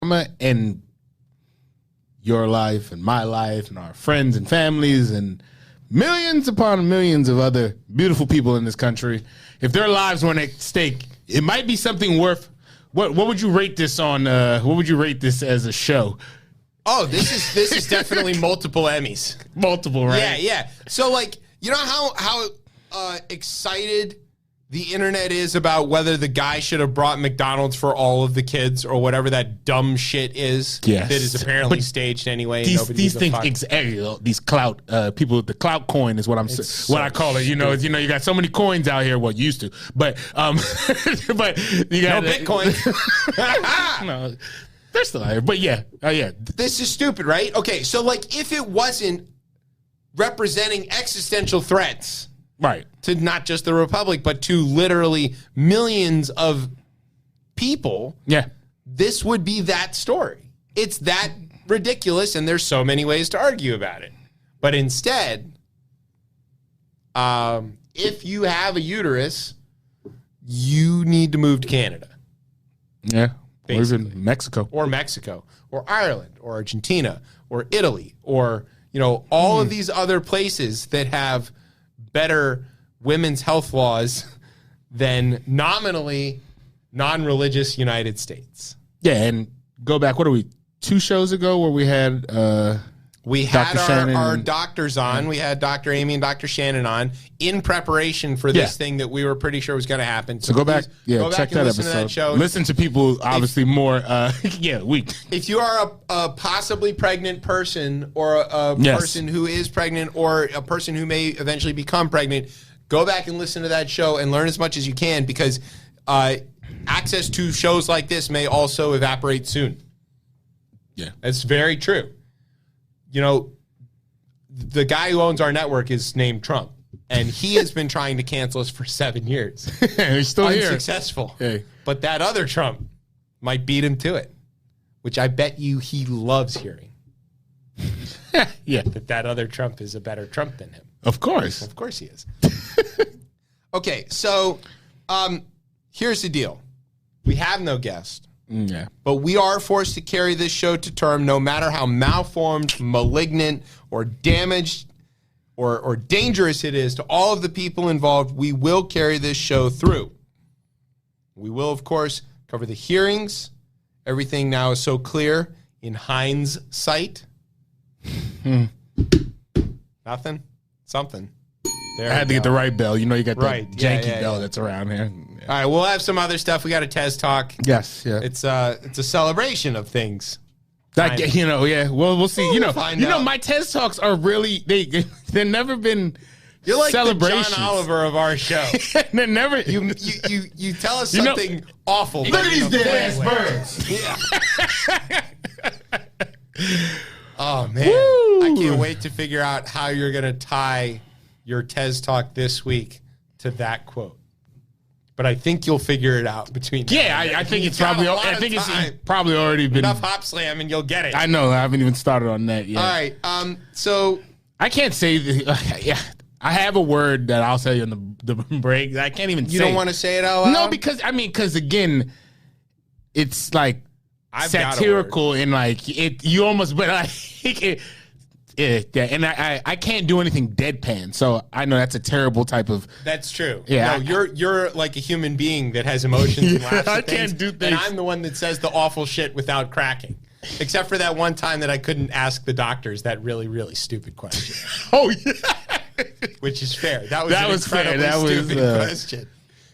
and your life and my life and our friends and families and millions upon millions of other beautiful people in this country, if their lives were at stake, it might be something worth. What would you rate this on? What would you rate this as a show? Oh, this is definitely multiple Emmys. Multiple, right? Yeah. So, like, you know how excited the internet is about whether the guy should have brought McDonald's for all of the kids or whatever that dumb shit is. Yes. That is apparently staged anyway. These things, these clout people, the clout coin is what I call it. You know, you got so many coins out here. Well, used to, but but you got no Bitcoin. No, they're still out here. But yeah. This is stupid, right? Okay, so like if it wasn't representing existential threats. Right. To not just the Republic, but to literally millions of people. Yeah. This would be that story. It's that ridiculous, and there's so many ways to argue about it. But instead, if you have a uterus, you need to move to Canada. Yeah. Basically. Or even Mexico. Or Mexico. Or Ireland. Or Argentina. Or Italy. Or, all of these other places that have better women's health laws than nominally non-religious United States. Yeah, and go back, 2 shows ago where we had we had our doctors on. We had Dr. Amy and Dr. Shannon on in preparation for this thing that we were pretty sure was going to happen. So go back, check that episode. To that show. Listen to people obviously more, weak. If you are a possibly pregnant person or a person who is pregnant or a person who may eventually become pregnant, go back and listen to that show and learn as much as you can because access to shows like this may also evaporate soon. Yeah. That's very true. The guy who owns our network is named Trump, and he has been trying to cancel us for 7 years. He's still unsuccessful. Hey. But that other Trump might beat him to it, which I bet you he loves hearing. Yeah. That other Trump is a better Trump than him. Of course. Of course he is. Okay, so here's the deal. We have no guest. Yeah. But we are forced to carry this show to term no matter how malformed, malignant, or damaged or dangerous it is to all of the people involved. We will carry this show through. We will, of course, cover the hearings. Everything now is so clear in hindsight. Nothing? Something. There I had to get the right bell. You got the janky bell that's around here. All right, we'll have some other stuff. We got a TES talk. Yes, yeah. It's a celebration of things. Well, we'll see. My TES talks are really they've never been. You're like the celebrations. John Oliver of our show. They're never. You tell us something awful. Look at these dead ass birds. Yeah. Oh man, Woo. I can't wait to figure out how you're gonna tie your TES talk this week to that quote. But I think you'll figure it out between. I think it's probably. Already been enough hop slam, and you'll get it. I know. I haven't even started on that yet. All right. So I can't say. I have a word that I'll tell you in the break. I can't even. You don't want to say it out loud? No, because again, it's like satirical and like it. You almost, but like. And I can't do anything deadpan, so I know that's a terrible type of. That's true. Yeah, no, you're like a human being that has emotions and laughs. I can't do things. And I'm the one that says the awful shit without cracking, except for that one time that I couldn't ask the doctors that really, really stupid question. Oh yeah, which is fair. That was fair. That stupid question.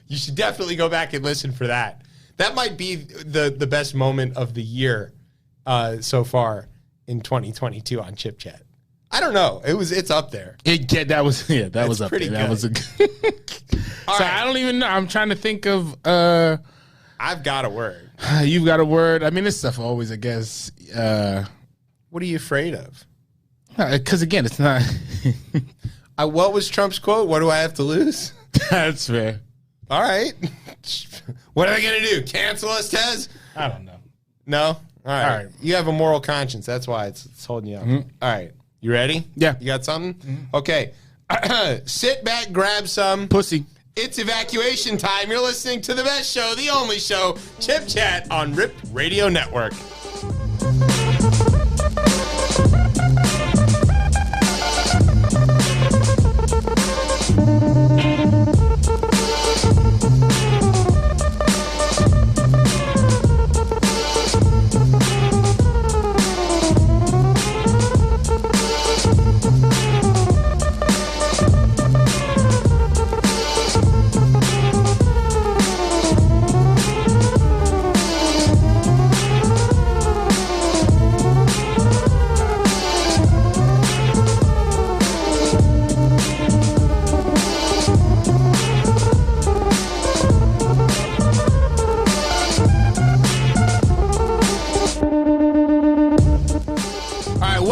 You should definitely go back and listen for that. That might be the best moment of the year so far in 2022 on Chip Chat. I don't know. It's up there. That was up pretty there. Good. That was a All so right. I don't even know. I'm trying to think of I've got a word. You've got a word. I mean, this stuff always, I guess. What are you afraid of? Because again, it's not. What was Trump's quote? What do I have to lose? That's fair. All right. What are they going to do? Cancel us, Tez? I don't know. No? All right. You have a moral conscience. That's why it's holding you up. Mm-hmm. All right. You ready? Yeah. You got something? Mm-hmm. Okay. Sit back, grab some. Pussy. It's evacuation time. You're listening to the best show, the only show, Chip Chat on RIP Radio Network.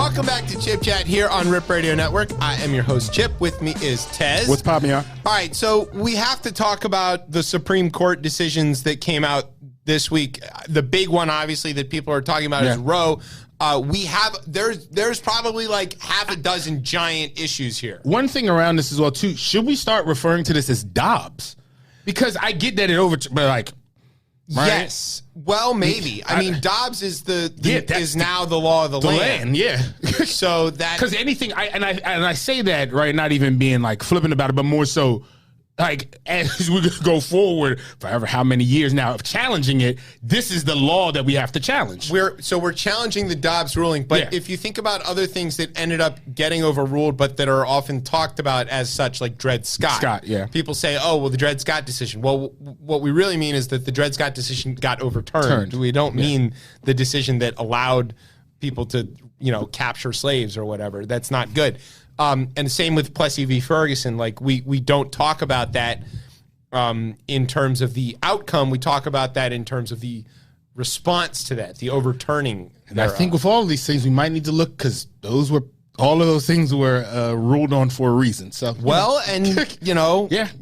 Welcome back to Chip Chat here on Rip Radio Network. I am your host, Chip. With me is Tez. What's poppin', y'all? All right, so we have to talk about the Supreme Court decisions that came out this week. The big one, obviously, that people are talking about is Roe. There's probably like half a dozen giant issues here. One thing around this as well, too, should we start referring to this as Dobbs? Because I get that but like, right? Yes. Well, maybe. I mean, Dobbs is is now the law of the land. Yeah. So that because anything, I say that, right? Not even being like flippant about it, but more so, like, as we go forward forever, how many years now of challenging it, this is the law that we have to challenge. We're challenging the Dobbs ruling, but if you think about other things that ended up getting overruled, but that are often talked about as such, like Dred Scott. People say, oh, well, the Dred Scott decision. Well, what we really mean is that the Dred Scott decision got overturned. We don't mean the decision that allowed people to, capture slaves or whatever. That's not good. And same with Plessy v. Ferguson. Like we don't talk about that in terms of the outcome. We talk about that in terms of the response to that, the overturning. And I think with all of these things, we might need to look because all of those things were ruled on for a reason. So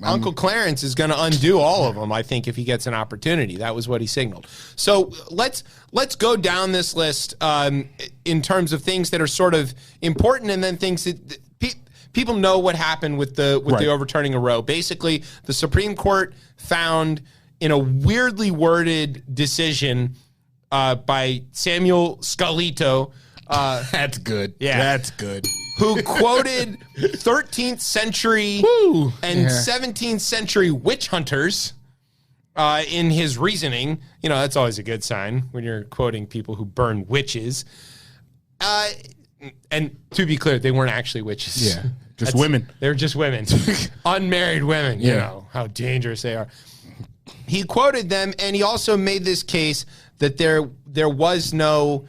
Uncle Clarence is going to undo all of them. I think if he gets an opportunity, that was what he signaled. So let's go down this list in terms of things that are sort of important, and then things that people know what happened with the overturning of Roe. Basically, the Supreme Court found in a weirdly worded decision by Samuel Scalito. That's good. Yeah. That's good. Who quoted 13th century and 17th century witch hunters in his reasoning. That's always a good sign when you're quoting people who burn witches. And to be clear, they weren't actually witches. Yeah, just women. They're just women. Unmarried women. You know how dangerous they are. He quoted them, and he also made this case that there was no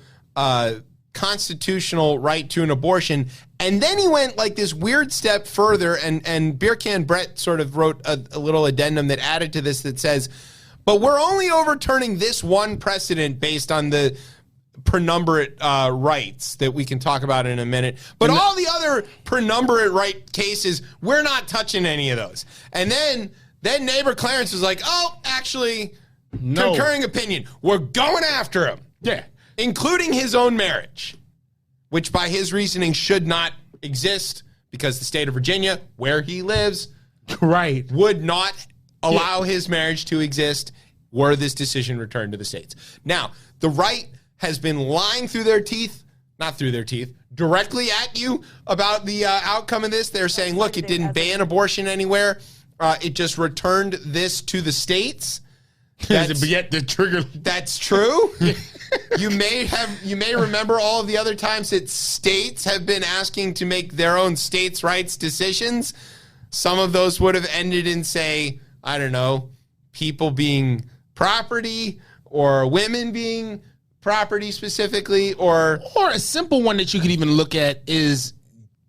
constitutional right to an abortion. And then he went like this weird step further, and Beer Can Brett sort of wrote a little addendum that added to this that says, but we're only overturning this one precedent based on the prenumberate rights that we can talk about in a minute. But all the other prenumberate right cases, we're not touching any of those. And then neighbor Clarence was like, oh, actually, concurring opinion. We're going after him. Yeah. Including his own marriage, which by his reasoning should not exist because the state of Virginia, where he lives, would not allow his marriage to exist were this decision returned to the states. Now, the right has been lying directly at you about the outcome of this. They're saying, look, it didn't ban abortion anywhere. It just returned this to the states. That's true. You may remember all of the other times that states have been asking to make their own states' rights decisions. Some of those would have ended in, say, I don't know, people being property or women being property specifically, or a simple one that you could even look at is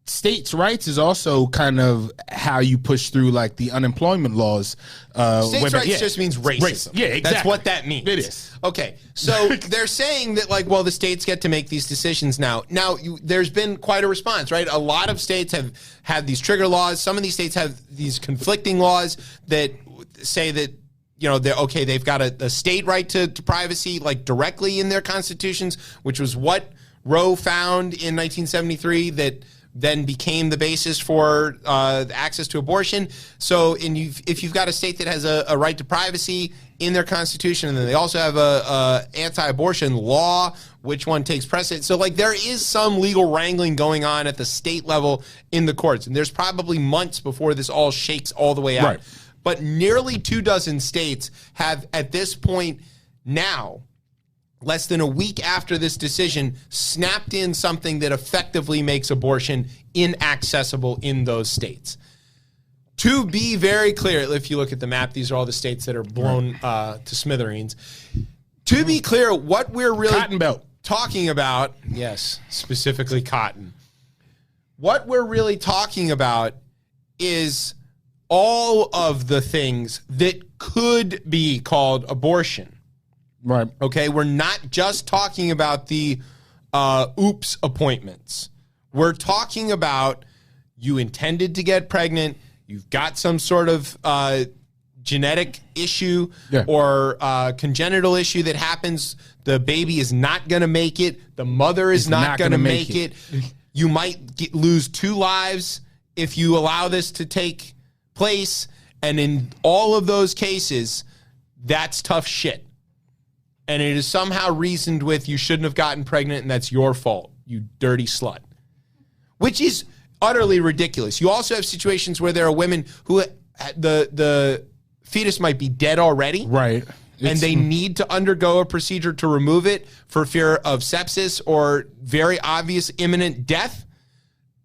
states' rights is also kind of how you push through like the unemployment laws. States' rights just means racism. Yeah, exactly. That's what that means. It is. Okay, so they're saying that like, well, the states get to make these decisions now. Now, there's been quite a response, right? A lot of states have had these trigger laws. Some of these states have these conflicting laws that say that, they've got a state right to privacy, like directly in their constitutions, which was what Roe found in 1973 that then became the basis for access to abortion. So if you've got a state that has a right to privacy in their constitution, and then they also have a anti-abortion law, which one takes precedent? So like there is some legal wrangling going on at the state level in the courts, and there's probably months before this all shakes all the way out. Right. But nearly 24 states have at this point now, less than a week after this decision, snapped in something that effectively makes abortion inaccessible in those states. To be very clear, if you look at the map, these are all the states that are blown to smithereens. To be clear, what we're really Cotton Belt talking about, yes, specifically cotton. What we're really talking about is all of the things that could be called abortion. Right. Okay, we're not just talking about the oops appointments. We're talking about you intended to get pregnant, you've got some sort of genetic issue or congenital issue that happens. The baby is not going to make it. The mother is not going to make it. You might lose 2 lives if you allow this to take place. And in all of those cases, that's tough shit. And it is somehow reasoned with you shouldn't have gotten pregnant and that's your fault, you dirty slut. Which is utterly ridiculous. You also have situations where there are women who the fetus might be dead already. Right. And they need to undergo a procedure to remove it for fear of sepsis or very obvious imminent death.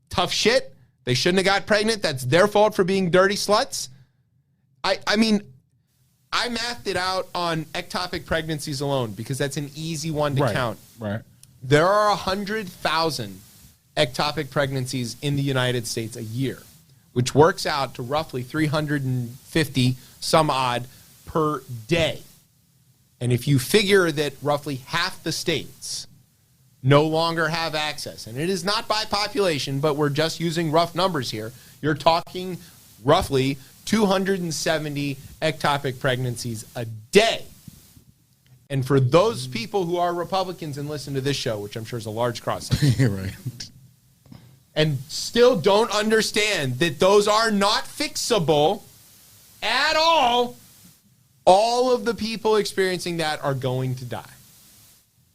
Tough shit. They shouldn't have got pregnant. That's their fault for being dirty sluts. I mean, I mathed it out on ectopic pregnancies alone because that's an easy one to count. Right. There are 100,000 ectopic pregnancies in the United States a year, which works out to roughly 350 some odd per day. And if you figure that roughly half the states no longer have access, and it is not by population, but we're just using rough numbers here, you're talking roughly 270 ectopic pregnancies a day. And for those people who are Republicans and listen to this show, which I'm sure is a large cross-section, Right. and still don't understand that those are not fixable at all of the people experiencing that are going to die,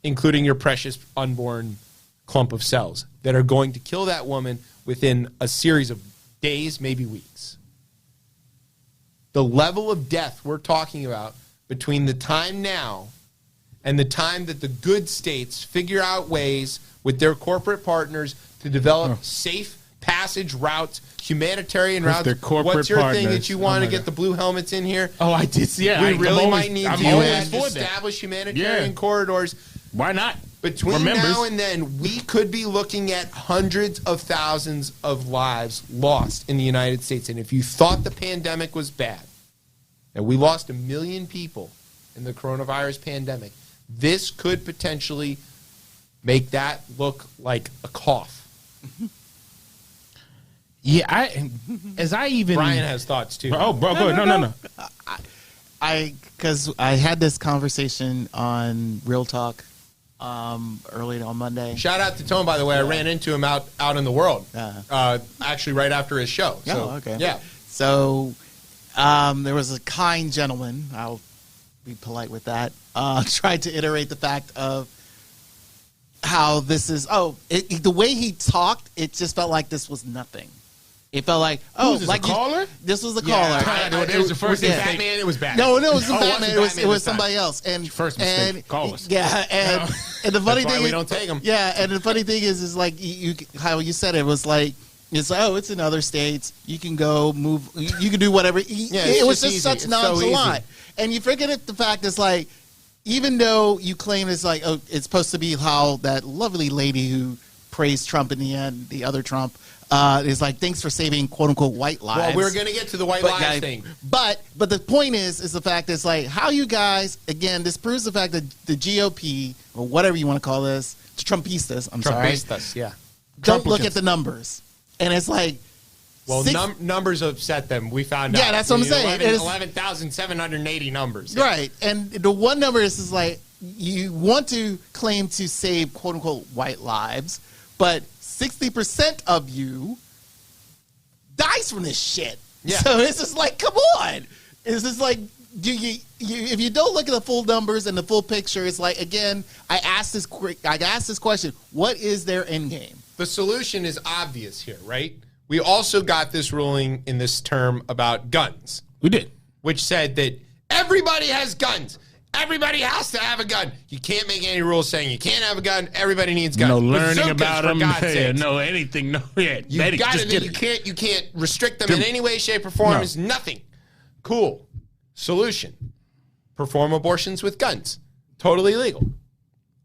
including your precious unborn clump of cells that are going to kill that woman within a series of days, maybe weeks. The level of death we're talking about between the time now and the time that the good states figure out ways with their corporate partners to develop safe passage routes, humanitarian routes. What's your thing that you want to get the blue helmets in here? Oh, I did. Yeah, we really might need to for establish humanitarian corridors. Why not? Between now and then, we could be looking at hundreds of thousands of lives lost in the United States. And if you thought the pandemic was bad, and we lost 1 million people in the coronavirus pandemic, this could potentially make that look like a cough. Yeah, Brian has thoughts too. Oh, bro, go ahead. No. Because I had this conversation on Real Talk early on Monday. Shout out to Tone, by the way. I ran into him out in the world. Actually, right after his show. So, okay. Yeah. So there was a kind gentleman. I'll be polite with that. Tried to iterate the fact of how this is. The way he talked, it just felt like this was nothing. It felt like, like a caller? This was the caller. It was the first thing. Batman. It was Batman. No, it wasn't Batman. It was somebody else. And first mistake. Call us. Yeah, and the funny thing we don't take them. Yeah, and the funny thing is like you how you said it was like it's it's in other states. You can go move. You can do whatever. It was just such nonchalant. And you forget the fact is like, even though you claim it's like it's supposed to be how that lovely lady who praised Trump in the end, the other Trump. Is like, thanks for saving quote unquote white lives. Well, we're going to get to the white lives thing. But the point is the fact is like how you guys, again, this proves the fact that the GOP or whatever you want to call this, Trumpistas, Trumpistas, yeah. Don't look at the numbers. And it's like, well, numbers upset them. We found out. Yeah, that's what I'm saying. 11,780 numbers. Yeah. Right. And the one number is like, you want to claim to save quote unquote white lives, but 60% of you dies from this shit. Yeah. So it's just like, come on. It's just like, if you don't look at the full numbers and the full picture, it's like, again, I asked this question: what is their end game? The solution is obvious here, right? We also got this ruling in this term about guns. We did, which said that everybody has guns. Everybody has to have a gun. You can't make any rules saying you can't have a gun. Everybody needs guns. No learning about them. No anything. No, you got it. You can't restrict them in any way, shape, or form. It's nothing. Cool. Solution: perform abortions with guns. Totally legal.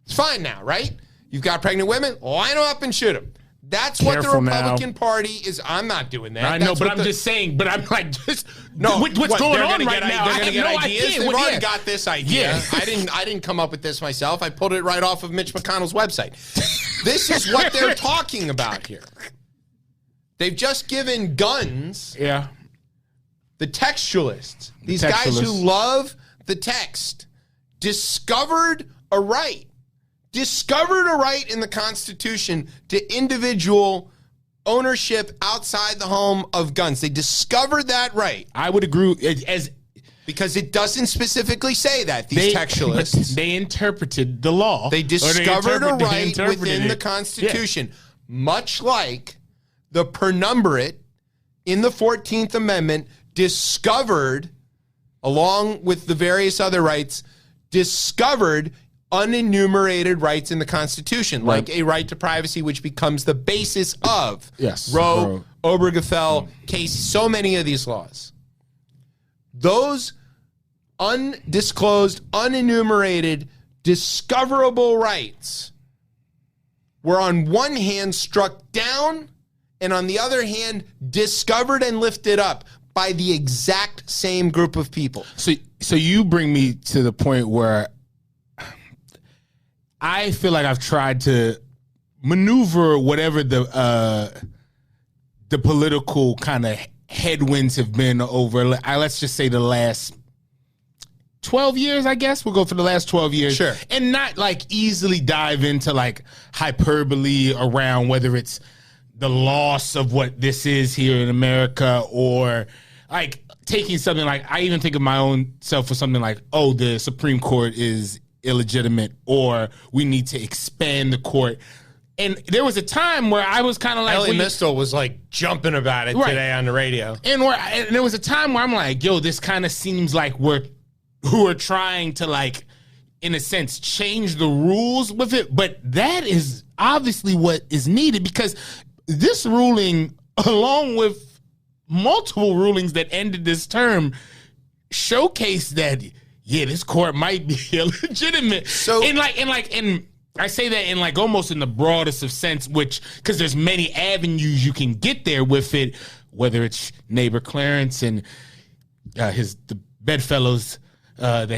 It's fine now, right? You've got pregnant women. Line them up and shoot them. That's what the Careful Republican now. Party is. I'm not doing that. I know, That's but what I'm just saying. But I'm like, what's going they're on gonna right get, now? They're I going to have get no ideas. idea. They've What- already got this idea. Yeah. I didn't come up with this myself. I pulled it right off of Mitch McConnell's website. This is what they're talking about here. They've just given guns. Yeah. The textualists, these guys who love the text, discovered a right in the Constitution to individual ownership outside the home of guns. They discovered that right. I would agree. Because it doesn't specifically say that, these textualists. They interpreted the law. They discovered a right interpreted within the it. Constitution, much like the penumbrat in the 14th Amendment discovered, along with the various other rights, discovered unenumerated rights in the Constitution, like a right to privacy, which becomes the basis of Roe, Obergefell, Casey, so many of these laws. Those undisclosed, unenumerated, discoverable rights were on one hand struck down and on the other hand discovered and lifted up by the exact same group of people. So you bring me to the point where I feel like I've tried to maneuver whatever the political kind of headwinds have been over, let's just say the last 12 years, I guess. We'll go for the last 12 years. Sure. And not like easily dive into like hyperbole around whether it's the loss of what this is here in America or like taking something like, I even think of my own self for something like, oh, the Supreme Court is illegitimate or we need to expand the court. And there was a time where I was kind of like... Ellie Mistel was like jumping about it today on the radio. And there was a time where I'm like, yo, this kind of seems like we're trying to like, in a sense, change the rules with it. But that is obviously what is needed because this ruling, along with multiple rulings that ended this term, showcased that, yeah, this court might be illegitimate. So, and I say that in like almost in the broadest of sense, which because there's many avenues you can get there with it, whether it's neighbor Clarence and the bedfellows that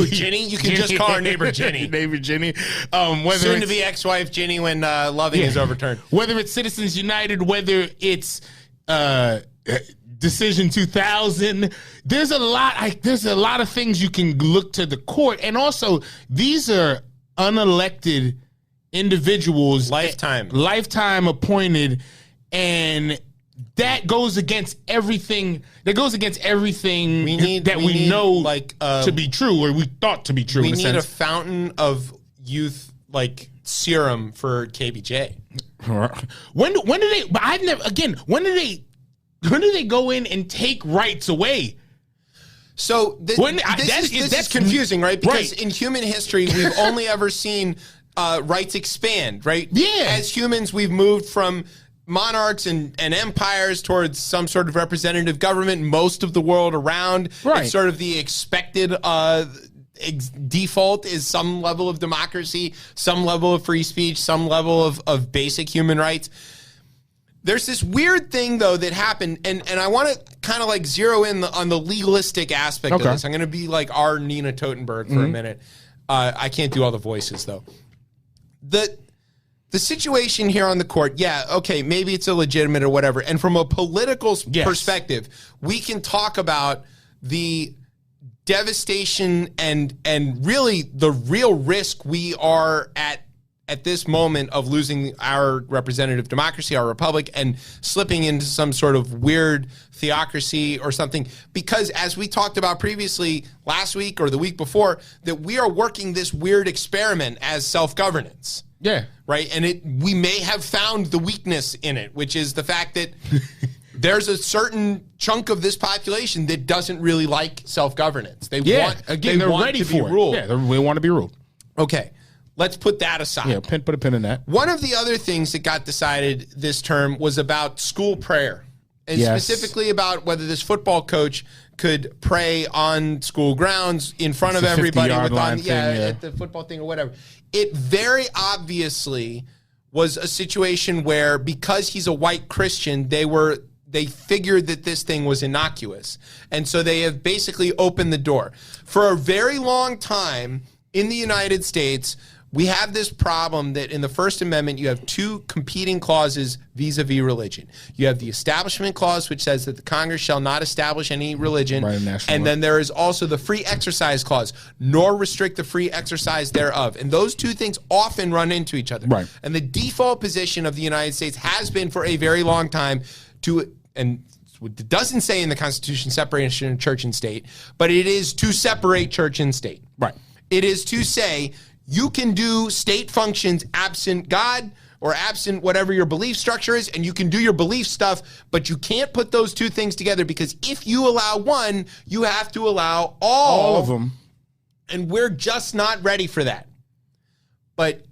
Jenny, you can just call her neighbor Jenny. Neighbor Jenny. Whether soon to be ex-wife Jenny when Loving is overturned. Whether it's Citizens United, whether it's Decision 2000, there's a lot of things you can look to the court, and also these are unelected individuals, lifetime appointed, and that goes against everything. That goes against everything we know to be true, or we thought to be true. We need a fountain of youth serum for KBJ. When do they? But I've never. Again, when do they go in and take rights away? So that's confusing, right? Because in human history, we've only ever seen rights expand, right? Yeah. As humans, we've moved from monarchs and empires towards some sort of representative government, most of the world around. Right. It's sort of the expected default is some level of democracy, some level of free speech, some level of basic human rights. There's this weird thing, though, that happened, and I want to kind of zero in on the legalistic aspect of this. I'm going to be like our Nina Totenberg for a minute. I can't do all the voices, though. The situation here on the court, maybe it's illegitimate or whatever. And from a political perspective, we can talk about the devastation and really the real risk we are at this moment of losing our representative democracy, our republic, and slipping into some sort of weird theocracy or something. Because as we talked about previously last week or the week before, that we are working this weird experiment as self-governance. Yeah. Right? And we may have found the weakness in it, which is the fact that there's a certain chunk of this population that doesn't really like self-governance. They're ready for it. Ruled. Yeah, they want to be ruled. Okay. Let's put that aside. Yeah, put a pin in that. One of the other things that got decided this term was about school prayer, and specifically about whether this football coach could pray on school grounds in front of everybody at the football thing or whatever. It very obviously was a situation where because he's a white Christian, they figured that this thing was innocuous. And so they have basically opened the door. For a very long time in the United States, we have this problem that in the First Amendment, you have two competing clauses vis-a-vis religion. You have the Establishment Clause, which says that the Congress shall not establish any religion. And then there is also the Free Exercise Clause, nor restrict the free exercise thereof. And those two things often run into each other. Right. And the default position of the United States has been for a very long time to, and it doesn't say in the Constitution separation of church and state, but it is to separate church and state. Right. It is to say, you can do state functions absent God or absent whatever your belief structure is, and you can do your belief stuff, but you can't put those two things together because if you allow one, you have to allow all of them. And we're just not ready for that. But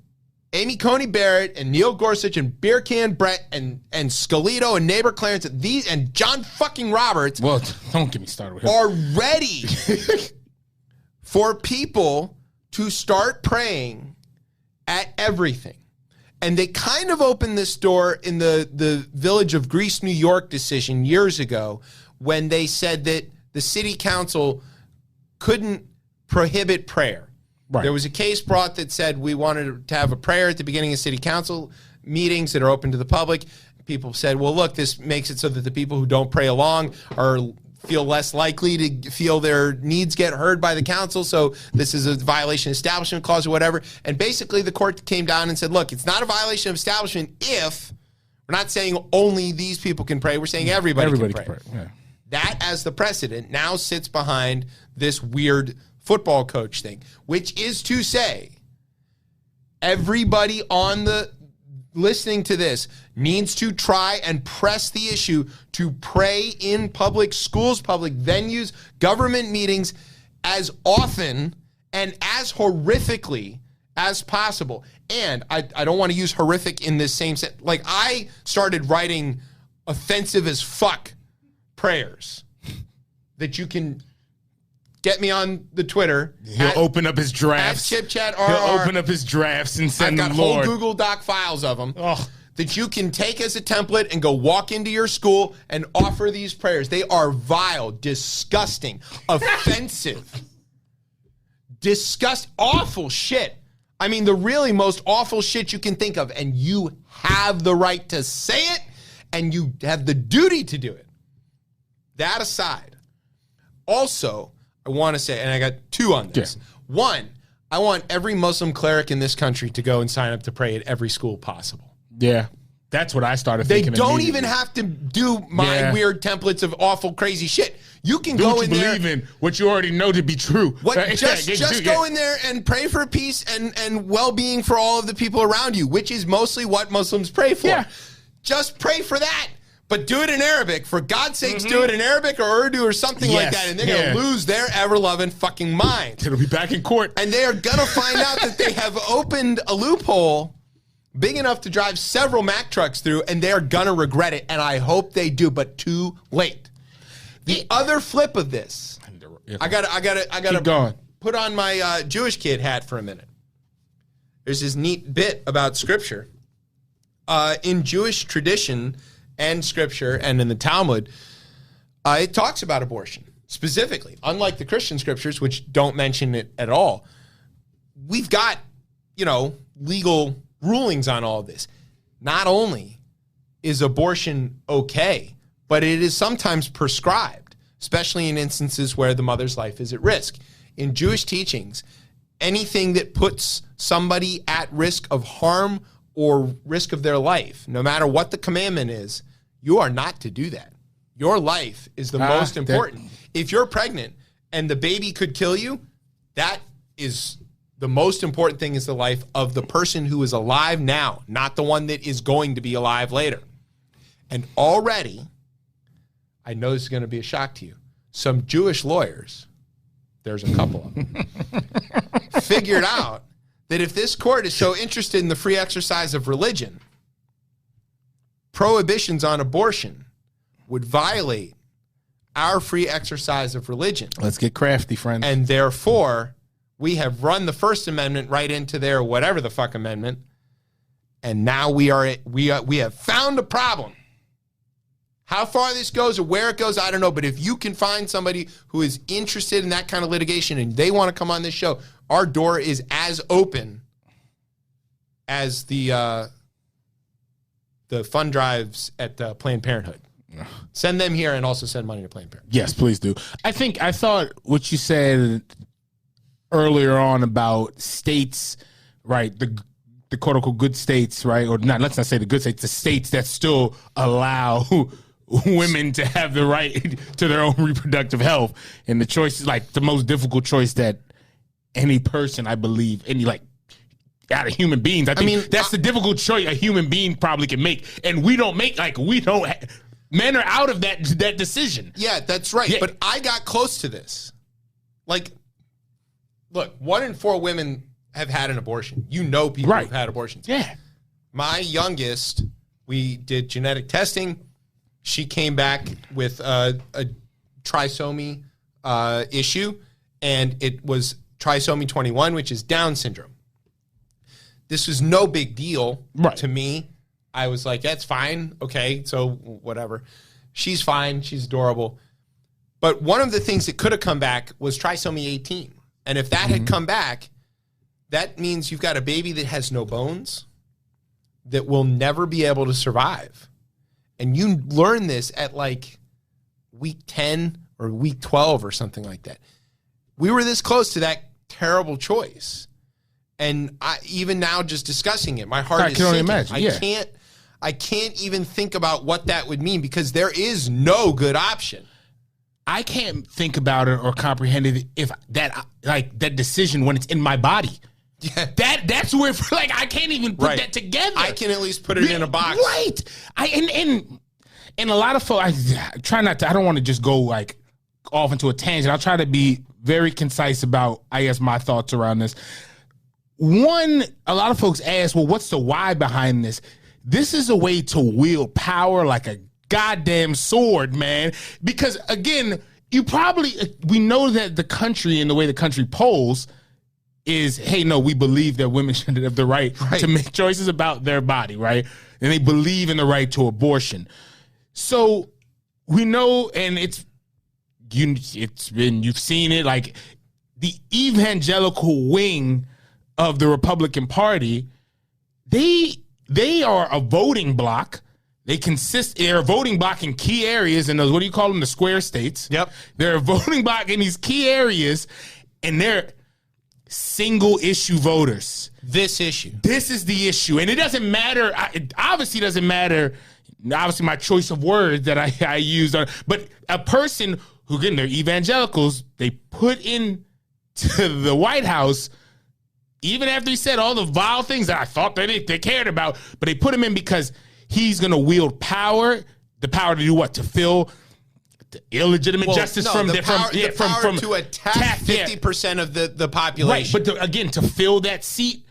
Amy Coney Barrett and Neil Gorsuch and Beer Can Brett and Scalito and Neighbor Clarence and John fucking Roberts Well, don't get me started with him. are ready for people to start praying at everything. And they kind of opened this door in the Village of Greece, New York decision years ago when they said that the city council couldn't prohibit prayer. Right. There was a case brought that said we wanted to have a prayer at the beginning of city council meetings that are open to the public. People said, well, look, this makes it so that the people who don't pray along feel less likely to feel their needs get heard by the council. So this is a violation of Establishment Clause or whatever. And basically the court came down and said, look, it's not a violation of establishment if we're not saying only these people can pray. We're saying everybody can pray. Yeah. That as the precedent now sits behind this weird football coach thing, which is to say everybody on the listening to this needs to try and press the issue to pray in public schools, public venues, government meetings as often and as horrifically as possible. And I don't want to use horrific in this same sense. Like, I started writing offensive as fuck prayers that you can get me on the Twitter. He'll open up his drafts. At ChipChat He'll open up his drafts and send them, I've got Lord. whole Google Doc files of them Oh. that you can take as a template and go walk into your school and offer these prayers. They are vile, disgusting, offensive, awful shit. I mean, the really most awful shit you can think of, and you have the right to say it, and you have the duty to do it. That aside, also, I want to say, and I got two on this. Yeah. One, I want every Muslim cleric in this country to go and sign up to pray at every school possible. Yeah. That's what I started They thinking. don't immediately. even have to do my weird templates of awful, crazy shit. You can go in there. Believe in what you already know to be true. Just go in there and pray for peace and well-being for all of the people around you, which is mostly what Muslims pray for. Yeah. Just pray for that. But do it in Arabic. For God's sakes, do it in Arabic or Urdu or something like that. And they're going to lose their ever-loving fucking mind. It'll be back in court. And they are going to find out that they have opened a loophole big enough to drive several Mack trucks through, and they are going to regret it. And I hope they do, but too late. The other flip of this, I gotta put on my Jewish kid hat for a minute. There's this neat bit about Scripture. In Jewish tradition and Scripture and in the Talmud, it talks about abortion specifically. Unlike the Christian Scriptures, which don't mention it at all, we've got, legal rulings on all of this. Not only is abortion okay, but it is sometimes prescribed, especially in instances where the mother's life is at risk. In Jewish teachings, anything that puts somebody at risk of harm or risk of their life, no matter what the commandment is, you are not to do that. Your life is the most important. If you're pregnant and the baby could kill you, that is the most important thing, is the life of the person who is alive now, not the one that is going to be alive later. And already, I know this is going to be a shock to you, some Jewish lawyers, there's a couple of them, figured out that if this court is so interested in the free exercise of religion, prohibitions on abortion would violate our free exercise of religion. Let's get crafty, friends. And therefore, we have run the First Amendment right into their whatever the fuck amendment, And now we have found a problem. How far this goes or where it goes, I don't know. But if you can find somebody who is interested in that kind of litigation and they want to come on this show, our door is as open as the fund drives at Planned Parenthood. Send them here and also send money to Planned Parenthood. Yes, please do. I thought what you said earlier on about states, right? The quote unquote good states, right? Or not, let's not say the good states, the states that still allow women to have the right to their own reproductive health. And the choice is like the most difficult choice that any person, I believe, out of human beings, I mean, that's the difficult choice a human being probably can make. And men are out of that decision. Yeah, that's right. Yeah. But I got close to this. Like, look, 1 in 4 women have had an abortion. You know people who've had abortions. Yeah. My youngest, we did genetic testing. She came back with a trisomy issue, and it was trisomy 21, which is Down syndrome. This was no big deal to me. I was like, that's fine. Okay, so whatever. She's fine. She's adorable. But one of the things that could have come back was trisomy 18. And if that had come back, that means you've got a baby that has no bones, that will never be able to survive. And you learn this at like week 10 or week 12 or something like that. We were this close to that terrible choice. And even now just discussing it, my heart is sinking. I can't even think about what that would mean because there is no good option. I can't think about it or comprehend it if that decision when it's in my body. Yeah. That's where I can't even put that together. I can at least put it in a box. Right. And a lot of folks, I try not to, I don't want to just go off into a tangent. I'll try to be very concise about, I guess, my thoughts around this. One, a lot of folks ask, well, what's the why behind this? This is a way to wield power like a goddamn sword, man. Because again, we know that the country and the way the country polls is, hey, no, we believe that women should have the right to make choices about their body, right? And they believe in the right to abortion. So we know, and you've seen it, like the evangelical wing of the Republican Party, they are a voting bloc. They're a voting bloc in key areas in those, what do you call them, the square states? Yep. They're a voting bloc in these key areas, and they're single issue voters. This issue. This is the issue. And it doesn't matter. It obviously doesn't matter. Obviously, my choice of words that I use but a person who, again, they're evangelicals, they put in to the White House, even after he said all the vile things that I thought they cared about, but they put him in because he's going to wield power, the power to do what? To fill the illegitimate justice to attack 50% of the population. Right, but to fill that seat,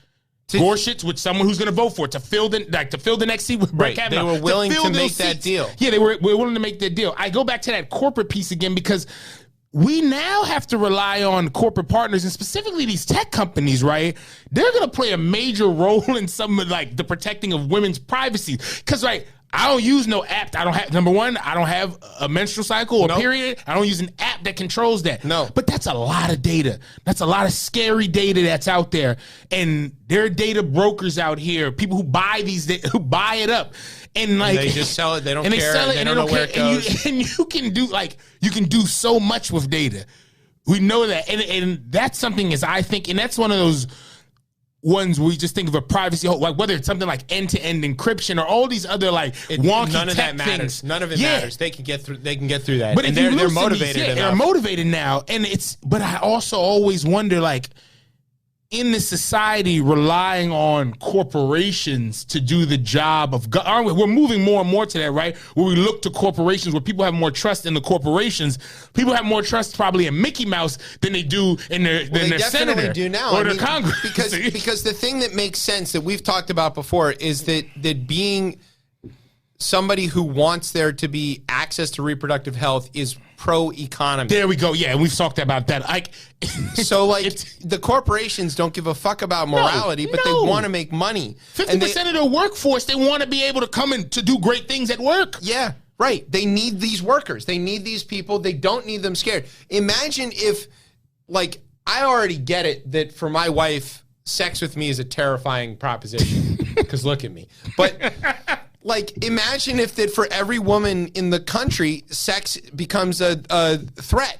Gorsuch with someone who's going to vote for it, to fill the next seat with Brett Kavanaugh. They were willing to make that deal. Yeah, they were willing to make that deal. I go back to that corporate piece again because we now have to rely on corporate partners and specifically these tech companies, right? They're going to play a major role in some of the protecting of women's privacy. Because, I don't use no app. I don't have a menstrual cycle or period. I don't use an app that controls that. No. But that's a lot of data. That's a lot of scary data that's out there. And there are data brokers out here, people who buy who buy it up. And they just sell it. They don't care. They sell it they and don't know where it goes. And you can do so much with data. We know that. And that's something I think, and that's one of those ones where we just think of a privacy, whether it's something like end-to-end encryption or all these other wonky none of tech that matters. things. None of it matters. They can get through that. But and they're motivated. They're motivated now, but I also always wonder, in this society, relying on corporations to do the job of aren't we? We're moving more and more to that, right? Where we look to corporations, where people have more trust in the corporations. People have more trust probably in Mickey Mouse than they do in their senator do now. or their Congress. Because the thing that makes sense that we've talked about before is that being somebody who wants there to be access to reproductive health is pro-economy. There we go. Yeah, and we've talked about that. So, the corporations don't give a fuck about morality, but they want to make money. 50% of their workforce, they want to be able to come in to do great things at work. Yeah, right. They need these workers. They need these people. They don't need them scared. Imagine if, I already get it that for my wife, sex with me is a terrifying proposition. Because look at me. But... imagine if that for every woman in the country, sex becomes a threat.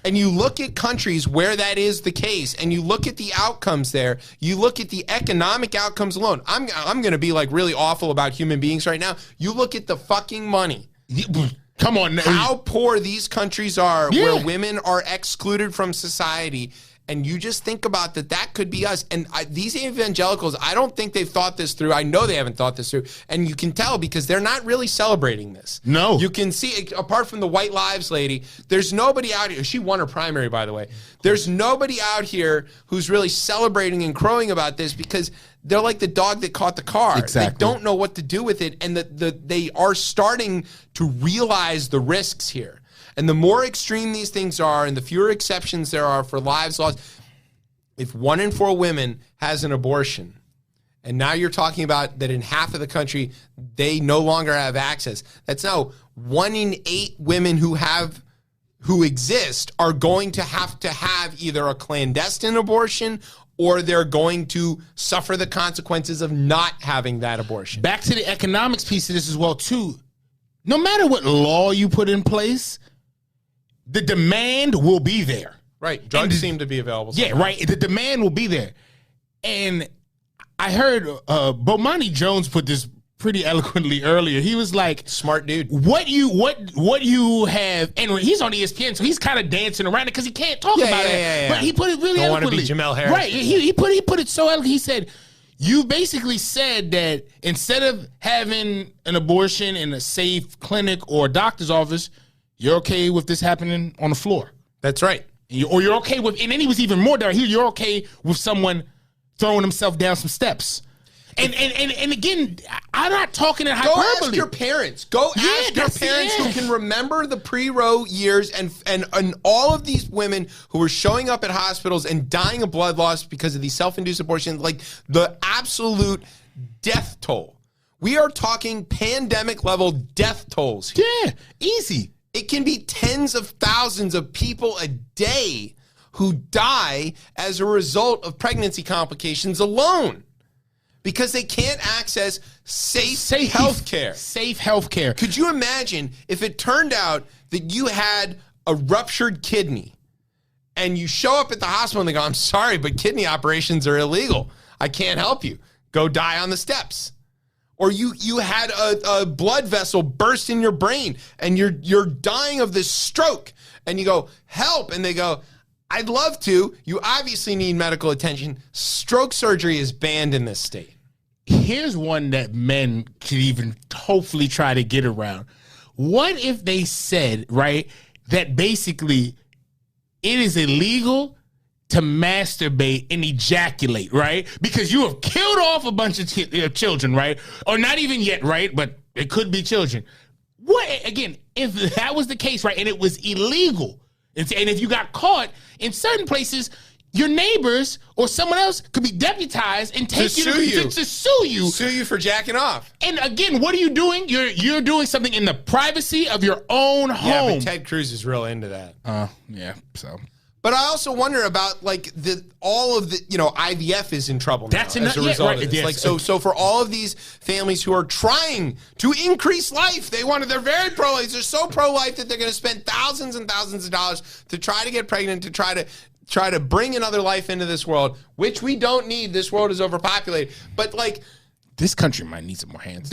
And you look at countries where that is the case, and you look at the outcomes there, you look at the economic outcomes alone. I'm going to be really awful about human beings right now. You look at the fucking money. Come on. How poor these countries are where women are excluded from society. And you just think about that could be us. And these evangelicals, I don't think they've thought this through. I know they haven't thought this through. And you can tell because they're not really celebrating this. No. You can see, apart from the White Lives lady, there's nobody out here. She won her primary, by the way. There's nobody out here who's really celebrating and crowing about this because they're like the dog that caught the car. Exactly. They don't know what to do with it. And they are starting to realize the risks here. And the more extreme these things are and the fewer exceptions there are for lives lost, if 1 in 4 women has an abortion, and now you're talking about that in half of the country, they no longer have access. That's now 1 in 8 women who exist are going to have either a clandestine abortion or they're going to suffer the consequences of not having that abortion. Back to the economics piece of this as well, too. No matter what law you put in place, the demand will be there. Right. Drugs seem to be available. Yeah, right. The demand will be there. And I heard Bomani Jones put this pretty eloquently earlier. He was like, smart dude. What you have, and he's on ESPN, so he's kind of dancing around it because he can't talk about it. Yeah. But he put it really eloquently. Don't want to be Jamel Harris. Right. He put it so eloquently. He said, you basically said that instead of having an abortion in a safe clinic or a doctor's office, you're okay with this happening on the floor. That's right. Or you're okay with, and then he was even more down here, you're okay with someone throwing himself down some steps. And again, I'm not talking in hyperbole. Go ask your parents. Go ask your parents who can remember the pre-Roe years and all of these women who were showing up at hospitals and dying of blood loss because of these self-induced abortions, the absolute death toll. We are talking pandemic level death tolls here. Yeah, easy. It can be tens of thousands of people a day who die as a result of pregnancy complications alone because they can't access safe health care. Safe health care. Could you imagine if it turned out that you had a ruptured kidney and you show up at the hospital and they go, I'm sorry, but kidney operations are illegal. I can't help you. Go die on the steps. Or you had a blood vessel burst in your brain and you're dying of this stroke and you go, help. And they go, I'd love to. You obviously need medical attention. Stroke surgery is banned in this state. Here's one that men could even hopefully try to get around. What if they said, right, that basically it is illegal to masturbate and ejaculate, right? Because you have killed off a bunch of children, right? Or not even yet, right? But it could be children. What, again, if that was the case, right, and it was illegal, and if you got caught in certain places, your neighbors or someone else could be deputized and take to sue you. Sue you for jacking off. And again, what are you doing? You're doing something in the privacy of your own home. Yeah, but Ted Cruz is real into that. Yeah, so... But I also wonder about all of the IVF is in trouble now as a result of this. Yes. So for all of these families who are trying to increase life, they're very pro-life. They're so pro-life that they're going to spend thousands and thousands of dollars to try to get pregnant, to try to bring another life into this world, which we don't need. This world is overpopulated. But this country might need some more hands.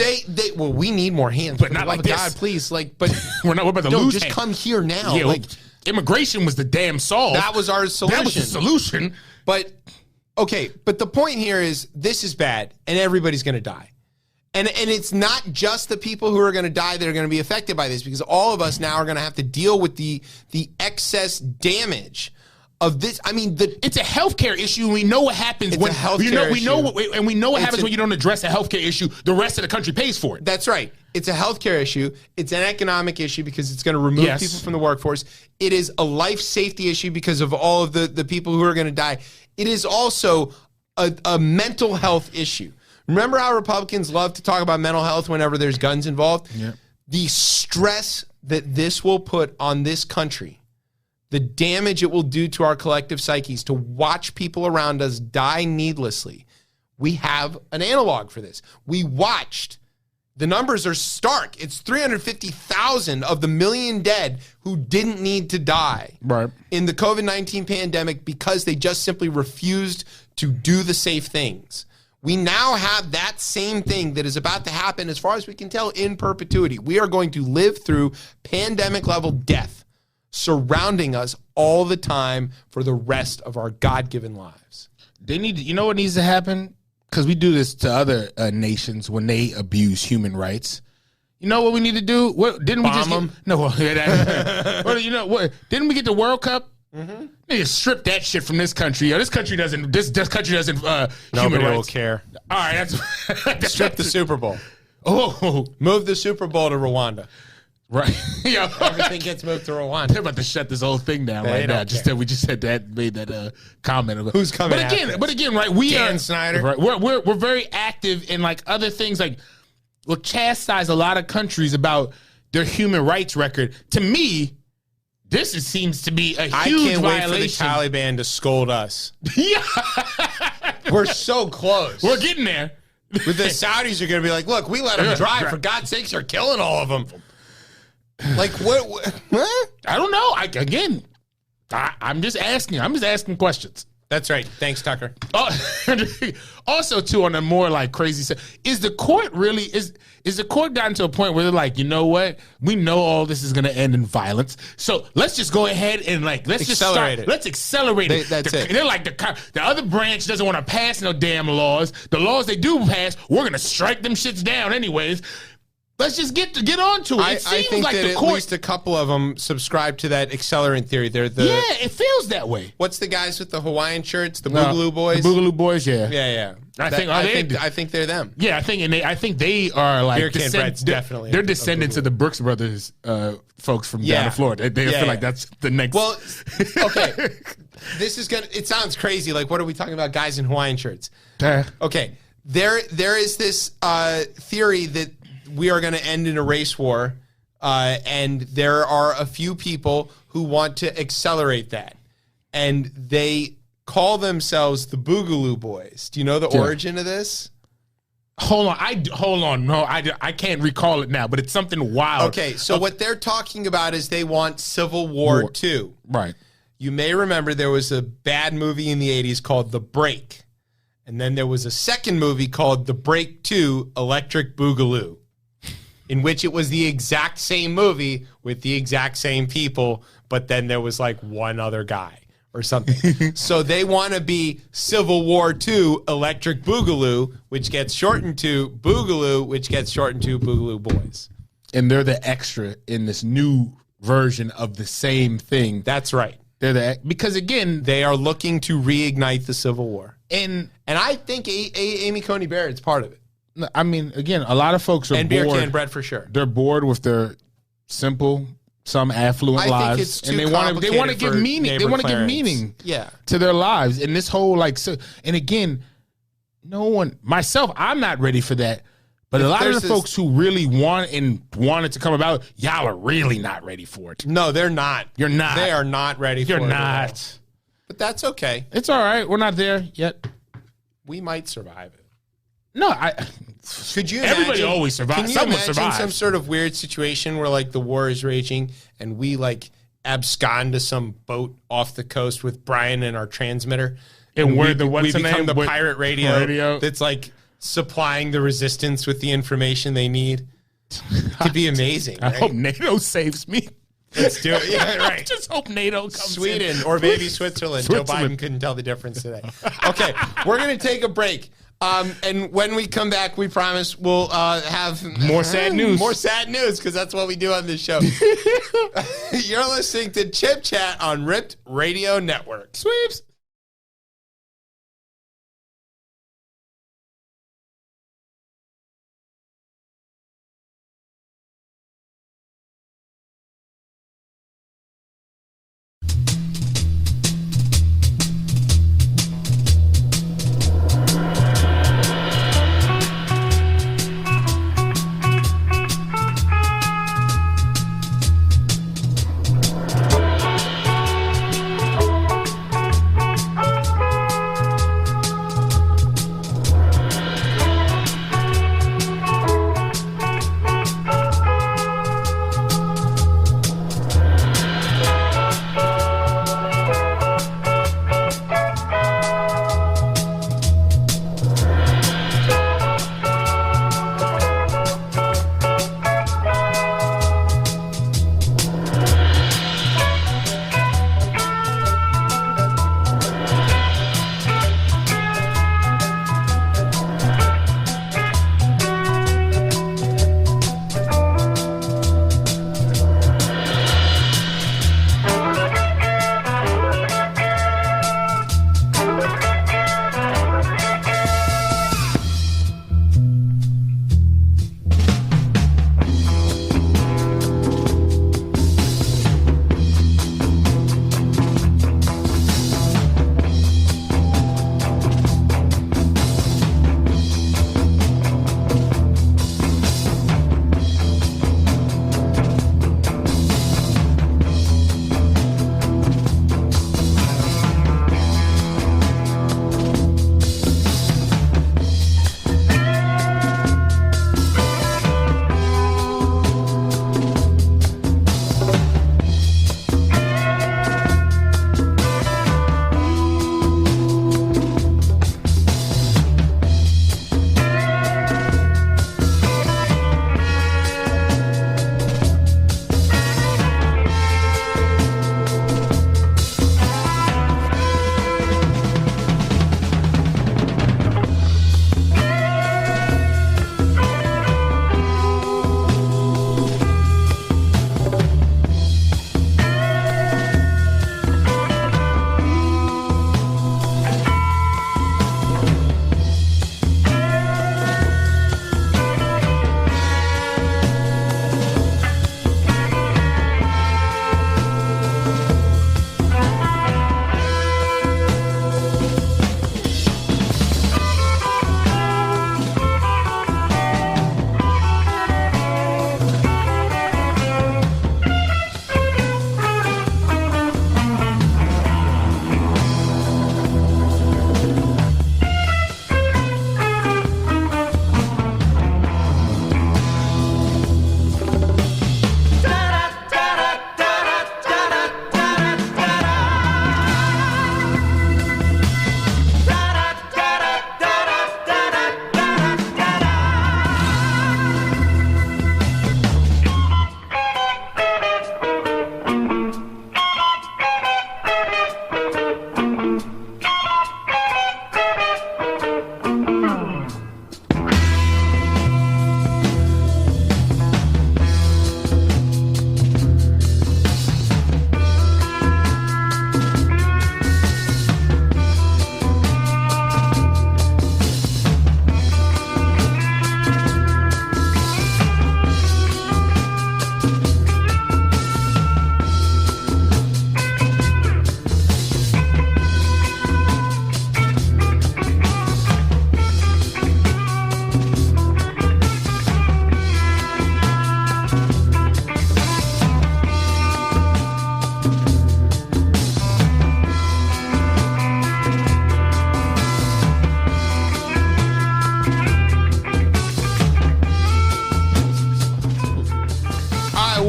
We need more hands. But not like this. God, please. But we're about to lose. Just come here now. Yeah, immigration was the damn solve. That was our solution. That was the solution. But the point here is this is bad and everybody's going to die. And it's not just the people who are going to die that are going to be affected by this, because all of us now are going to have to deal with the excess damage of this. I mean, it's a healthcare issue. And we know what happens we know what happens when you don't address a healthcare issue. The rest of the country pays for it. That's right. It's a healthcare issue. It's an economic issue because it's going to remove people from the workforce. It is a life safety issue because of all of the people who are going to die. It is also a mental health issue. Remember how Republicans love to talk about mental health whenever there's guns involved? Yeah. The stress that this will put on this country, the damage it will do to our collective psyches to watch people around us die needlessly. We have an analog for this. We watched. The numbers are stark. It's 350,000 of the million dead who didn't need to die in the COVID-19 pandemic because they just simply refused to do the safe things. We now have that same thing that is about to happen, as far as we can tell, in perpetuity. We are going to live through pandemic-level death surrounding us all the time for the rest of our God-given lives. They need to, you know what needs to happen? Because we do this to other nations when they abuse human rights. You know what we need to do? What didn't we just them? No. Well, you know what? Didn't we get the World Cup? Mm-hmm. They just strip that shit from this country. Yo, this country doesn't. This country doesn't. Human Nobody rights will care. All right, that's Strip the Super Bowl. Oh, Move the Super Bowl to Rwanda. right. Yo, Everything gets moved to Rwanda. they're about to shut this whole thing down right now. We just said that, made that comment. Who's coming? But again, right? We Dan are Snyder. Right, we're very active in like other things. Like we'll chastise a lot of countries about their human rights record. To me, this seems to be a huge violation. I can't wait for the Taliban to scold us. Yeah, we're so close. we're getting there. But the Saudis are going to be like, look, we let them drive. For God's sakes, you're killing all of them. Like, what? I don't know. I'm just asking. I'm just asking questions. That's right. Thanks, Tucker. Also, too, on a more like crazy stuff, is the court gotten to a point where they're like, you know what? We know all this is going to end in violence, so let's just go ahead and like let's accelerate it. Let's accelerate it. That's it. They're like the other branch doesn't want to pass no damn laws. The laws they do pass, we're going to strike them shits down anyways. Let's just get on to it. I think like that the at court, least a couple of them subscribe to that accelerant theory. They're it feels that way. What's the guys with the Hawaiian shirts? The Boogaloo Boys? The Boogaloo Boys, yeah. Yeah. I think they're them. Yeah, I think they are like Beer Can Bread's definitely. They're descendants of the Brooks Brothers folks from down in Florida. They feel like that's the next. Well, okay. It sounds crazy. Like, what are we talking about? Guys in Hawaiian shirts. Okay. There is this theory that we are going to end in a race war, and there are a few people who want to accelerate that, and they call themselves the Boogaloo Boys. Do you know the origin of this? Hold on. No, I can't recall it now, but it's something wild. Okay, so what they're talking about is they want Civil War 2. Right. You may remember there was a bad movie in the 80s called The Break, and then there was a second movie called The Break 2 Electric Boogaloo, in which it was the exact same movie with the exact same people, but then there was like one other guy or something. So they want to be Civil War II Electric Boogaloo, which gets shortened to Boogaloo, which gets shortened to Boogaloo Boys. And they're the extra in this new version of the same thing. That's right. Because again, they are looking to reignite the Civil War. And I think Amy Coney Barrett's part of it. I mean, again, a lot of folks are and bored. Beer Can Bread for sure. They're bored with their simple, some affluent lives, think it's too and they want to give meaning. They want to give meaning, to their lives. And this whole and again, no one, myself, I'm not ready for that. But a lot of the folks who really want it to come about, y'all are really not ready for it. No, they're not. You're not. They are not ready for it. You're not. But that's okay. It's all right. We're not there yet. We might survive it. No, could you imagine? Everybody always survives. Can you Someone imagine survives. some sort of weird situation where like the war is raging and we like abscond to some boat off the coast with Brian and our transmitter, and we become the pirate radio that's like supplying the resistance with the information they need? Could be amazing. I right? hope NATO saves me. Let's do it. Yeah, right. I just hope NATO comes Sweden in. or maybe Switzerland. Joe Biden couldn't tell the difference today. Okay, we're going to take a break. And when we come back, we promise we'll have more sad news. More sad news, because that's what we do on this show. You're listening to Chip Chat on Ripped Radio Network. Sweeps.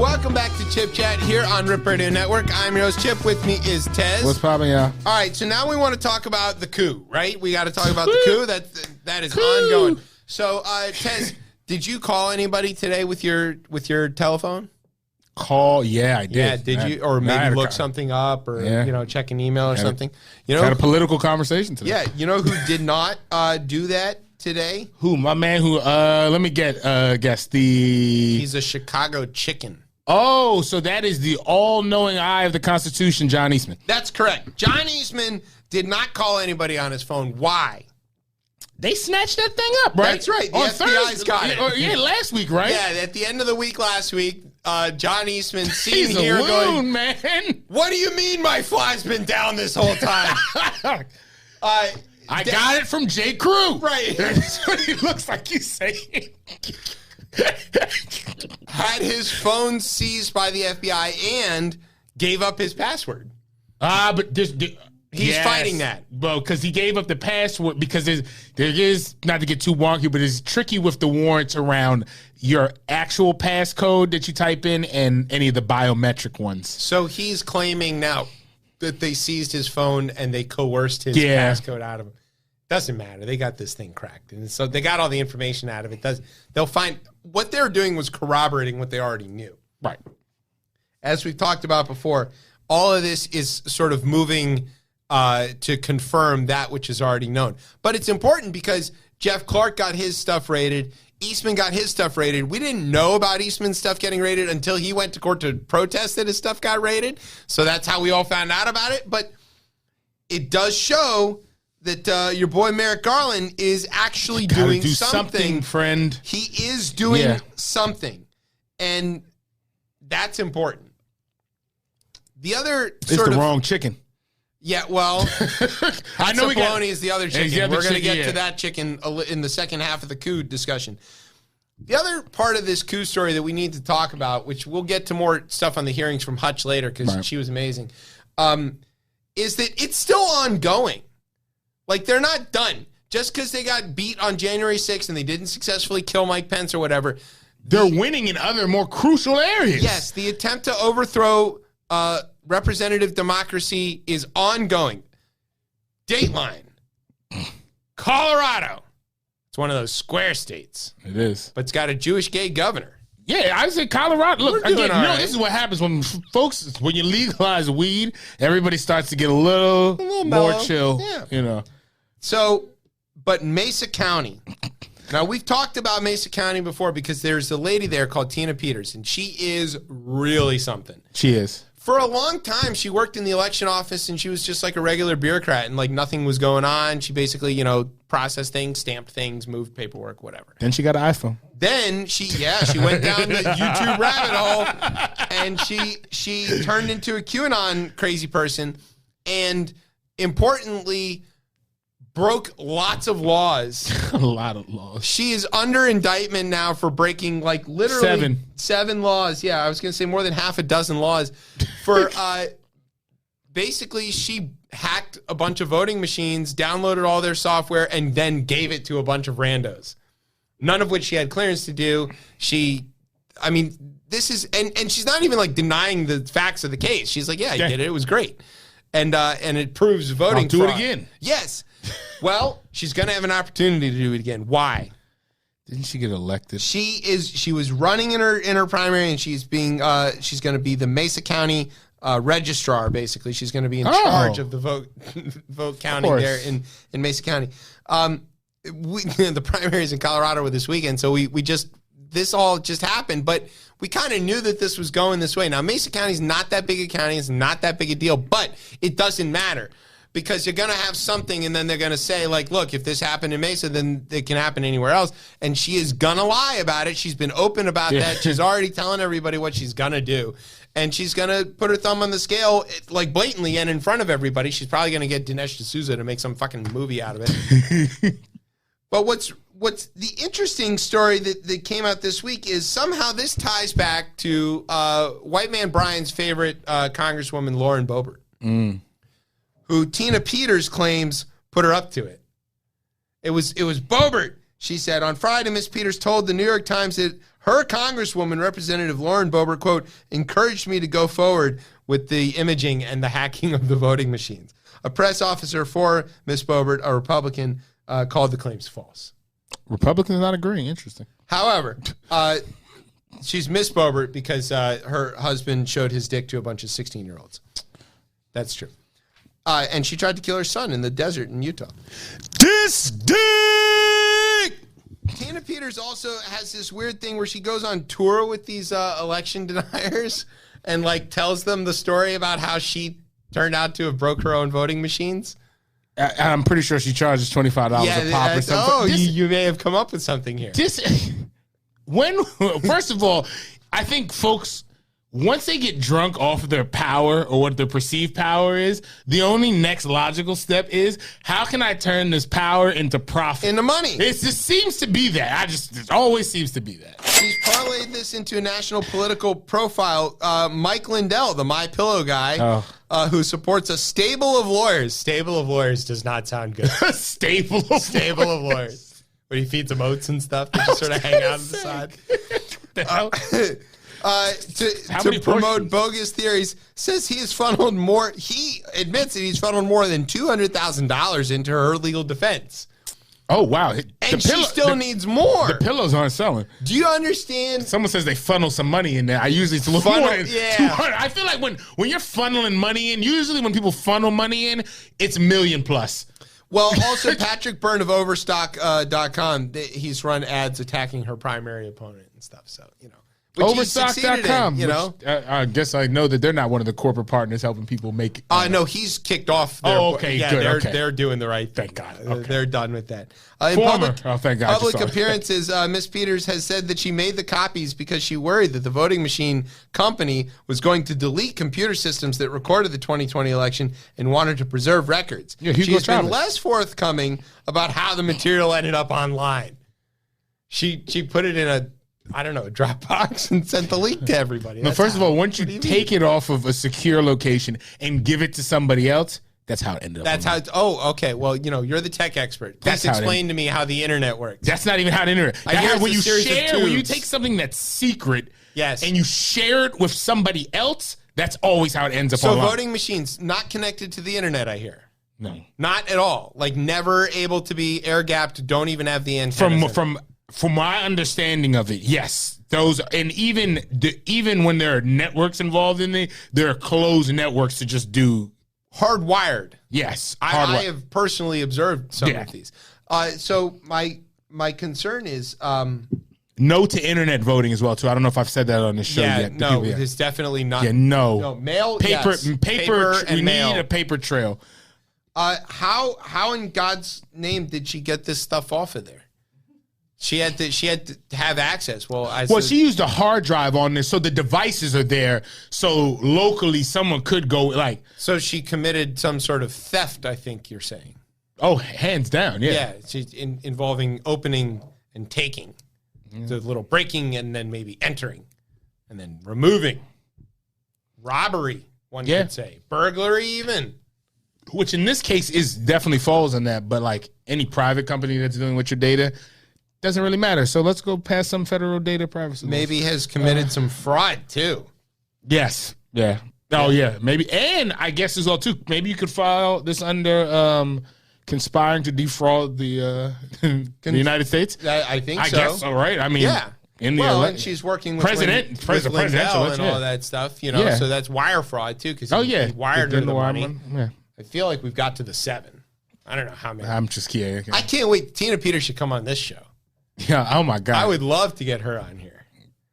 Welcome back to Chip Chat here on Rip Radio Network. I'm your host, Chip. With me is Tez. What's poppin', y'all? All right, so now we want to talk about the coup, right? We got to talk about the coup. That is ongoing. So, Tez, did you call anybody today with your telephone? Yeah, I did. Yeah, did you? Or maybe look something up or, check an email or something. Had a political conversation today. Yeah, you know who did not do that today? Who? My man who, let me guess. He's a Chicago chicken. Oh, so that is the all-knowing eye of the Constitution, John Eastman. That's correct. John Eastman did not call anybody on his phone. Why? They snatched that thing up, right? That's right. The On FBI's got it. Yeah, last week, right? Yeah, at the end of the week last week, John Eastman seen He's here a loon, going, man. "What do you mean my fly's been down this whole time?" I got it from J. Crew. Right. That's what he looks like he's saying. Had his phone seized by the FBI and gave up his password. But He's fighting that. Bro, because he gave up the password because there is, not to get too wonky, but it's tricky with the warrants around your actual passcode that you type in and any of the biometric ones. So he's claiming now that they seized his phone and they coerced his passcode out of him. Doesn't matter. They got this thing cracked. And so they got all the information out of it. They'll find what they were doing was corroborating what they already knew. Right. As we've talked about before, all of this is sort of moving to confirm that which is already known. But it's important because Jeff Clark got his stuff raided. Eastman got his stuff raided. We didn't know about Eastman's stuff getting raided until he went to court to protest that his stuff got raided. So that's how we all found out about it. But it does show that your boy Merrick Garland is actually doing something. Friend. He is doing something. And that's important. The other It's the wrong chicken. Yeah, well, I know bologna is the other chicken. The other We're going to chicken, get to that chicken in the second half of the coup discussion. The other part of this coup story that we need to talk about, which we'll get to more stuff on the hearings from Hutch later because she was amazing, is that it's still ongoing. Like, they're not done. Just because they got beat on January 6th and they didn't successfully kill Mike Pence or whatever. They're winning in other more crucial areas. Yes, the attempt to overthrow representative democracy is ongoing. Dateline. Colorado. It's one of those square states. It is. But it's got a Jewish gay governor. Yeah, I say Colorado. Look, again, right. This is what happens when when you legalize weed, everybody starts to get a little more chill. Yeah. So, but Mesa County. Now, we've talked about Mesa County before because there's a lady there called Tina Peters, and she is really something. She is. For a long time, she worked in the election office, and she was just like a regular bureaucrat, and like nothing was going on. She basically, processed things, stamped things, moved paperwork, whatever. Then she got an iPhone. Then she went down the YouTube rabbit hole, and she turned into a QAnon crazy person, and importantly, broke lots of laws. A lot of laws. She is under indictment now for breaking like literally seven laws. Yeah, I was going to say more than half a dozen laws. For basically, she hacked a bunch of voting machines, downloaded all their software, and then gave it to a bunch of randos. None of which she had clearance to do. This is and she's not even like denying the facts of the case. She's like, yeah, I did it. It was great. And it proves voting do fraud. it again. Yes. Well, she's going to have an opportunity to do it again. Why? Didn't she get elected? She was running in her primary, and she's going to be the Mesa County registrar. Basically, she's going to be in charge of the vote counting there in Mesa County. The primaries in Colorado were this weekend, so this all just happened, but we kind of knew that this was going this way. Now, Mesa County is not that big a county. It's not that big a deal, but it doesn't matter because you're going to have something, and then they're going to say, like, look, if this happened in Mesa, then it can happen anywhere else. And she is going to lie about it. She's been open about that. She's already telling everybody what she's going to do. And she's going to put her thumb on the scale, like, blatantly and in front of everybody. She's probably going to get Dinesh D'Souza to make some fucking movie out of it. But what's the interesting story that came out this week is somehow this ties back to White Man Brian's favorite Congresswoman, Lauren Boebert, who Tina Peters claims put her up to it. It was Boebert. She said, on Friday, Ms. Peters told the New York Times that her Congresswoman, Representative Lauren Boebert, quote, encouraged me to go forward with the imaging and the hacking of the voting machines. A press officer for Ms. Boebert, a Republican, called the claims false. Republicans not agreeing. Interesting. However, she's Miss Boebert because her husband showed his dick to a bunch of 16-year-olds. That's true. And she tried to kill her son in the desert in Utah. This dick! Tina Peters also has this weird thing where she goes on tour with these election deniers and like tells them the story about how she turned out to have broke her own voting machines. I'm pretty sure she charges $25 a pop or something. Oh, you may have come up with something here. First of all, I think folks, once they get drunk off of their power or what their perceived power is, the only next logical step is, how can I turn this power into profit? Into money. It just seems to be that. It always seems to be that. She's parlayed this into a national political profile. Mike Lindell, the My Pillow guy, who supports a stable of lawyers. Stable of lawyers does not sound good. Stable of lawyers. When he feeds them oats and stuff, they just sort of hang out on the side. The hell? To promote bogus theories, says he has funneled more. He admits that he's funneled more than $200,000 into her legal defense. Oh, wow. And she still needs more. The pillows aren't selling. Do you understand? Someone says they funnel some money in there. I usually it's a little more than 200. I feel like when you're funneling money in, usually when people funnel money in, it's $1 million plus. Well, also Patrick Byrne of Overstock.com, he's run ads attacking her primary opponent and stuff. So, you know. Overstock.com, I guess I know that they're not one of the corporate partners helping people make. No, he's kicked off. Okay, good. They're doing the right thing. Thank God. Okay. They're done with that. In thank God. Public appearances, Ms. Peters has said that she made the copies because she worried that the voting machine company was going to delete computer systems that recorded the 2020 election and wanted to preserve records. Yeah, she's been less forthcoming about how the material ended up online. She put it in a Dropbox and sent the link to everybody. No, first of all, once you take it off of a secure location and give it to somebody else, that's how it ended up. That's how. Okay. Well, you're the tech expert. Please explain to me how the internet works. That's not even how the internet. When you take something that's secret, yes, and you share it with somebody else, that's always how it ends up. So online. Voting machines not connected to the internet. I hear. No, not at all. Like never able to be air gapped. Don't even have the antennas. From my understanding of it, yes, those, and even when there are networks involved in it, there are closed networks to just do hardwired. Yes, I have personally observed some of these. So my concern is no to internet voting as well too. I don't know if I've said that on the show yet. No, it's definitely not. Yeah, no mail, paper, yes. paper, and we mail. need a paper trail. How in God's name did she get this stuff off of there? She had to have access. She used a hard drive on this, so the devices are there. So locally, someone could go So she committed some sort of theft. I think you're saying. Oh, hands down, yeah. Yeah, she's involving opening and taking, the little breaking and then maybe entering, and then removing, robbery. One could say burglary even. Which in this case is definitely falls on that, but like any private company that's dealing with your data. Doesn't really matter. So let's go past some federal data privacy. Maybe has committed some fraud too. Yes. Yeah. Oh yeah. Maybe. And I guess as well too. Maybe you could file this under conspiring to defraud the United States. I think so. I guess. All right. I mean. Yeah. And she's working with Lindell and all that stuff. So that's wire fraud too. Because he wired her the money. Yeah. I feel like we've got to the 7. I don't know how many. I'm just kidding. I can't wait. Tina Peters should come on this show. Yeah. Oh my God. I would love to get her on here.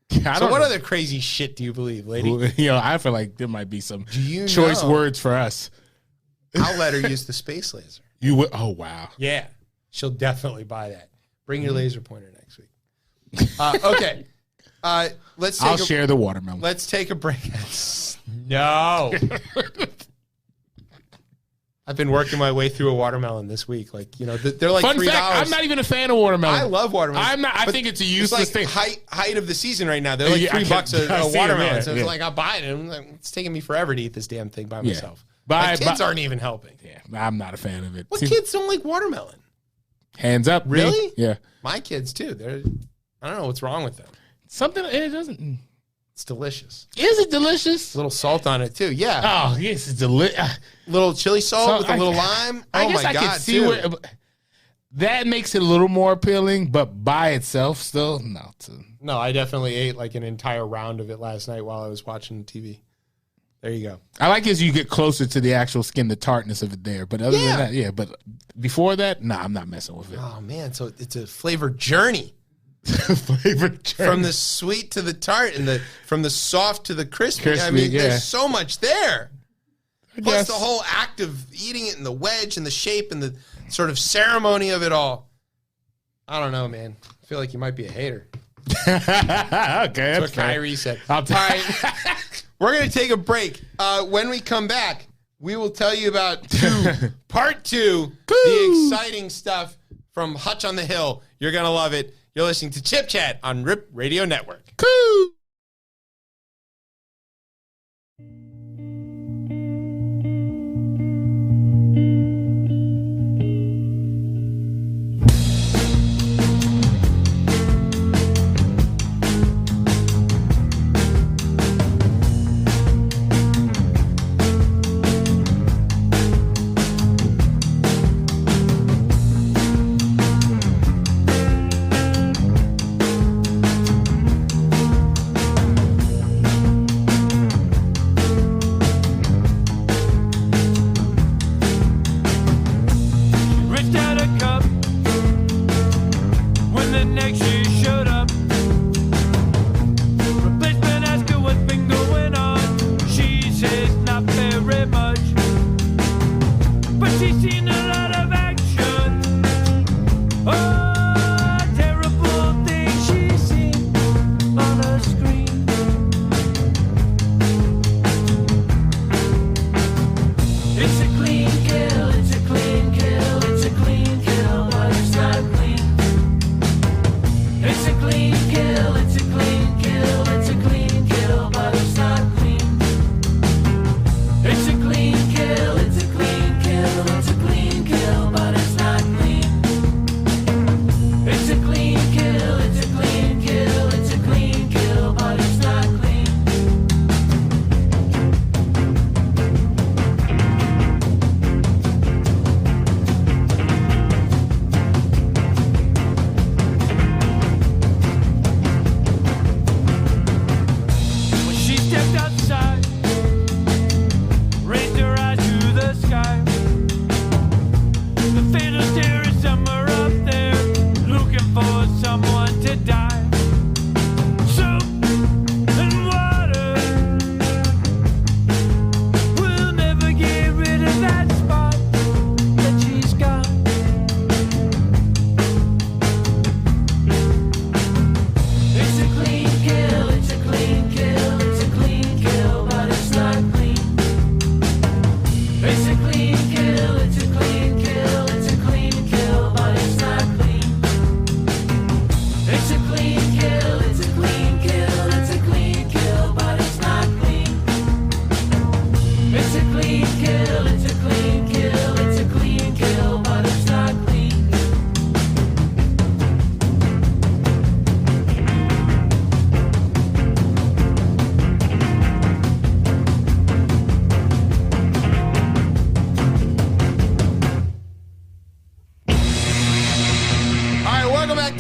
So what other crazy shit do you believe, lady? I feel like there might be some choice words for us. I'll let her use the space laser. You would? Oh wow. Yeah, she'll definitely buy that. Bring your laser pointer next week. Okay. I'll share the watermelon. Let's take a break. No. I've been working my way through a watermelon this week. They're like $3. I'm not even a fan of watermelon. I love watermelon. I'm not. I think it's a useless thing. Height of the season right now. They're like $3 a watermelon. So it's like I'll buy it. And it's taking me forever to eat this damn thing by myself. My kids aren't even helping. Yeah, I'm not a fan of it. What kids don't like watermelon? Hands up. Really? Me? Yeah. My kids too. I don't know what's wrong with them. Something it doesn't. It's delicious. Is it delicious? A little salt on it too. Yeah. Oh yes, it's delicious. Little chili salt with a little lime. I Oh guess my I god! could see where that makes it a little more appealing, but by itself, still no. No, I definitely ate like an entire round of it last night while I was watching TV. There you go. I like as you get closer to the actual skin, the tartness of it there. But other than that, yeah. But before that, nah, I'm not messing with it. Oh man, so it's a flavor journey. Flavor journey. From the sweet to the tart and from the soft to the crispy. I mean, yeah. there's so much there. Plus guess. the whole act of eating it and the wedge and the shape and the sort of ceremony of it all. I don't know, man. I feel like you might be a hater. Okay, That's what Kyrie said. All right, we're going to take a break. When we come back, we will tell you about part two, the exciting stuff from Hutch on the Hill. You're going to love it. You're listening to Chip Chat on Rip Radio Network. Cool.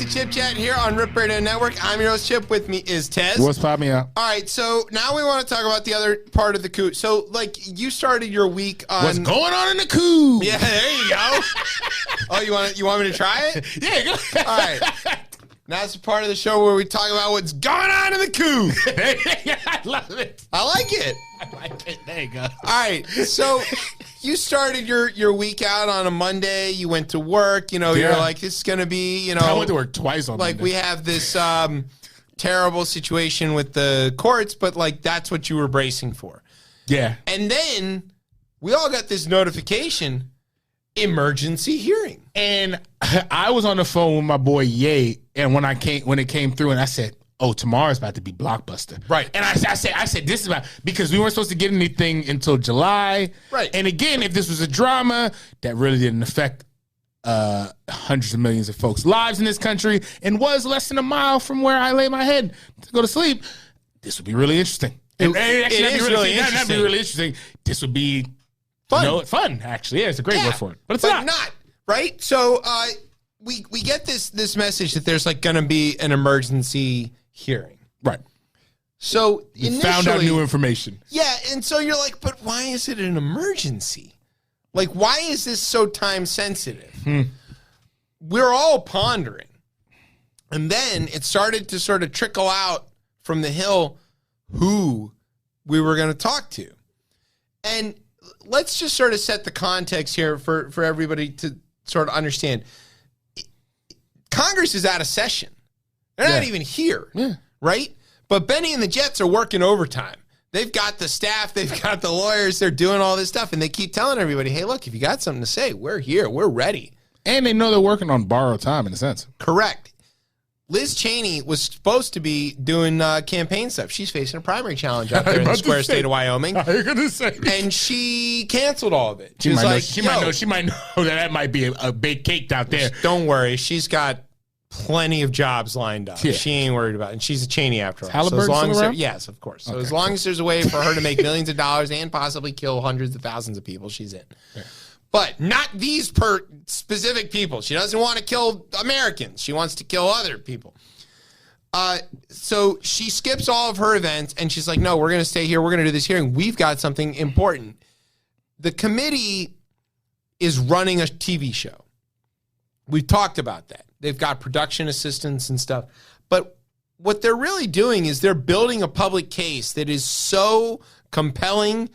Chip Chat here on Rip Radio Network. I'm your host, Chip. With me is Tez. What's popping out? All right, so now we want to talk about the other part of the coup. So, like, you started your week on... What's going on in the coup? Yeah, there you go. Oh, you want me to try it? Yeah, go ahead. All right. Now it's a part of the show where we talk about what's going on in the coup. I love it. I like it. I like it. There you go. All right, so you started your week out on a Monday. You went to work. You know, Yeah. you're like, this is going to be, you know... I went to work twice on like, Monday. we have this terrible situation with the courts, but, like, that's what you were bracing for. Yeah. And then we all got this notification, emergency hearing. And I was on the phone with my boy Ye, and when it came through, and I said, "Oh, tomorrow's about to be blockbuster." Right. And I said, this is about, because we weren't supposed to get anything until July. Right. And again, if this was a drama, that really didn't affect hundreds of millions of folks' lives in this country and was less than a mile from where I lay my head to go to sleep, this would be really interesting. That'd be really interesting. This would be fun. Fun, actually. Yeah, it's a great word for it. But it's not. Right? So we get this message that there's like going to be an emergency hearing. Right. So you found out new information. Yeah, and so you're like, but why is it an emergency? Like, why is this so time sensitive? We're all pondering. And then it started to sort of trickle out from the Hill who we were going to talk to. And let's just sort of set the context here for everybody to sort of understand. Congress is out of session. They're not even here, right? But Benny and the Jets are working overtime. They've got the staff, they've got the lawyers, they're doing all this stuff, and they keep telling everybody, hey, look, if you got something to say, we're here, we're ready. And they know they're working on borrowed time, in a sense. Correct. Liz Cheney was supposed to be doing campaign stuff. She's facing a primary challenge out there in the square state of Wyoming. You're going to say. And she canceled all of it. She might know that might be a baked cake out there. Don't worry. She's got plenty of jobs lined up. Yeah. She ain't worried about it. And she's a Cheney after all. Halliburton so as long still as around? Yes, of course. So as long as there's a way for her to make millions of dollars and possibly kill hundreds of thousands of people, she's in. Yeah. But not these specific people. She doesn't want to kill Americans. She wants to kill other people. So she skips all of her events and she's like, no, we're going to stay here. We're going to do this hearing. We've got something important. The committee is running a TV show. We've talked about that. They've got production assistants and stuff. But what they're really doing is they're building a public case that is so compelling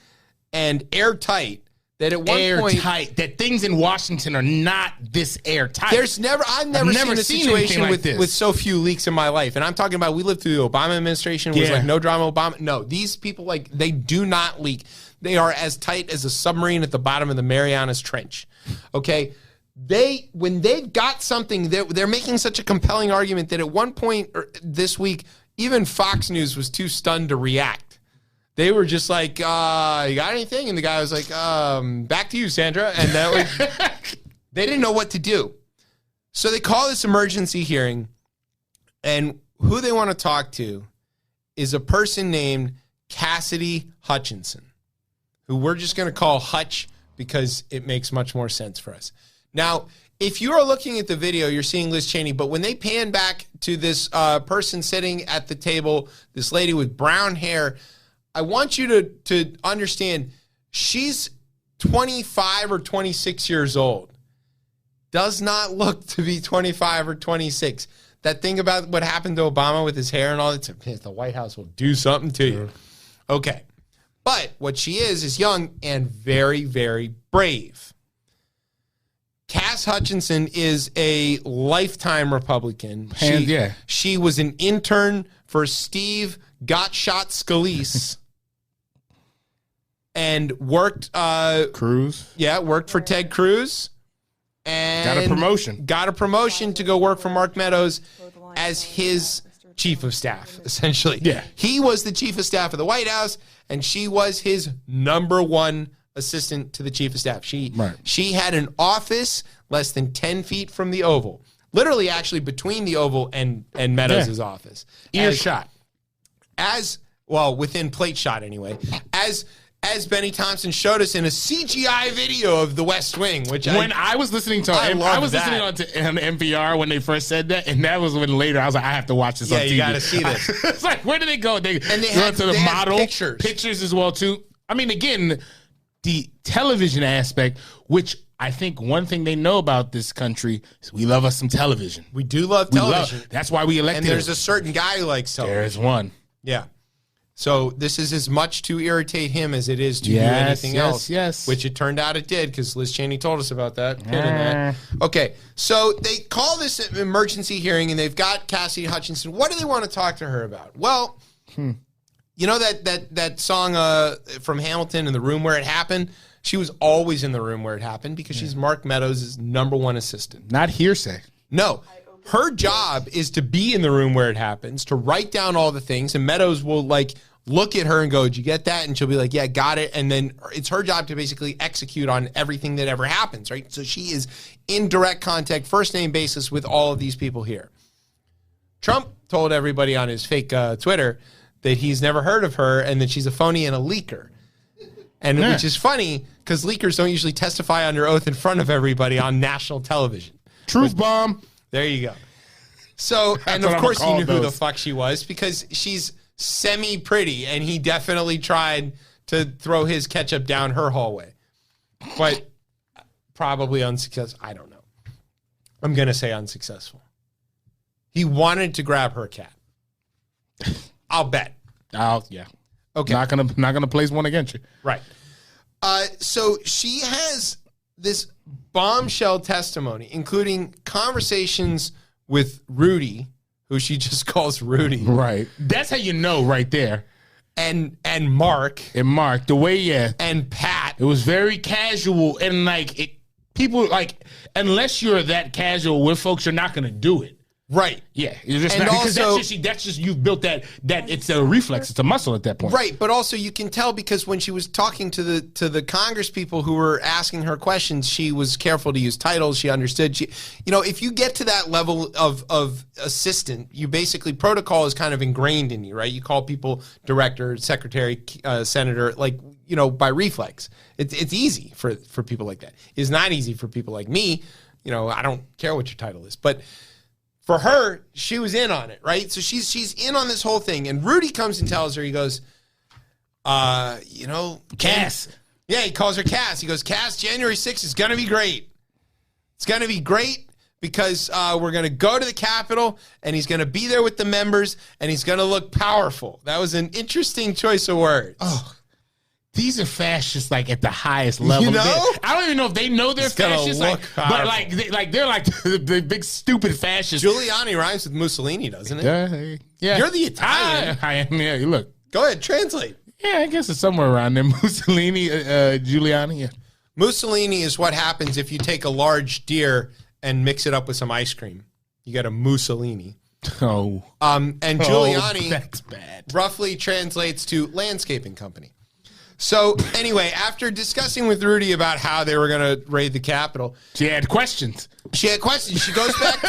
and airtight that at one point that things in Washington are not this airtight. I've never seen a situation like with so few leaks in my life. And I'm talking about, we lived through the Obama administration. It was like no drama Obama. No, these people, like, they do not leak. They are as tight as a submarine at the bottom of the Marianas Trench. Okay? When they've got something, they're making such a compelling argument that at one point this week, even Fox News was too stunned to react. They were just like, you got anything? And the guy was like, back to you, Sandra. And that was, they didn't know what to do. So they call this emergency hearing, and who they want to talk to is a person named Cassidy Hutchinson, who we're just going to call Hutch because it makes much more sense for us. Now, if you are looking at the video, you're seeing Liz Cheney, but when they pan back to this person sitting at the table, this lady with brown hair, I want you to understand she's 25 or 26 years old. Does not look to be 25 or 26. That thing about what happened to Obama with his hair and all that, the White House will do something to you. Okay. But what she is young and very, very brave. Cass Hutchinson is a lifetime Republican. She was an intern for Steve Gottschalk Scalise and worked Cruz. Yeah, worked for Ted Cruz and got a promotion to go work for Mark Meadows as his chief of staff, essentially. Yeah. He was the chief of staff of the White House, and she was his number one assistant to the chief of staff. She had an office less than 10 feet from the Oval. Literally, actually, between the Oval and Meadows' office. Earshot. Within plate shot anyway. As Benny Thompson showed us in a CGI video of The West Wing, which I was listening to on NPR when they first said that, and that was when later I was like, I have to watch this on TV. Yeah, you got to see this. It's like, where do they go? They had to the model pictures as well too. I mean, again, the television aspect, which I think one thing they know about this country is we love us some television. We do love television. That's why we elected him. And there's a certain guy who likes television. There's one. Yeah. So this is as much to irritate him as it is to do anything else. Yes. Which it turned out it did, because Liz Cheney told us about that. Okay. So they call this an emergency hearing, and they've got Cassidy Hutchinson. What do they want to talk to her about? Well, you know that song from Hamilton, In the Room Where It Happened? She was always in the room where it happened because she's Mark Meadows' number one assistant. Not hearsay. No. Her job is to be in the room where it happens, to write down all the things, and Meadows will, like, look at her and go, did you get that? And she'll be like, yeah, got it. And then it's her job to basically execute on everything that ever happens, right? So she is in direct contact, first name basis with all of these people here. Trump told everybody on his fake Twitter that he's never heard of her and that she's a phony and a leaker. And which is funny because leakers don't usually testify under oath in front of everybody on national television. Truth bomb. There you go. So, and of what course I'ma he knew call who the those. fuck she was because she's semi-pretty and he definitely tried to throw his ketchup down her hallway. But probably unsuccessful. I don't know. I'm going to say unsuccessful. He wanted to grab her cat. I'll bet. Yeah. Okay. Not gonna place one against you. Right. So she has this bombshell testimony, including conversations with Rudy, who she just calls Rudy, Right. That's how you know right there. and Mark And Mark, the way, and Pat. it was very casual and people unless you're that casual with folks, you're not gonna do it. Right. Yeah, you're just And not, because also- that's just you've built that it's a reflex, it's a muscle at that point. Right, but also you can tell because when she was talking to the Congress people who were asking her questions, she was careful to use titles. She understood. If you get to that level of assistant, you basically protocol is kind of ingrained in you, right? You call people director, secretary, senator, by reflex. It's easy for people like that. It's not easy for people like me. I don't care what your title is, but. For her, she was in on it, right? So she's in on this whole thing. And Rudy comes and tells her, he goes, Cass. Yeah, he calls her Cass. He goes, Cass, January 6th is going to be great. It's going to be great because we're going to go to the Capitol and he's going to be there with the members and he's going to look powerful. That was an interesting choice of words. Oh, these are fascists at the highest level. I don't even know if they know they're gonna fascists, look but they're like the big stupid fascists. Giuliani rhymes with Mussolini, doesn't it? Yeah, You're the Italian. I am. Yeah, look. Go ahead, translate. Yeah, I guess it's somewhere around there. Mussolini, Giuliani. Yeah. Mussolini is what happens if you take a large deer and mix it up with some ice cream. You get a Mussolini. Oh. And Giuliani that's bad. roughly translates to landscaping company. So anyway, after discussing with Rudy about how they were going to raid the Capitol, She had questions. she goes back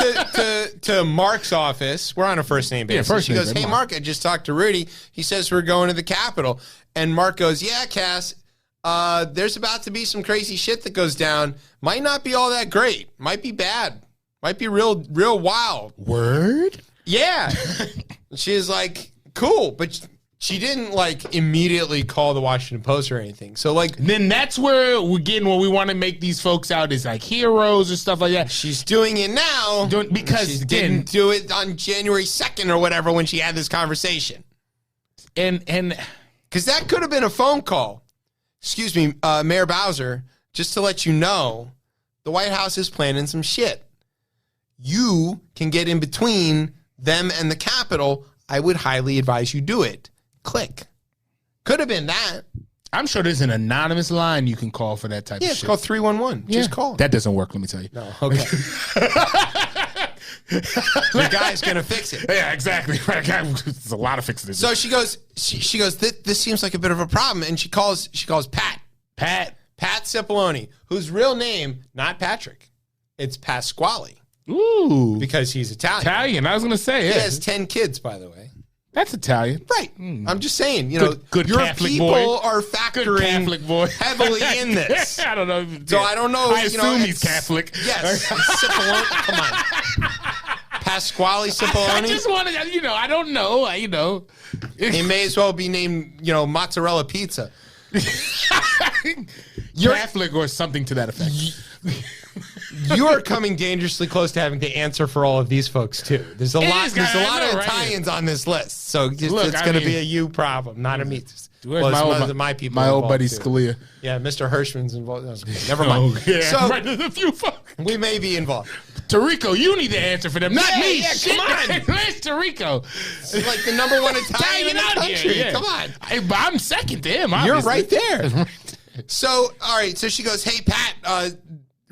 to Mark's office. We're on a first name basis. first She name, goes, right, hey, Mark. Mark, I just talked to Rudy. He says we're going to the Capitol. And Mark goes, yeah, Cass, there's about to be some crazy shit that goes down. Might not be all that great. Might be bad. Might be real wild. Word? Yeah. She's like, cool. But she didn't immediately call the Washington Post or anything. So Then that's where we want to make these folks out as heroes or stuff like that. she's doing it now Because she again, didn't do it on January 2nd or whatever when she had this conversation. and Because that could have been a phone call. Excuse me, Mayor Bowser, just to let you know, the White House is planning some shit. You can get in between them and the Capitol. I would highly advise you do it. Click. Could have been that. I'm sure there's an anonymous line you can call for that type Yeah, of it's shit. called 311. Just call. That doesn't work, let me tell you. No, okay. The guy's going to fix it. Yeah, exactly. There's a lot of fixing it. So she goes, this seems like a bit of a problem. And she calls Pat Cipollone, whose real name, not Patrick, it's Pasquale, Ooh. because he's Italian. Italian, I was going to say. He Yeah. has 10 kids, by the way. That's Italian. Right. I'm just saying, Good your Catholic people boy. are Good factoring Catholic boy. heavily in this. I don't know. So I don't know. I assume he's it's- Catholic. Yes. Cipollone. Come on. Pasquale Cipollone. I just wanted, I don't know. He may as well be named, mozzarella pizza. Catholic or something to that effect. You are coming dangerously close to having to answer for all of these folks too. There's a lot. is, There's a I lot know, of right? Italians on this list, so it's Look, going I to mean- be a you problem, not a me. Where's Well, my people. my old involved, buddy too. Scalia. Yeah, Mr. Hirschman's involved. Never mind. Oh, yeah. So Right, there's a few folks. we may be involved. Tarico, you need to answer for them, not Yeah, me. yeah, Shit, come on. Where's Tarico? It's like the number one Italian in the out country. here. Yeah. Come on. I'm second to him. You're obviously. right there. So, all right. So she goes, hey, Pat,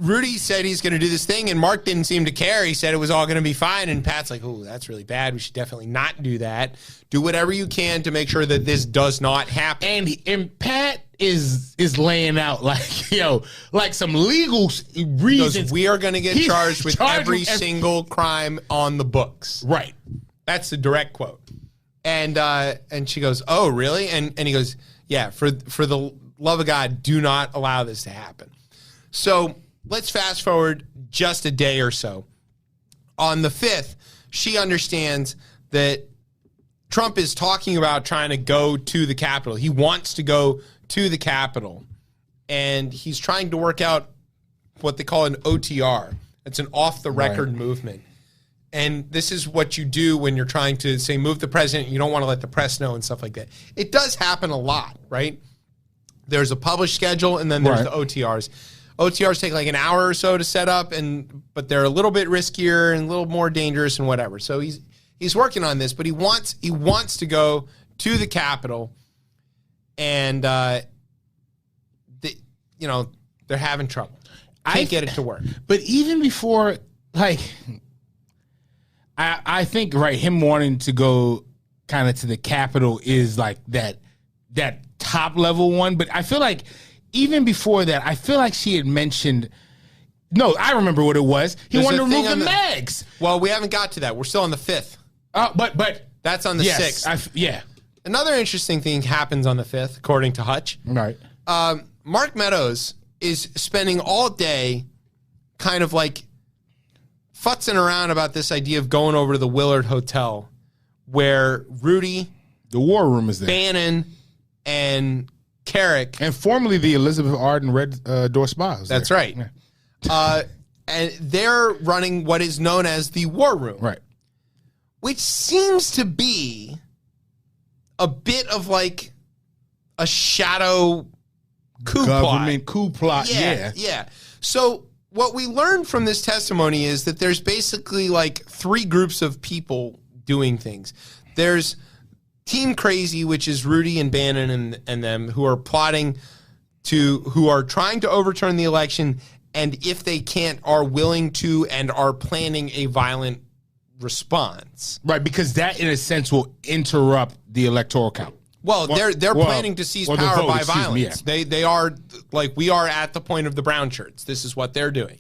Rudy said he's going to do this thing, and Mark didn't seem to care. He said it was all going to be fine, and Pat's like, oh, that's really bad. We should definitely not do that. Do whatever you can to make sure that this does not happen. And Pat is laying out like some legal reasons. Because we are going to get charged with every single crime on the books. Right. That's the direct quote. And she goes, oh, really? And he goes, yeah, for the love of God, do not allow this to happen. So let's fast forward just a day or so. On the 5th, she understands that Trump is talking about trying to go to the Capitol. He wants to go to the Capitol. And he's trying to work out what they call an OTR. It's an off-the-record movement. And this is what you do when you're trying to, say, move the president. You don't want to let the press know and stuff like that. It does happen a lot, right? There's a published schedule, and then there's the OTRs. OTRs take like an hour or so to set up, but they're a little bit riskier and a little more dangerous and whatever. So he's working on this, but he wants to go to the Capitol, and they're having trouble. Can't get it to work. But even before, I think him wanting to go kind of to the Capitol is like that top level one. But I feel like even before that, I feel like she had mentioned. No, I remember what it was. He wanted to remove the mags. Well, we haven't got to that. We're still on the 5th. But that's on the 6th. Yeah. Another interesting thing happens on the 5th, according to Hutch. Right. Mark Meadows is spending all day kind of like futzing around about this idea of going over to the Willard Hotel, where Rudy, the War Room, is there. Bannon, and Carrick, and formerly the Elizabeth Arden Red Door Spa. That's right. Yeah. And they're running what is known as the War Room, right? Which seems to be a bit of like a shadow government coup plot. Yeah. So what we learned from this testimony is that there's basically like 3 groups of people doing things. There's Team Crazy, which is Rudy and Bannon and them, who are trying to overturn the election, and if they can't, are willing to and are planning a violent response. Right, because that in a sense will interrupt the electoral count. Well, they're planning to seize power by violence. They are like, we are at the point of the brown shirts. This is what they're doing.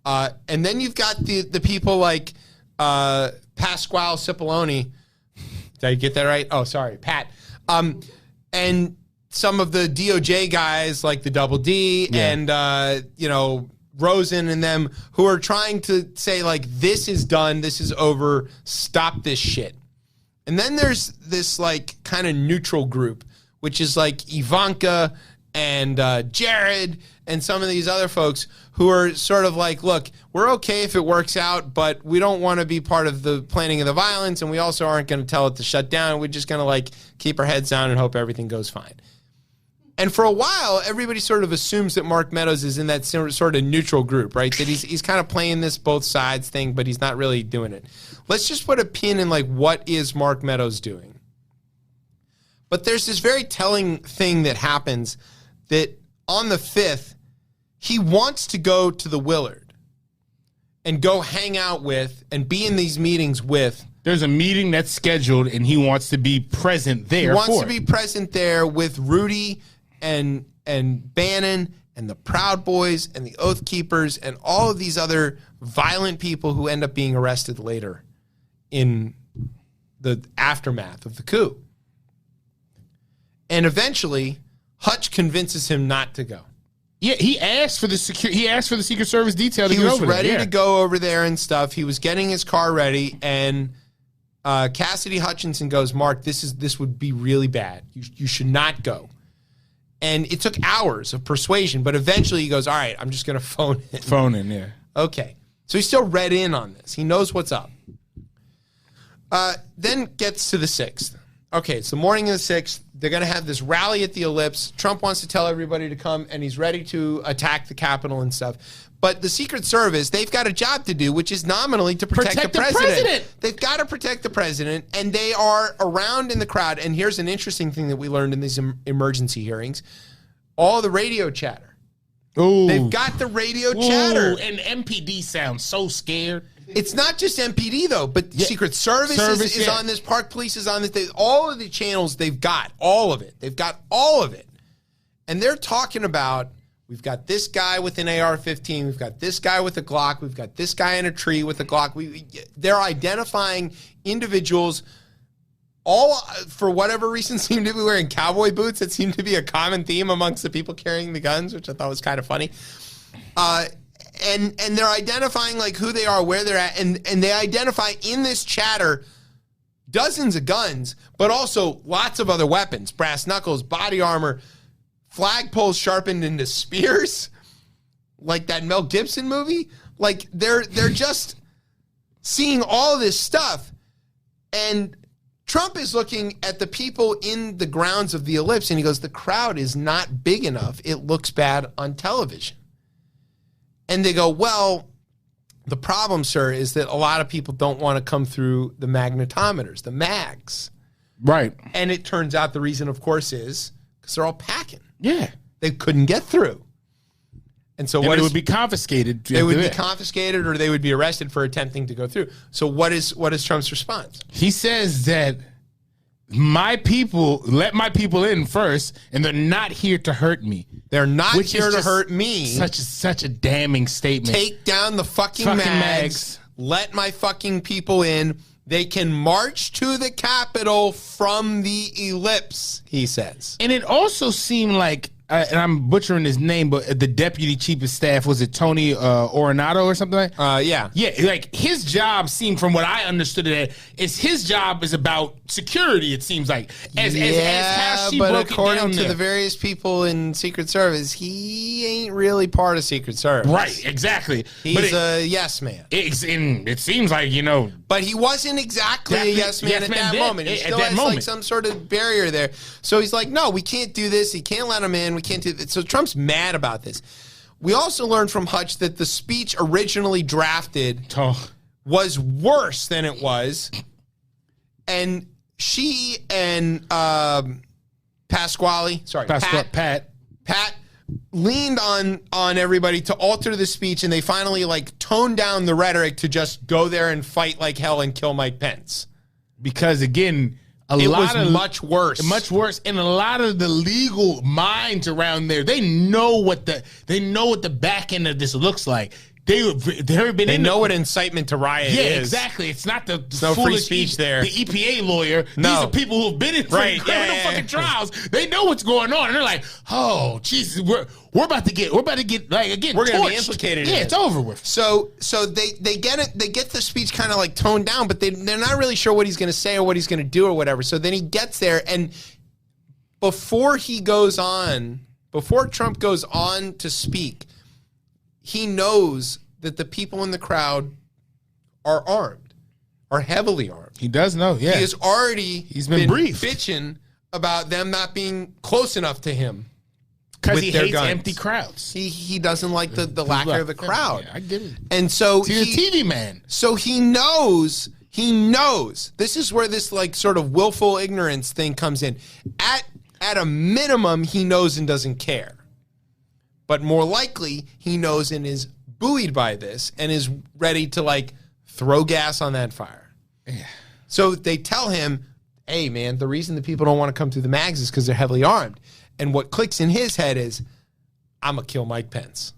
And then you've got the people like Pasquale Cipollone. Did I get that right? Oh, sorry, Pat. And some of the DOJ guys like the Double D and Rosen and them, who are trying to say like, this is done, this is over, stop this shit. And then there's this like kind of neutral group, which is like Ivanka and Jared and some of these other folks who are sort of like, look, we're okay if it works out, but we don't want to be part of the planning of the violence, and we also aren't going to tell it to shut down. We're just going to like keep our heads down and hope everything goes fine. And for a while, everybody sort of assumes that Mark Meadows is in that sort of neutral group, right? That he's kind of playing this both sides thing, but he's not really doing it. Let's just put a pin in like, what is Mark Meadows doing? But there's this very telling thing that happens that on the 5th, he wants to go to the Willard and go hang out with and be in these meetings with. There's a meeting that's scheduled, and he wants to be present there. He wants to be present there with Rudy and Bannon and the Proud Boys and the Oath Keepers and all of these other violent people who end up being arrested later in the aftermath of the coup. And eventually, Hutch convinces him not to go. Yeah, he asked for the Secret Service detail to he get over there. He was ready to go over there and stuff. He was getting his car ready, and Cassidy Hutchinson goes, Mark, this would be really bad. You should not go. And it took hours of persuasion, but eventually he goes, all right, I'm just going to phone in. Phone in, yeah. Okay. So he's still read in on this. He knows what's up. Then gets to the 6th. Okay, it's the morning of the 6th. They're going to have this rally at the Ellipse. Trump wants to tell everybody to come, and he's ready to attack the Capitol and stuff. But the Secret Service, they've got a job to do, which is nominally to protect the president. They've got to protect the president, and they are around in the crowd. And here's an interesting thing that we learned in these emergency hearings. All the radio chatter Ooh. They've got the radio chatter. And MPD sounds so scared. It's not just MPD though, but Secret Service is on this. Park Police is on this. All of the channels, they've got all of it. They've got all of it. And they're talking about, we've got this guy with an AR-15. We've got this guy with a Glock. We've got this guy in a tree with a Glock. They're identifying individuals, all for whatever reason seem to be wearing cowboy boots. That seemed to be a common theme amongst the people carrying the guns, which I thought was kind of funny. And they're identifying like who they are, where they're at, and they identify in this chatter dozens of guns, but also lots of other weapons: brass knuckles, body armor, flagpoles sharpened into spears, like that Mel Gibson movie. Like they're just seeing all this stuff, and Trump is looking at the people in the grounds of the ellipse, and he goes, "The crowd is not big enough. It looks bad on television." And they go, "Well, the problem, sir, is that a lot of people don't want to come through the magnetometers, the mags." Right. And it turns out the reason, of course, is because they're all packing. Yeah. They couldn't get through. And so it would be confiscated. They would be confiscated, or they would be arrested for attempting to go through. So what is Trump's response? He says that my people, let my people in first, and they're not here to hurt me. They're not here to hurt me. Such a damning statement. Take down the fucking mags. Let my fucking people in. They can march to the Capitol from the ellipse, he says. And it also seemed like, and I'm butchering his name, but the deputy chief of staff, was it Tony Ornato or something like that? Yeah. Yeah, like his job seemed, from what I understood it, is his job is about security, it seems like. As how she but broke according it down to there. the various people in Secret Service, he ain't really part of Secret Service. Right, exactly. He's a yes man. It seems like, But he wasn't exactly a yes man at that moment. He still has like some sort of barrier there. So he's like, no, we can't do this. He can't let him in. We can't do this. So Trump's mad about this. We also learned from Hutch that the speech originally drafted was worse than it was. And she and Pasquale, Pat leaned on everybody to alter the speech, and they finally like toned down the rhetoric to just go there and fight like hell and kill Mike Pence. Because again, it was much worse. Much worse. And a lot of the legal minds around there, they know what the back end of this looks like. They know what incitement to riot is. Yeah, exactly. It's not the no free speech there. The EPA lawyer. No. These are people who've been in criminal fucking trials. They know what's going on, and they're like, "Oh, Jesus, we're about to get like again. We're going to be implicated. Yeah, it's over with." So they get it. They get the speech kind of like toned down, but they're not really sure what he's going to say or what he's going to do or whatever. So then he gets there, and before Trump goes on to speak, he knows that the people in the crowd are armed, are heavily armed. He does know, yeah. He has already been briefed, bitching about them not being close enough to him. Because he hates guns. Empty crowds. He doesn't like the lacquer of the crowd. Yeah, I get it. And so he's a TV man. So he knows. This is where this like sort of willful ignorance thing comes in. At a minimum, he knows and doesn't care. But more likely, he knows and is buoyed by this and is ready to like throw gas on that fire. Yeah. So they tell him, "Hey, man, the reason the people don't want to come through the mags is because they're heavily armed." And what clicks in his head is, "I'm going to kill Mike Pence."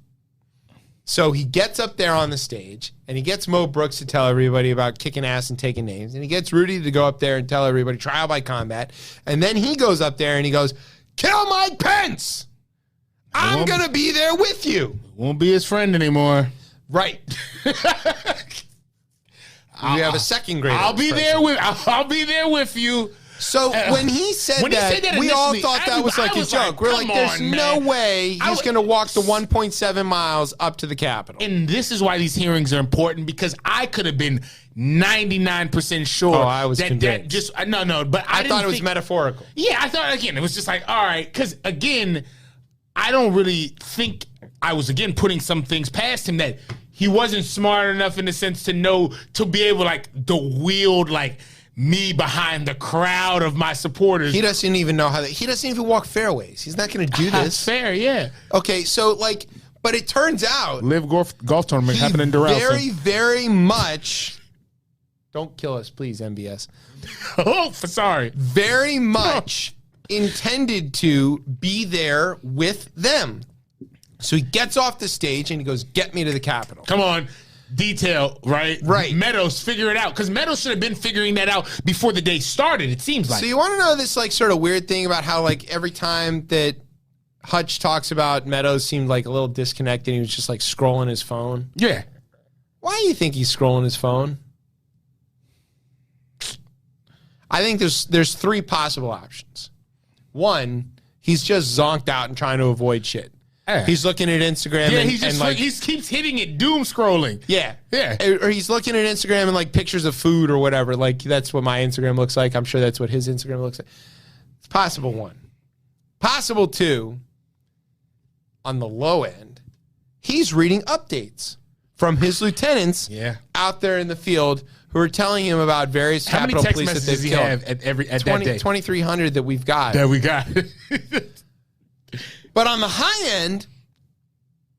So he gets up there on the stage and he gets Mo Brooks to tell everybody about kicking ass and taking names. And he gets Rudy to go up there and tell everybody trial by combat. And then he goes up there and he goes, "Kill Mike Pence. I'm going to be there with you." Won't be his friend anymore. Right. We have a second grade. I'll be there with you. So when he said that, we all thought that was like a joke. We're like, there's no way he's going to walk the 1.7 miles up to the Capitol. And this is why these hearings are important, because I could have been 99% sure. Oh, I was convinced. But I thought it was metaphorical. Yeah, I thought, again, it was just like, all right, because again, I don't really think I was, again, putting some things past him that he wasn't smart enough in the sense to know, to be able, like, to wield, like, me behind the crowd of my supporters. He doesn't even know he doesn't even walk fairways. He's not going to do this. That's fair, yeah. Okay, so, like, But it turns out Live golf tournament happening in Doral. very, very much. Don't kill us, please, MBS. Oh, sorry. Very much intended to be there with them. So he gets off the stage and he goes, "Get me to the Capitol." Come on. Detail, right? Right. Meadows, figure it out. Because Meadows should have been figuring that out before the day started, it seems like. So you want to know this like sort of weird thing about how like every time that Hutch talks about Meadows seemed like a little disconnected. He was just like scrolling his phone. Yeah. Why do you think he's scrolling his phone? I think there's three possible options. One, he's just zonked out and trying to avoid shit. Yeah. He's looking at Instagram Yeah, he he keeps hitting it, doom scrolling. Yeah. Yeah. Or he's looking at Instagram and like pictures of food or whatever. Like that's what my Instagram looks like. I'm sure that's what his Instagram looks like. It's possible one. Possible two, on the low end, he's reading updates from his lieutenants out there in the field who are telling him about various Capitol Police that they've killed. Have at that day? 2,300 that we've got. That we got. But on the high end,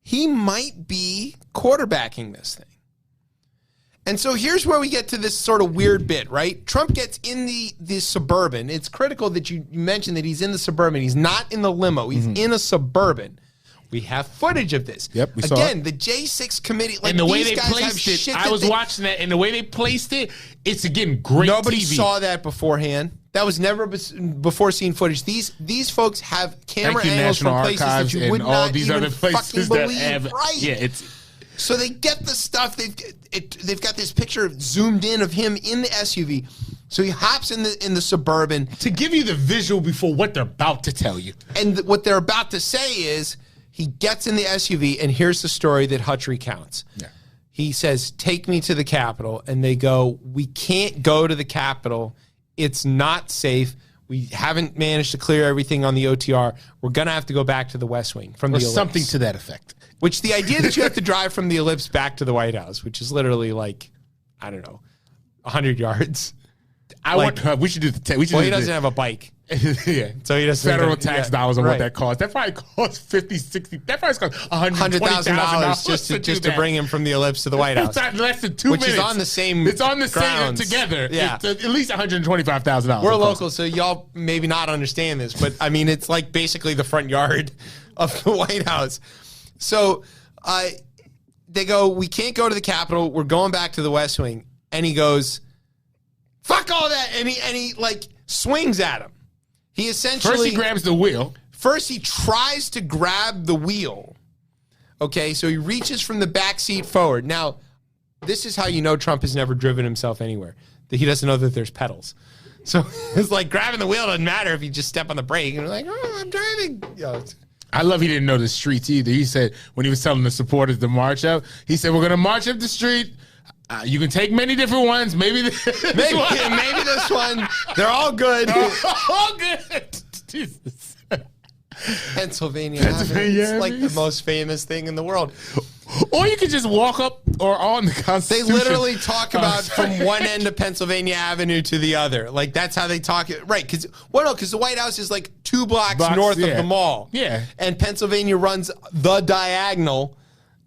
he might be quarterbacking this thing. And so here's where we get to this sort of weird bit, right? Trump gets in the Suburban. It's critical that you mention that he's in the Suburban. He's not in the limo. He's in a Suburban. We have footage of this. Yep, we saw Again, it. the J6 committee, like And the way these they guys have placed it, shit I that was they- watching that, and the way they placed it, it's again great Nobody TV. saw that beforehand. That was never before seen footage. These folks have camera Thank you, angles National from places Archives that you and would all not these even other places fucking that believe. have. Right? Yeah, it's. So they get the stuff. They've got this picture zoomed in of him in the SUV. So he hops in the Suburban To give you the visual before what they're about to tell you. and what they're about to say is he gets in the SUV, and here's the story that Hutch recounts. Yeah. He says, "Take me to the Capitol," and they go, "We can't go to the Capitol. It's not safe. We haven't managed to clear everything on the OTR. We're going to have to go back to the West Wing from Or the Ellipse." something to that effect. Which the idea that you have to drive from the Ellipse back to the White House, which is literally like, I don't know, 100 yards. We should do the. Well, he doesn't have a bike. Yeah. So he doesn't Federal even- tax yeah, dollars on right. what that costs. That probably costs 50, 60. That probably costs $100,000 just to bring him from the Ellipse to the White House. It's not less than 2 Which minutes. is on the same It's on the grounds. same together. Yeah. It's at least $125,000. We're local, so y'all maybe not understand this, but I mean, it's like basically the front yard of the White House. So they go, "We can't go to the Capitol. We're going back to the West Wing." And he goes, "Fuck all that." And he like swings at him. He essentially First he grabs the wheel. First, he tries to grab the wheel. Okay, so he reaches from the back seat forward. Now, this is how you know Trump has never driven himself anywhere. That he doesn't know that there's pedals. So it's like grabbing the wheel doesn't matter if you just step on the brake and you're like, "Oh, I'm driving." You know, I love he didn't know the streets either. He said when he was telling the supporters to march up, he said, "We're going to march up the street. You can take many different ones. Maybe this maybe, one. maybe this one. They're all good. All good." Jesus. Pennsylvania. Pennsylvania It's like the Avenues. most famous thing in the world. Or you could just walk up or on the They Constitution. literally talk about from one end of Pennsylvania Avenue to the other. Like, that's how they talk. Right, because the White House is like 2 blocks north of the mall. Yeah. And Pennsylvania runs the diagonal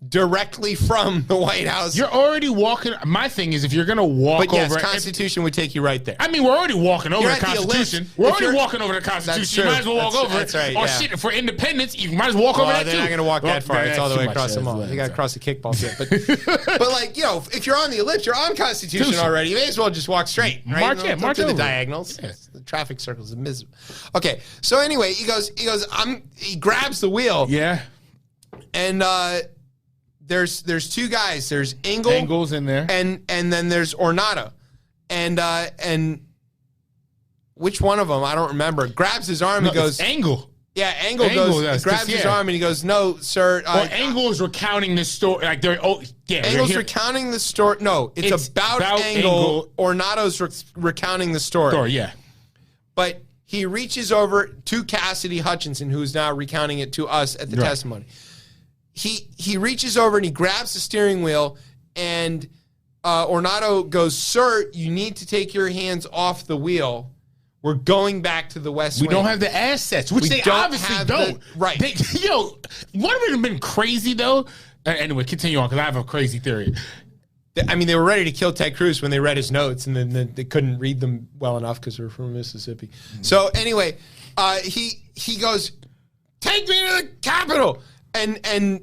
directly from the White House. You're already walking. My thing is, if you're going to walk but yes, over. Constitution would take you right there. I mean, we're already walking over You're the at the Constitution. Ellipse. We're If already you're- walking over the Constitution. You true. might as well walk over That's it. right, Or yeah. shit, for independence, you might as well walk over that they're too. not going to walk that far. It's all the way across the mall. You got to cross the kickball field. But like, you know, if you're on the Ellipse, you're on Constitution already. You may as well just walk straight. Right? March, Don't march do the over. diagonals. The traffic circles are miserable. Okay, so anyway, he grabs the wheel. Yeah. And there's 2 guys. There's Angles in there. and then there's Ornato, and which one of them I don't remember. Grabs his arm and goes, Angle. yeah, Angle goes, grabs his arm and he goes, "No, sir." Or Angle is recounting this story. Like they're Angle's recounting the story. No, it's about Angle. Ornato's recounting the story. story. Yeah. But he reaches over to Cassidy Hutchinson, who's now recounting it to us at the testimony. He reaches over and he grabs the steering wheel, and Ornato goes, "Sir, you need to take your hands off the wheel," We're going back to the West We Wing. don't have the assets, which We they don't obviously have don't. right. What would have been crazy, though? Anyway, continue on, because I have a crazy theory. I mean, they were ready to kill Ted Cruz when they read his notes, and then they couldn't read them well enough because they're from Mississippi. So anyway, he goes, take me to the Capitol. And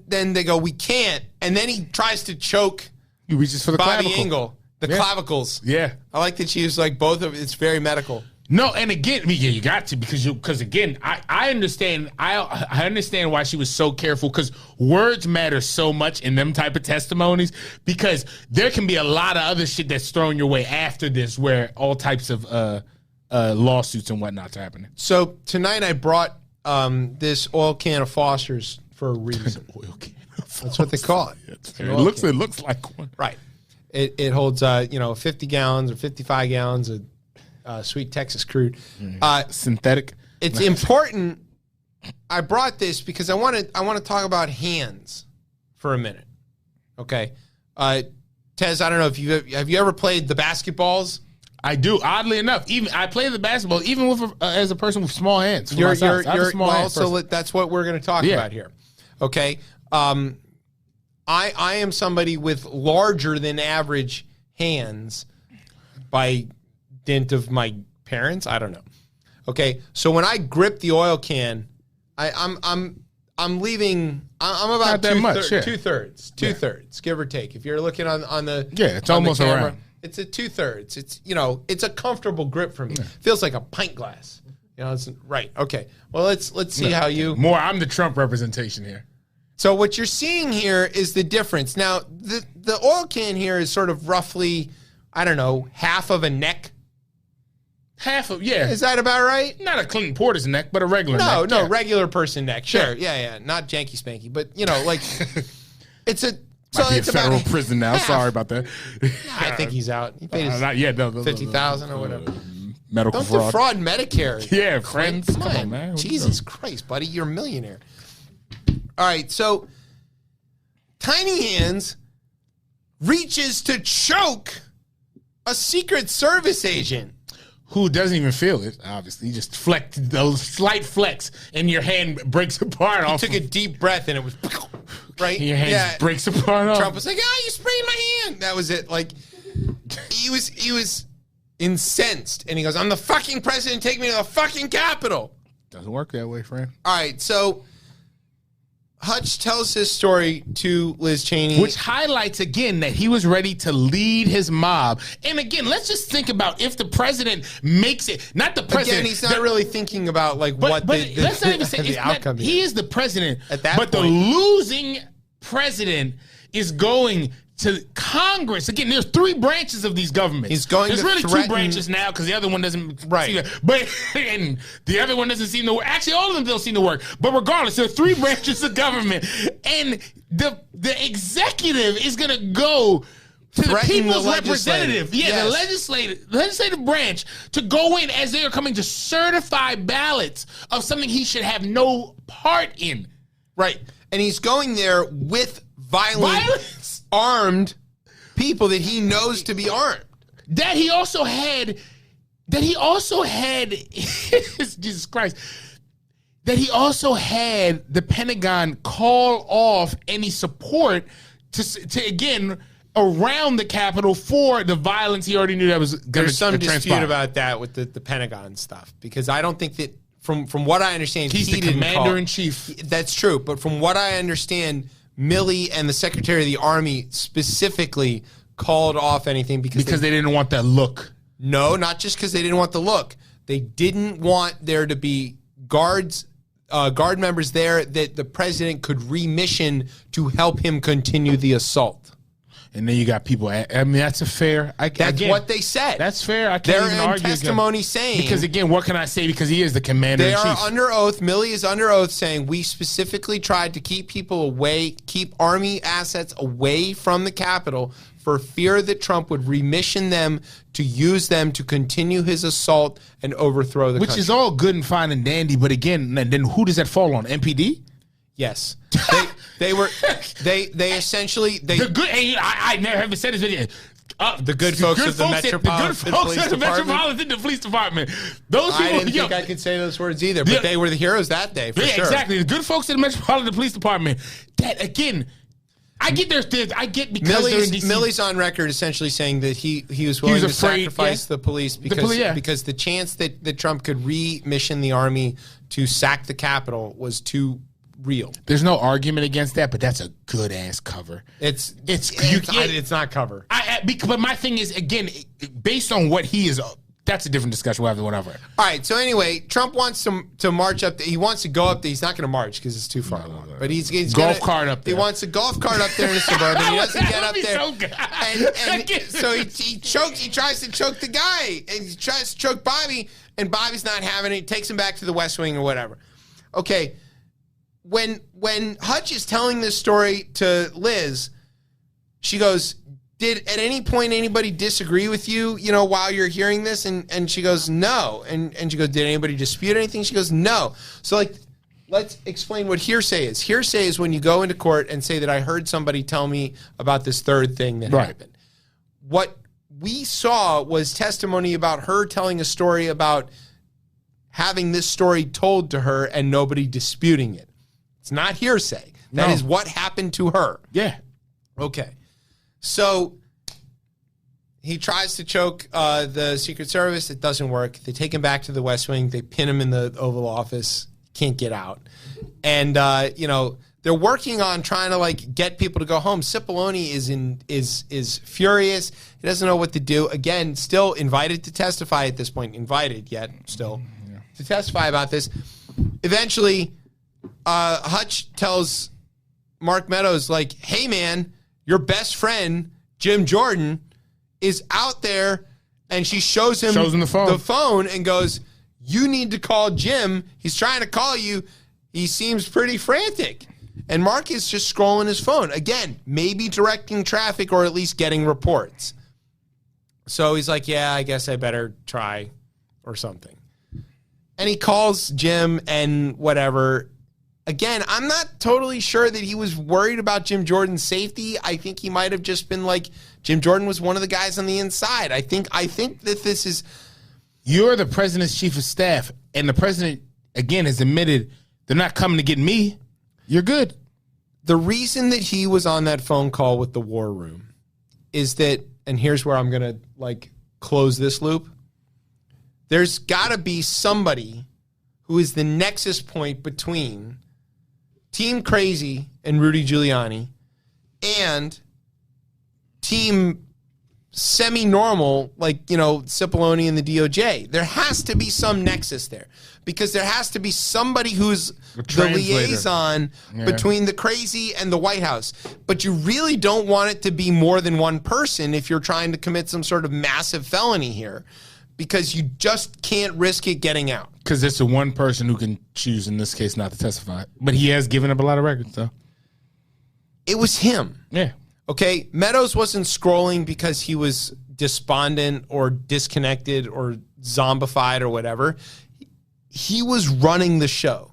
then they go, we can't. And then he tries to choke He reaches for the Bobby clavicle. Engel. The clavicles. Yeah. I like that she used like both of it's very medical. No, and again, you got to because again, I understand I understand why she was so careful because words matter so much in them type of testimonies because there can be a lot of other shit that's thrown your way after this where all types of lawsuits and whatnot's happening. So tonight I brought this oil can of Foster's for a reason. Oil can. That's what they call it. It looks like one. Right. It holds 50 gallons or 55 gallons of sweet Texas crude. Synthetic. It's important. I brought this because I want to talk about hands for a minute. Okay. Tez, I don't know if have you ever played the basketballs? I do. Oddly enough, even I play the basketball even with as a person with small hands. You're small hands so person. that's what we're going to talk about here. Okay. I am somebody with larger than average hands by dint of my parents. I don't know. Okay, so when I grip the oil can, I'm leaving. I'm about Not that much, yeah. two thirds, give or take. If you're looking on the it's on almost the camera, around. It's a 2/3. It's it's a comfortable grip for me. Feels like a pint glass. It's right. Okay. Well, let's see how you. More. I'm the Trump representation here. So what you're seeing here is the difference. Now, the oil can here is sort of roughly, I don't know, half of a neck. Half of Is that about right? Not a Clinton Porter's neck, but a regular neck. No, yeah. regular person neck. Sure. Yeah. Yeah. Not janky spanky, but like it's a Might be a it's federal about prison now. half. Sorry about that. I think he's out. He paid his Not yet. No, 50,000 or whatever. Medical Don't fraud. defraud Medicare. Yeah, friends. Come on, man. What you Jesus Christ, buddy, you're a millionaire. All right, so Tiny Hands reaches to choke a Secret Service agent. Who doesn't even feel it, obviously. You just the slight flex, and your hand breaks apart. He took a deep breath, and it was right. Your hand just breaks apart. Trump was like, you sprayed my hand. That was it. Like, he was incensed, and he goes, I'm the fucking president. Take me to the fucking Capitol. Doesn't work that way, friend. All right, so Hutch tells his story to Liz Cheney. Which highlights, again, that he was ready to lead his mob. And again, let's just think about if the president makes it. Not the president. Again, he's not really thinking about what let's not even say the outcome he is the president. At that but point. the losing president is going to Congress. Again, there's three branches of these governments. He's going There's to really threaten- two branches now because the other one doesn't Right. see that. But and the other one doesn't seem to work. Actually, all of them don't seem to work. But regardless, there are three branches of government. And the executive is gonna go to the Threaten people's the representative. legislative. Yeah, Yes. the legislative branch to go in as they are coming to certify ballots of something he should have no part in. Right. And he's going there with Violence. armed people that he knows to be armed. That he also had Jesus Christ. That he also had the Pentagon call off any support to again around the Capitol for the violence he already knew that was going to There's some dispute transpire. about that with the Pentagon stuff because I don't think that from what I understand He's the didn't call- commander-in-chief. That's true, but from what I understand, Milley and the Secretary of the Army specifically called off anything because they didn't want that look. No, not just because they didn't want the look. They didn't want there to be guard members there that the president could remission to help him continue the assault. And then you got people. I mean, that's a fair. That's what they said. That's fair. I can't They're even in argue testimony against, saying because again, what can I say? Because he is the commander they in are chief. under oath. Milley is under oath saying we specifically tried to keep people away, keep Army assets away from the Capitol for fear that Trump would remission them to use them to continue his assault and overthrow the Which country. is all good and fine and dandy, but again, then who does that fall on? MPD? Yes. They essentially The good. And I never haven't said this video. The good folks of the Metropolitan Police Department. Those people. I didn't think I could say those words either, but they were the heroes that day, for sure. Exactly. The good folks in the Metropolitan Police Department. That, again, I get because Milley's on record essentially saying that he was willing to sacrifice the police because the chance that Trump could re-mission the army to sack the Capitol was too real. There's no argument against that, but that's a good ass cover. It's not cover. But my thing is, again, based on what he is, that's a different discussion. We'll have whatever. All right. So anyway, Trump wants to march up. He wants to go up there. He's not going to march because it's too far along. But he's golf cart up there. He wants a golf cart up there in a Suburban. He doesn't get up there. So and he chokes. He tries to choke the guy, and he tries to choke Bobby, and Bobby's not having it. He takes him back to the West Wing or whatever. Okay. When Hutch is telling this story to Liz, she goes, "Did at any point anybody disagree with you, while you're hearing this?" And she goes, "No." And she goes, "Did anybody dispute anything?" She goes, "No." So let's explain what hearsay is. Hearsay is when you go into court and say that I heard somebody tell me about this third thing that happened. What we saw was testimony about her telling a story about having this story told to her and nobody disputing it. It's not hearsay. That is what happened to her. Yeah. Okay. So he tries to choke the Secret Service. It doesn't work. They take him back to the West Wing. They pin him in the Oval Office. Can't get out. And, they're working on trying to get people to go home. Cipollone is furious. He doesn't know what to do. Again, still invited to testify at this point. Invited yet still to testify about this. Eventually, Hutch tells Mark Meadows, "Hey, man, your best friend, Jim Jordan, is out there," and she shows him the phone and goes, "You need to call Jim. He's trying to call you. He seems pretty frantic." And Mark is just scrolling his phone. Again, maybe directing traffic or at least getting reports. So he's like, "Yeah, I guess I better try," or something. And he calls Jim and whatever. Again, I'm not totally sure that he was worried about Jim Jordan's safety. I think he might have just been Jim Jordan was one of the guys on the inside. I think that this is... You're the president's chief of staff, and the president, again, has admitted they're not coming to get me. You're good. The reason that he was on that phone call with the War Room is that, and here's where I'm going to close this loop. There's got to be somebody who is the nexus point between Team Crazy and Rudy Giuliani and Team semi-normal, Cipollone and the DOJ. There has to be some nexus there because there has to be somebody who's the liaison between the Crazy and the White House. But you really don't want it to be more than one person if you're trying to commit some sort of massive felony here, because you just can't risk it getting out. Because it's the one person who can choose, in this case, not to testify. But he has given up a lot of records, though. It was him. Yeah. Okay, Meadows wasn't scrolling because he was despondent or disconnected or zombified or whatever. He was running the show.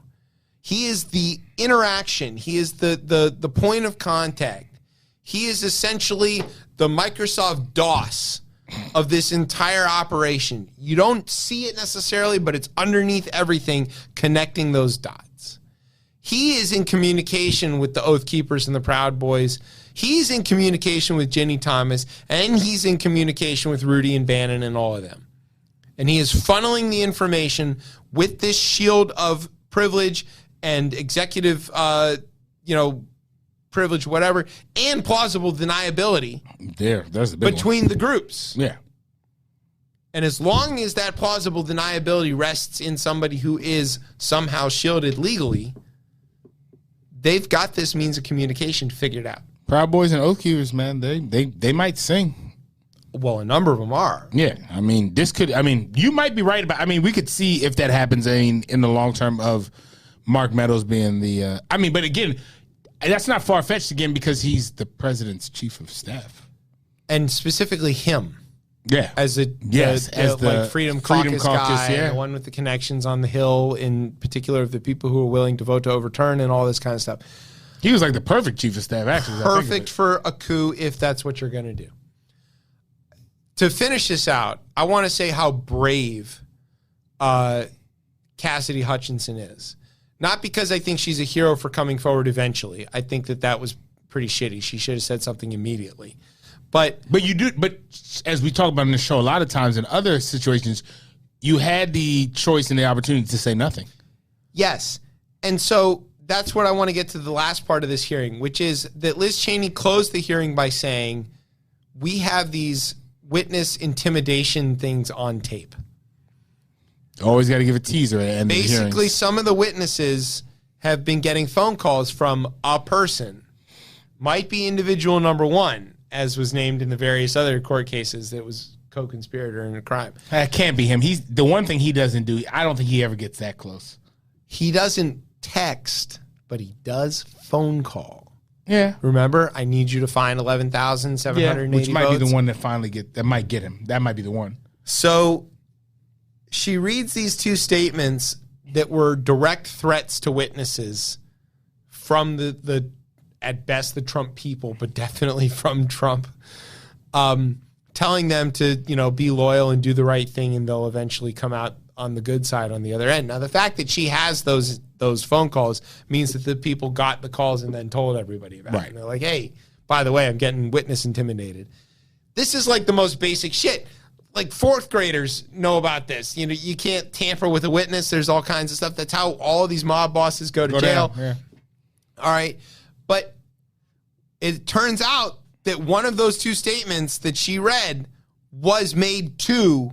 He is the interaction. He is the point of contact. He is essentially the Microsoft DOS of this entire operation. You don't see it necessarily, but it's underneath everything, connecting those dots. He is in communication with the Oath Keepers and the Proud Boys. He's in communication with Ginny Thomas, and he's in communication with Rudy and Bannon and all of them. And he is funneling the information with this shield of privilege and executive, privilege, whatever, and plausible deniability that's a big between the groups. Yeah. And as long as that plausible deniability rests in somebody who is somehow shielded legally, they've got this means of communication figured out. Proud Boys and Oath Keepers, man, they might sing. Well, a number of them are. Yeah, you might be right about. We could see if that happens. In the long term of Mark Meadows being the. But again, that's not far fetched again because he's the president's chief of staff, and specifically him. Yeah, as the Freedom Caucus guy, yeah. And the one with the connections on the Hill, in particular of the people who are willing to vote to overturn and all this kind of stuff. He was like the perfect chief of staff, actually. Perfect for a coup if that's what you're going to do. to finish this out, I want to say how brave Cassidy Hutchinson is. Not because I think she's a hero for coming forward eventually. I think that was pretty shitty. She should have said something immediately. But as we talk about in the show, a lot of times in other situations, you had the choice and the opportunity to say nothing. Yes. And so that's what I want to get to the last part of this hearing, which is that Liz Cheney closed the hearing by saying, we have these witness intimidation things on tape. Always got to give a teaser at the end of the Basically, hearings. some of the witnesses have been getting phone calls from a person. Might be individual number one, as was named in the various other court cases that was co-conspirator in a crime. That can't be him. He's the one thing he doesn't do. I don't think he ever gets that close. He doesn't text, but he does phone call. Yeah. Remember, I need you to find 11,780 which might votes. be the one that finally that might get him. That might be the one. So she reads these two statements that were direct threats to witnesses from the at best the Trump people, but definitely from Trump, telling them to be loyal and do the right thing, and they'll eventually come out on the good side on the other end. Now, the fact that she has those phone calls means that the people got the calls and then told everybody about it. And they're like, hey, by the way, I'm getting witness intimidated. This is like the most basic shit. Like fourth graders know about this. You can't tamper with a witness. There's all kinds of stuff. That's how all these mob bosses go to jail. Yeah. All right. But it turns out that one of those two statements that she read was made to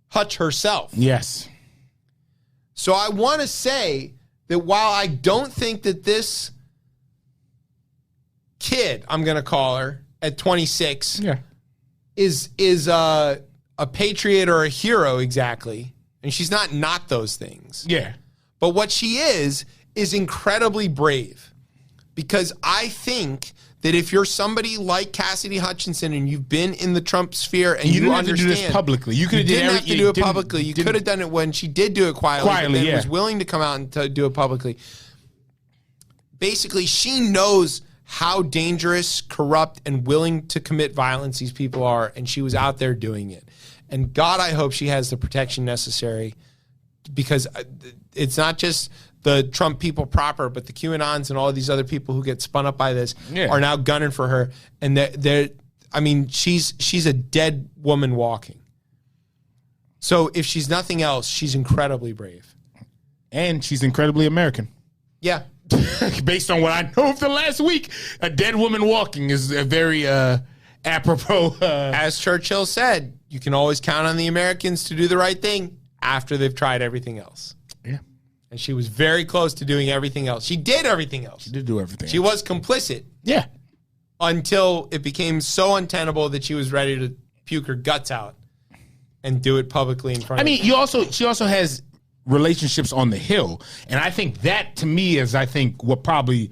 Hutch herself. Yes. So I want to say that while I don't think that this kid, I'm going to call her, at 26, is a patriot or a hero exactly, and she's not those things. Yeah. But what she is incredibly brave, because I think that if you're somebody like Cassidy Hutchinson and you've been in the Trump sphere and you didn't understand, have to do this publicly. You didn't have to do it publicly. You could have done it when she did do it quietly, but then was willing to come out and to do it publicly. Basically, she knows how dangerous, corrupt, and willing to commit violence these people are, and she was out there doing it. And God, I hope she has the protection necessary, because it's not just the Trump people proper, but the QAnons and all of these other people who get spun up by this are now gunning for her. And she's a dead woman walking. So if she's nothing else, she's incredibly brave. And she's incredibly American. Yeah. Based on what I know of the last week, a dead woman walking is a very apropos. As Churchill said, you can always count on the Americans to do the right thing after they've tried everything else. Yeah. And she was very close to doing everything else. She did everything else. She did do everything She was complicit. Yeah. Until it became so untenable that she was ready to puke her guts out and do it publicly in front of she also has relationships on the Hill. And I think that, to me, is what probably...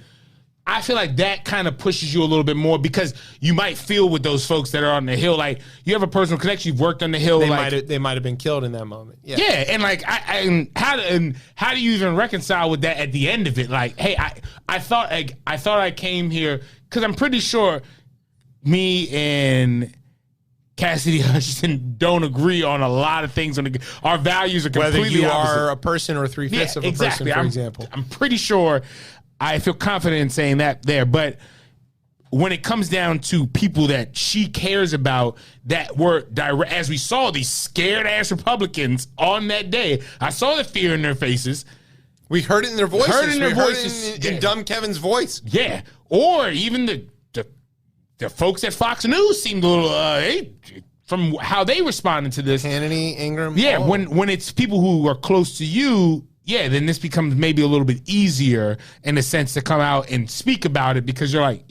I feel like that kind of pushes you a little bit more, because you might feel with those folks that are on the Hill, like you have a personal connection. You've worked on the Hill. They might have been killed in that moment. Yeah. Yeah, and like how do you even reconcile with that at the end of it? Like, hey, I thought I came here because I'm pretty sure me and Cassidy Hutchinson don't agree on a lot of things. Our values are completely whether you opposite. are a person or 3/5 of a person, for example. I'm pretty sure. I feel confident in saying that there, but when it comes down to people that she cares about that were direct, as we saw these scared ass Republicans on that day, I saw the fear in their faces. We heard it in their voices. Heard it in their we heard voices. it in dumb Kevin's voice. Yeah, or even the folks at Fox News seemed a little from how they responded to this. Hannity, Ingram. Yeah, when it's people who are close to you. Yeah, then this becomes maybe a little bit easier in a sense to come out and speak about it, because you're like,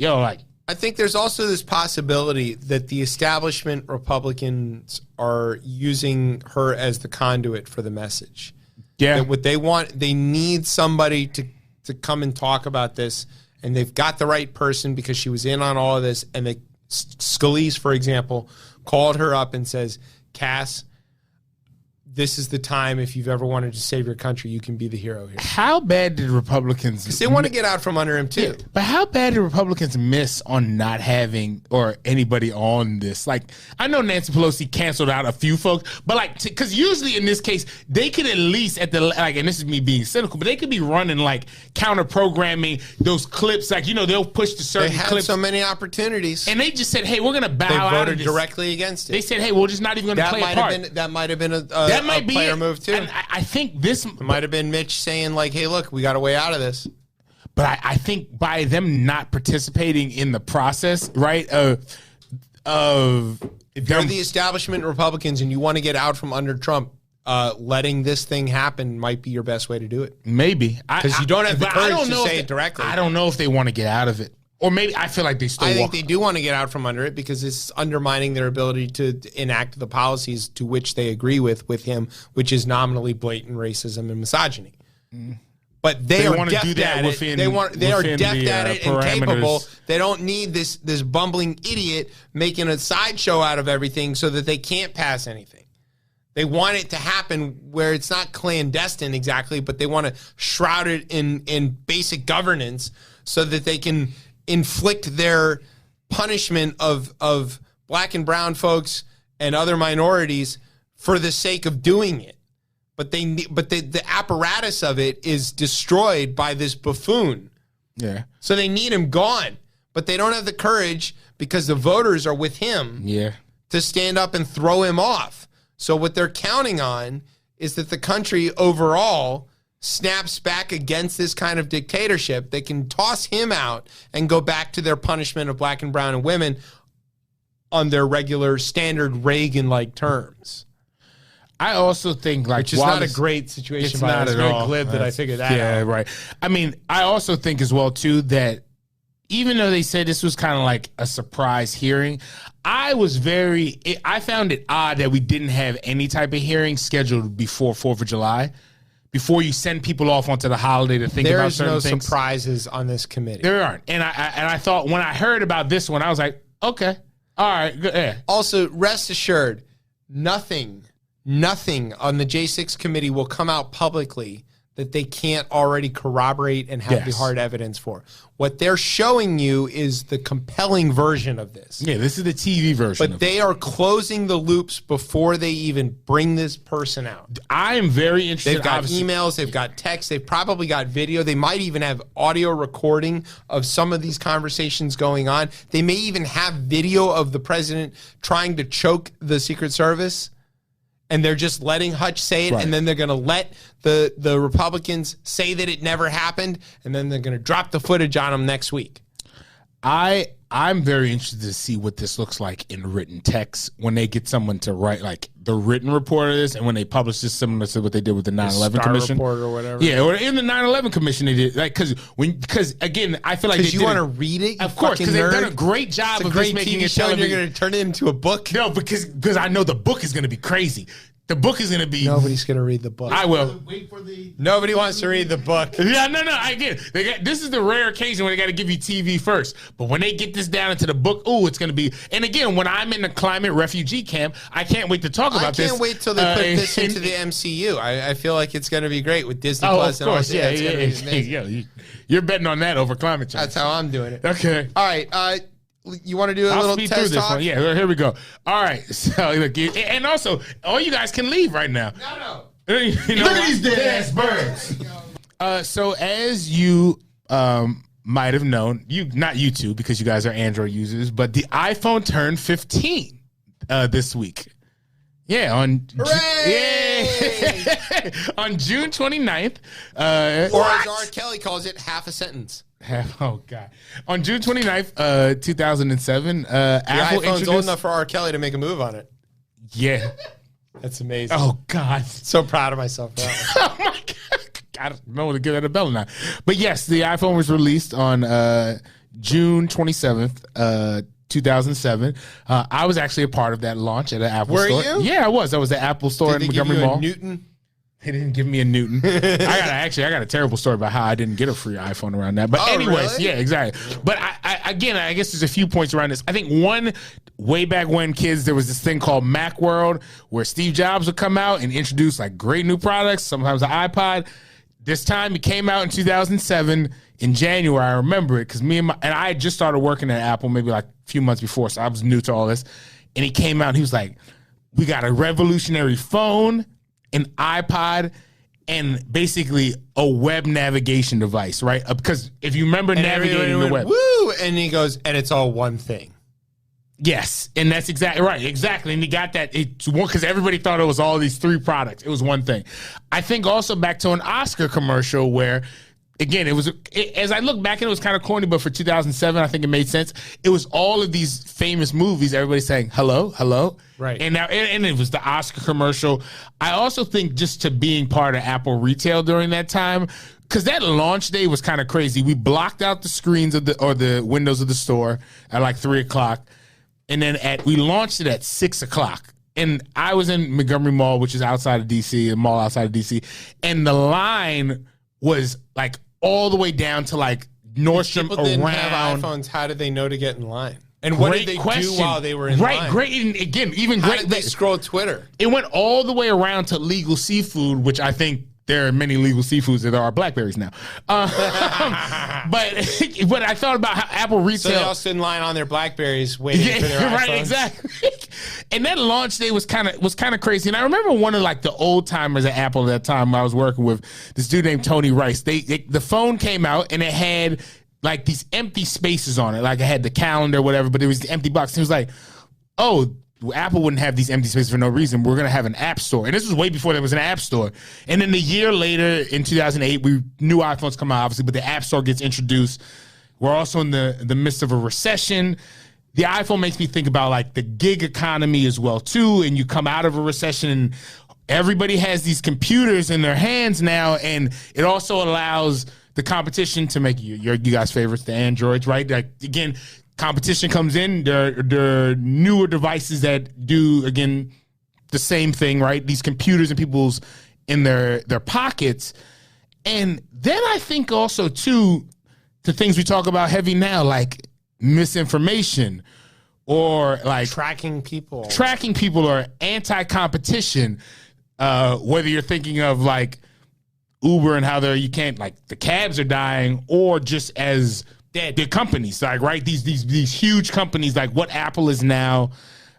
I think there's also this possibility that the establishment Republicans are using her as the conduit for the message. Yeah. That what they want, they need somebody to come and talk about this, and they've got the right person because she was in on all of this. And Scalise, for example, called her up and says, Cass, this is the time. If you've ever wanted to save your country, you can be the hero here. How bad did Republicans? Because they want to get out from under him too. But how bad did Republicans miss on not having or anybody on this? Like, I know Nancy Pelosi canceled out a few folks, but like, because usually in this case, they could at least at the like, and this is me being cynical, but they could be running like counter programming those clips. Like, you know, they'll push to certain They had clips. so many opportunities, And they just said, "Hey, we're going to bow they out voted of this." directly against it. They said, "Hey, we're just not even going to play a part." That might have been a Might be player it. move too. And I think this It might have been Mitch saying like, "Hey, look, we got a way out of this." But I think by them not participating in the process, right? Of If you're the establishment Republicans and you want to get out from under Trump, letting this thing happen might be your best way to do it. maybe Because you don't have the but I courage don't to know if say they- it directly. I don't know if they want to get out of it, or maybe I feel like they still. I think they do want to get out from under it because it's undermining their ability to enact the policies to which they agree with him, which is nominally blatant racism and misogyny. But they are want to deft do that at it. within- They are within deft the, at it and capable. parameters. They don't need this bumbling idiot making a sideshow out of everything so that they can't pass anything. They want it to happen where it's not clandestine exactly, but they want to shroud it in basic governance so that they can inflict their punishment of black and brown folks and other minorities for the sake of doing it. But the apparatus of it is destroyed by this buffoon. Yeah, So they need him gone, but they don't have the courage because the voters are with him yeah. to stand up and throw him off. So what they're counting on is that the country overall snaps back against this kind of dictatorship. They can toss him out and go back to their punishment of black and brown and women on their regular standard Reagan-like terms. I also think like Which is not a great situation. It's by the way. not It's at very all. glib that I figured that Yeah, out. right. I mean, I also think as well too that even though they said this was kind of like a surprise hearing, I found it odd that we didn't have any type of hearing scheduled before 4th of July, before you send people off onto the holiday to think There about is certain no things. surprises on this committee. There aren't. And I thought when I heard about this one, I was like, okay, all right, good. Yeah. Also, rest assured, nothing on the J6 committee will come out publicly that they can't already corroborate and have the Yes. hard evidence for. What they're showing you is the compelling version of this. Yeah, this is the TV version. But they are closing the loops before they even bring this person out. I am very interested. They've got obviously- emails, they've got text, they've probably got video. They might even have audio recording of some of these conversations going on. They may even have video of the president trying to choke the Secret Service. And they're just letting Hutch say it, Right. and then they're going to let the Republicans say that it never happened, and then they're going to drop the footage on them next week. I'm very interested to see what this looks like in written text when they get someone to write like the written report of this, and when they publish this similar to what they did with the 9/11 Star Commission Report or whatever. Yeah, or in the 9/11 Commission they did like because again I feel like Because they you did want to it- read it, you of course, fucking because they've nerd. done a great job It's a of great just making TV it show, and you're television. going to turn it into a book. No, because I know the book is going to be crazy. The book is going to be. Nobody's going to read the book. I will. Wait for the. Nobody wants to read the book. Yeah, no, I get it. This is the rare occasion when they got to give you TV first. But when they get this down into the book, it's going to be. And again, when I'm in the climate refugee camp, I can't wait to talk I about this. can't wait till they put this into the MCU. I feel like it's going to be great with Disney Oh, Plus of and all course, that. yeah, It's gonna be amazing. yeah. You're betting on that over climate change. That's how I'm doing it. Okay. All right. You want to do a I'll little speed through test this talk? one. Yeah, here we go. All right. So, look, and also, all you guys can leave right now. No. You know Look at what? these dead ass birds. So as you might have known, not you two because you guys are Android users, but the iPhone turned 15 this week. Yeah, on on June 29th. Or as R. Kelly calls it, half a sentence. Oh God! On June 29th, 2007, Apple The iPhone's introduced. old enough for R. Kelly to make a move on it. Yeah. That's amazing. Oh God. So proud of myself for that one. Oh my God. I don't know to give that a bell or not. But yes, the iPhone was released on June 27th, 2007. I was actually a part of that launch at an Apple Were store. you? Yeah, I was. I was at Apple store Did in they give Montgomery you a Mall. Newton? They didn't give me a Newton. I got a terrible story about how I didn't get a free iPhone around that. But Oh, anyways, really? yeah, exactly. But I again, I guess there's a few points around this. I think one, way back when, kids, there was this thing called Macworld where Steve Jobs would come out and introduce like great new products, sometimes the iPod. This time it came out in 2007 in January. I remember it because and I had just started working at Apple maybe like a few months before, so I was new to all this. And he came out and he was like, we got a revolutionary phone, an iPod, and basically a web navigation device, right? Because if you remember navigating the web. Woo! And he goes, and it's all one thing. Yes, and that's exactly right. Exactly. And he got that. It's one because everybody thought it was all these three products. It was one thing. I think also back to an Oscar commercial where, again, as I look back, it was kind of corny, but for 2007, I think it made sense. It was all of these famous movies, everybody saying, hello, hello. Right. And now, and it was the Oscar commercial. I also think just to being part of Apple retail during that time, because that launch day was kind of crazy. We blocked out the screens or the windows of the store at like 3:00. And then we launched it at 6:00. And I was in Montgomery Mall, which is outside of DC, a mall outside of DC. And the line was like all the way down to like Nordstrom People didn't around. have iPhones. How did they know to get in line? And what did they do while they were in line? Right, great. And again, even How great. did they scroll Twitter? It went all the way around to legal seafood, which I think there are many legal seafoods that there are blackberries now. But I thought about how Apple retail. So they all stood in line on their Blackberries waiting for their iPhones. Right, exactly. And that launch day was kind of crazy. And I remember one of like the old timers at Apple at that time I was working with, this dude named Tony Rice. The phone came out and it had like these empty spaces on it. Like it had the calendar, whatever, but it was the empty box. And he was like, oh, Apple wouldn't have these empty spaces for no reason. We're going to have an app store. And this was way before there was an app store. And then a year later, in 2008, new iPhones come out, obviously, but the app store gets introduced. We're also in the midst of a recession. The iPhone makes me think about like the gig economy as well, too. And you come out of a recession and everybody has these computers in their hands now. And it also allows the competition to make you guys' favorites, the Androids, right? Like, again, competition comes in. There are newer devices that do, again, the same thing, right? These computers in people's in their pockets. And then I think also, too, the things we talk about heavy now, like misinformation or like Tracking people or anti-competition, whether you're thinking of like Uber and how you can't, like the cabs are dying, or just as the companies, like, right? These huge companies, like what Apple is now,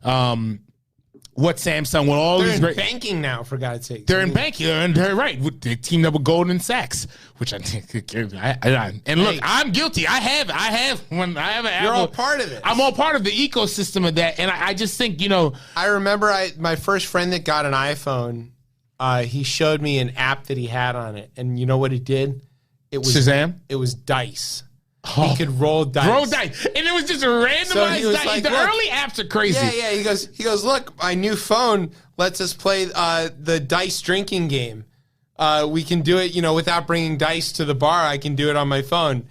what Samsung, what all these great banking now, for God's sake. They're in banking, and they're right. They teamed up with Goldman Sachs, which I think. And look, I'm guilty. I have an Apple. You're all part of it. I'm all part of the ecosystem of that, and I just think, I remember my first friend that got an iPhone. He showed me an app that he had on it, and you know what it did? It was Shazam. It was dice. Oh. He could roll dice. And it was just a randomized dice. Like, the early apps are crazy. Yeah. He goes, look, my new phone lets us play the dice drinking game. We can do it, without bringing dice to the bar. I can do it on my phone.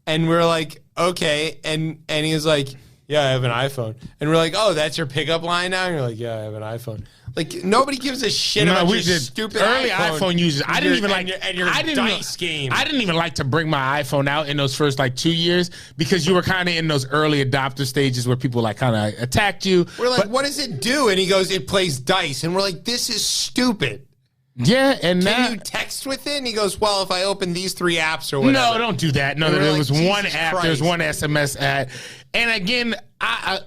And we're like, okay. And he was like, yeah, I have an iPhone. And we're like, oh, that's your pickup line now? And you're like, yeah, I have an iPhone. Like, nobody gives a shit about your stupid early iPhone users. I didn't even like your dice game. I didn't even like to bring my iPhone out in those first 2 years because you were kind of in those early adopter stages where people kind of attacked you. We're like, what does it do? And he goes, it plays dice. And we're like, this is stupid. Yeah, and can you text with it? And he goes, well, if I open these 3 apps or whatever. No, don't do that. No, there was one app. Christ. There's one SMS ad. And again, I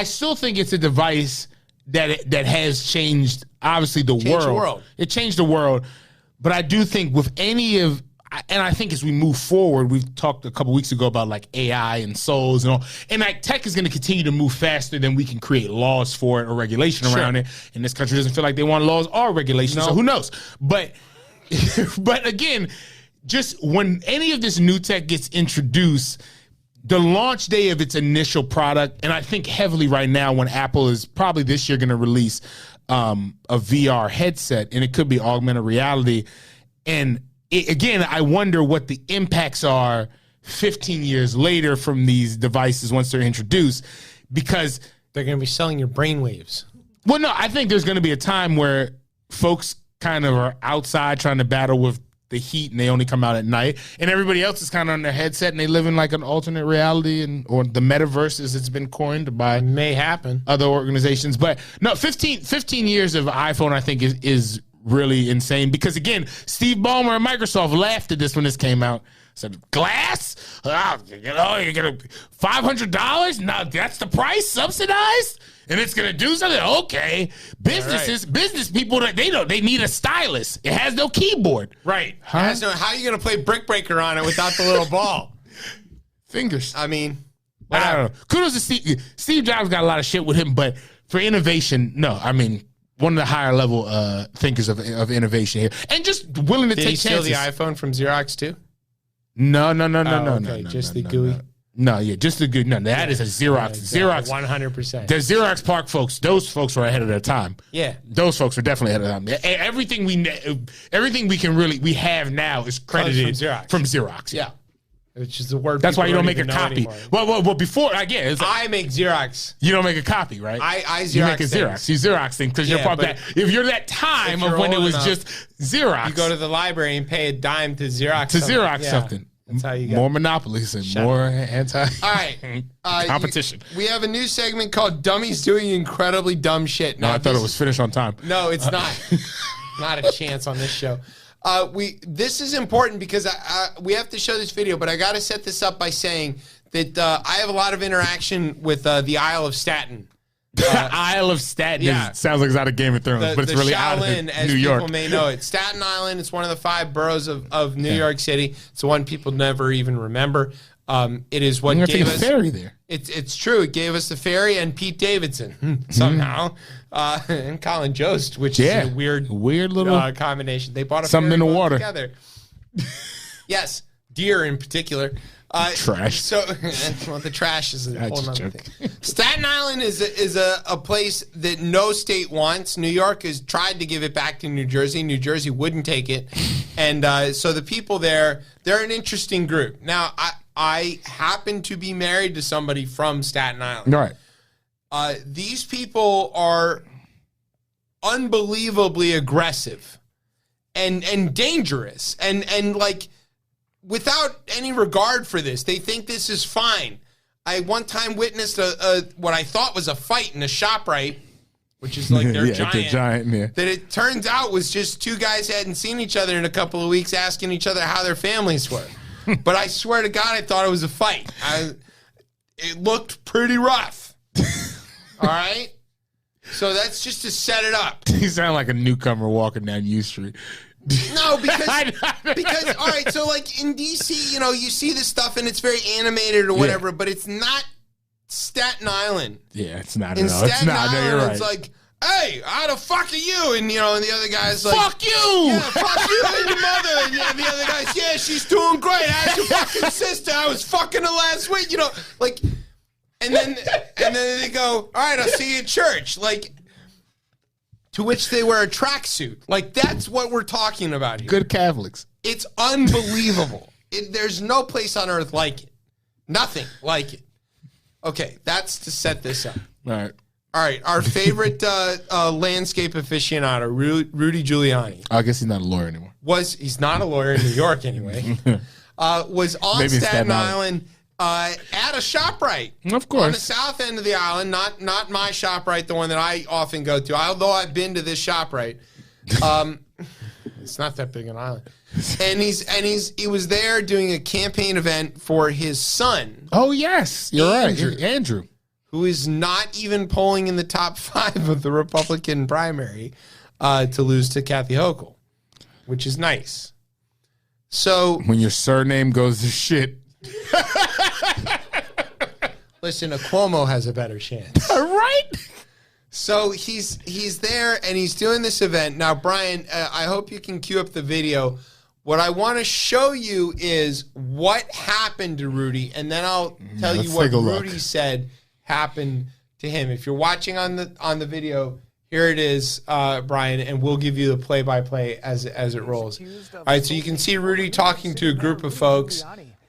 still think it's a device that has changed, obviously, the world. It changed the world. But I do think with and I think as we move forward, we've talked a couple weeks ago about AI and souls and all. And tech is going to continue to move faster than we can create laws for it or regulation around it. And this country doesn't feel like they want laws or regulations, so who knows? But again, just when any of this new tech gets introduced, the launch day of its initial product, and I think heavily right now when Apple is probably this year going to release a VR headset, and it could be augmented reality. And again, I wonder what the impacts are 15 years later from these devices once they're introduced, because they're going to be selling your brainwaves. Well, no, I think there's going to be a time where folks kind of are outside trying to battle with the heat and they only come out at night, and everybody else is kind of on their headset and they live in like an alternate reality or the metaverse as it's been coined by may happen other organizations. But no, 15 years of iPhone I think is really insane, because again, Steve Ballmer and Microsoft laughed at this when this came out. Said, glass? Oh, you know, you're going to $500? No, that's the price, subsidized? And it's going to do something? Okay. Business people, they need a stylus. It has no keyboard. Right. Huh? How are you going to play Brick Breaker on it without the little ball? Fingers. I mean, I don't know. Kudos to Steve Jobs, got a lot of shit with him, but for innovation, no. I mean, one of the higher level thinkers of innovation here. And just willing to take chances. Did he steal the iPhone from Xerox too? No. Just the GUI? No, yeah, just the GUI. No, that is a Xerox. Xerox. 100%. The Xerox Park folks, those folks were ahead of their time. Yeah. Those folks were definitely ahead of their time. Everything we have now is credited from Xerox. Yeah. Which is the word. That's why you don't make a copy. Well, before, again, it's I make Xerox. You don't make a copy, right? I Xerox. You make a Xerox. You Xerox thing because you're part of that. If you're that time of when it was just Xerox, you go to the library and pay a dime to Xerox. Something. That's how you get more monopolies and more anti. All right, competition. We have a new segment called "Dummies Doing Incredibly Dumb Shit." No, I thought it was finished on time. No, it's not. Not a chance on this show. This is important because we have to show this video, but I got to set this up by saying that I have a lot of interaction with the Isle of Staten. Isle of Staten sounds like it's out of Game of Thrones, but it's really out of as New York. People may know it. Staten Island. It's one of the 5 boroughs of New York City. It's the one people never even remember. It is what gave us the ferry there. It's true. It gave us the ferry and Pete Davidson somehow, and Colin Jost, which is a weird little combination. They bought something in the water together. Yes, deer in particular. Trash. So, well, the trash is a whole other thing. Staten Island is a place that no state wants. New York has tried to give it back to New Jersey. New Jersey wouldn't take it, and so the people there, they're an interesting group. Now, I happen to be married to somebody from Staten Island. Right. These people are unbelievably aggressive and dangerous and like without any regard for this. They think this is fine. I one time witnessed what I thought was a fight in a ShopRite, which is like their giant. That it turns out was just 2 guys hadn't seen each other in a couple of weeks asking each other how their families were. But I swear to God, I thought it was a fight. It looked pretty rough. All right? So that's just to set it up. You sound like a newcomer walking down U Street. No, because all right, so like in DC, you know, you see this stuff and it's very animated or whatever, but it's not Staten Island. Yeah, it's not. In Staten Island, no, you're right. It's like, hey, how the fuck are you? And you know, and the other guy's like, fuck you. Yeah, fuck you and your mother. And the other guy's, yeah, she's doing great. How's your fucking sister? I was fucking her last week. You know, like, and then they go, all right, I'll see you at church. Like. To which they wear a tracksuit. Like, that's what we're talking about here. Good Catholics. It's unbelievable. There's no place on earth like it. Nothing like it. Okay, that's to set this up. All right, our favorite landscape aficionado, Rudy Giuliani. I guess he's not a lawyer anymore. He's not a lawyer in New York anyway. Was on Staten Island. At a ShopRite. Of course. On the south end of the island, not my ShopRite, the one that I often go to, although I've been to this ShopRite. It's not that big an island. And he was there doing a campaign event for his son. Oh, yes. You're right. Andrew. Who is not even polling in the top 5 of the Republican primary to lose to Kathy Hochul, which is nice. So when your surname goes to shit. Listen, a Cuomo has a better chance. Right? So he's there and he's doing this event. Now, Brian, I hope you can cue up the video. What I want to show you is what happened to Rudy, and then I'll tell you what Rudy said happened to him. If you're watching on the video, here it is, Brian, and we'll give you the play-by-play as it rolls. All right, so you can see Rudy talking to a group of folks.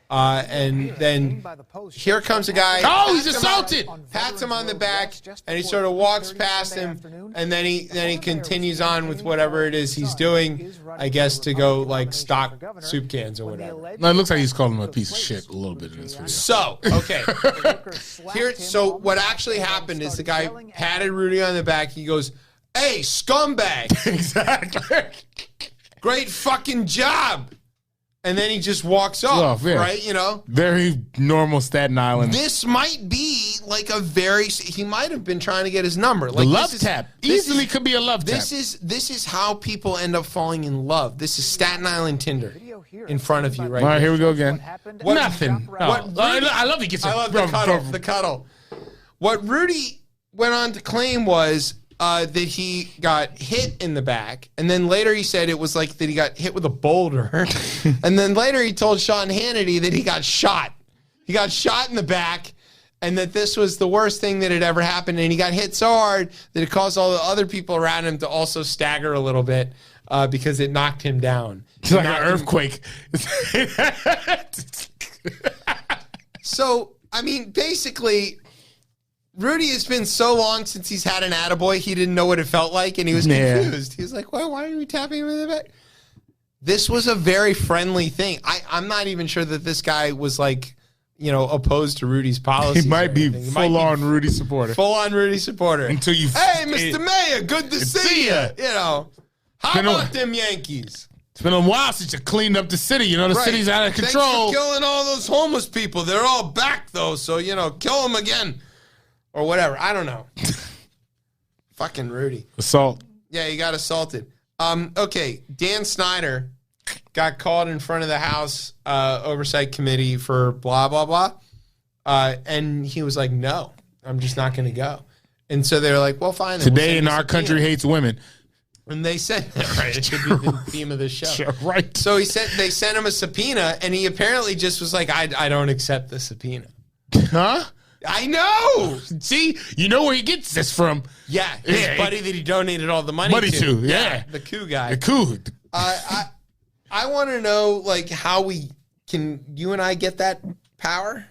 And then here comes a guy. Oh, he's assaulted. Pats him on the back, and he sort of walks past him, and then he continues on with whatever it is he's doing. I guess to go like stock soup cans or whatever. No, it looks like he's calling him a piece of shit a little bit in this video. So okay, so what actually happened is the guy patted Rudy on the back. He goes, "Hey, scumbag! Exactly. Great fucking job." And then he just walks off, right? You know? Very normal Staten Island. This might be like he might have been trying to get his number. Like the love tap. Easily could be a love tap. This is how people end up falling in love. This is Staten Island Tinder in front of you right now. All right, here we go again. Nothing. I love he gets the cuddle. What Rudy went on to claim was that he got hit in the back, and then later he said it was like that he got hit with a boulder, and then later he told Sean Hannity that he got shot. He got shot in the back, and that this was the worst thing that had ever happened, and he got hit so hard that it caused all the other people around him to also stagger a little bit because it knocked him down. It's like an earthquake. So, I mean, basically, Rudy has been so long since he's had an attaboy, he didn't know what it felt like, and he was confused. He was like, why are you tapping him in the back? This was a very friendly thing. I'm not even sure that this guy was like, you know, opposed to Rudy's policies. He might be full-on Rudy supporter. Full-on Rudy supporter. Until you... Hey, Mr. Mayor, good to see you. You know, how about them Yankees? It's been a while since you cleaned up the city. You know, the city's out of control. Thanks for killing all those homeless people. They're all back, though, so, you know, kill them again. Or whatever. I don't know. Fucking Rudy. Assault. Yeah, he got assaulted. Okay, Dan Snyder got called in front of the House Oversight Committee for blah, blah, blah. And he was like, no, I'm just not going to go. And so they were like, well, fine. Today in our country hates women. And they said, right, it should be the theme of the show. Sure, right. So they sent him a subpoena, and he apparently just was like, I don't accept the subpoena. Huh? I know. See, you know where he gets this from. Yeah, his buddy that he donated all the money to. Yeah. The Coup guy. The Coup. I want to know, like, how you and I get that power?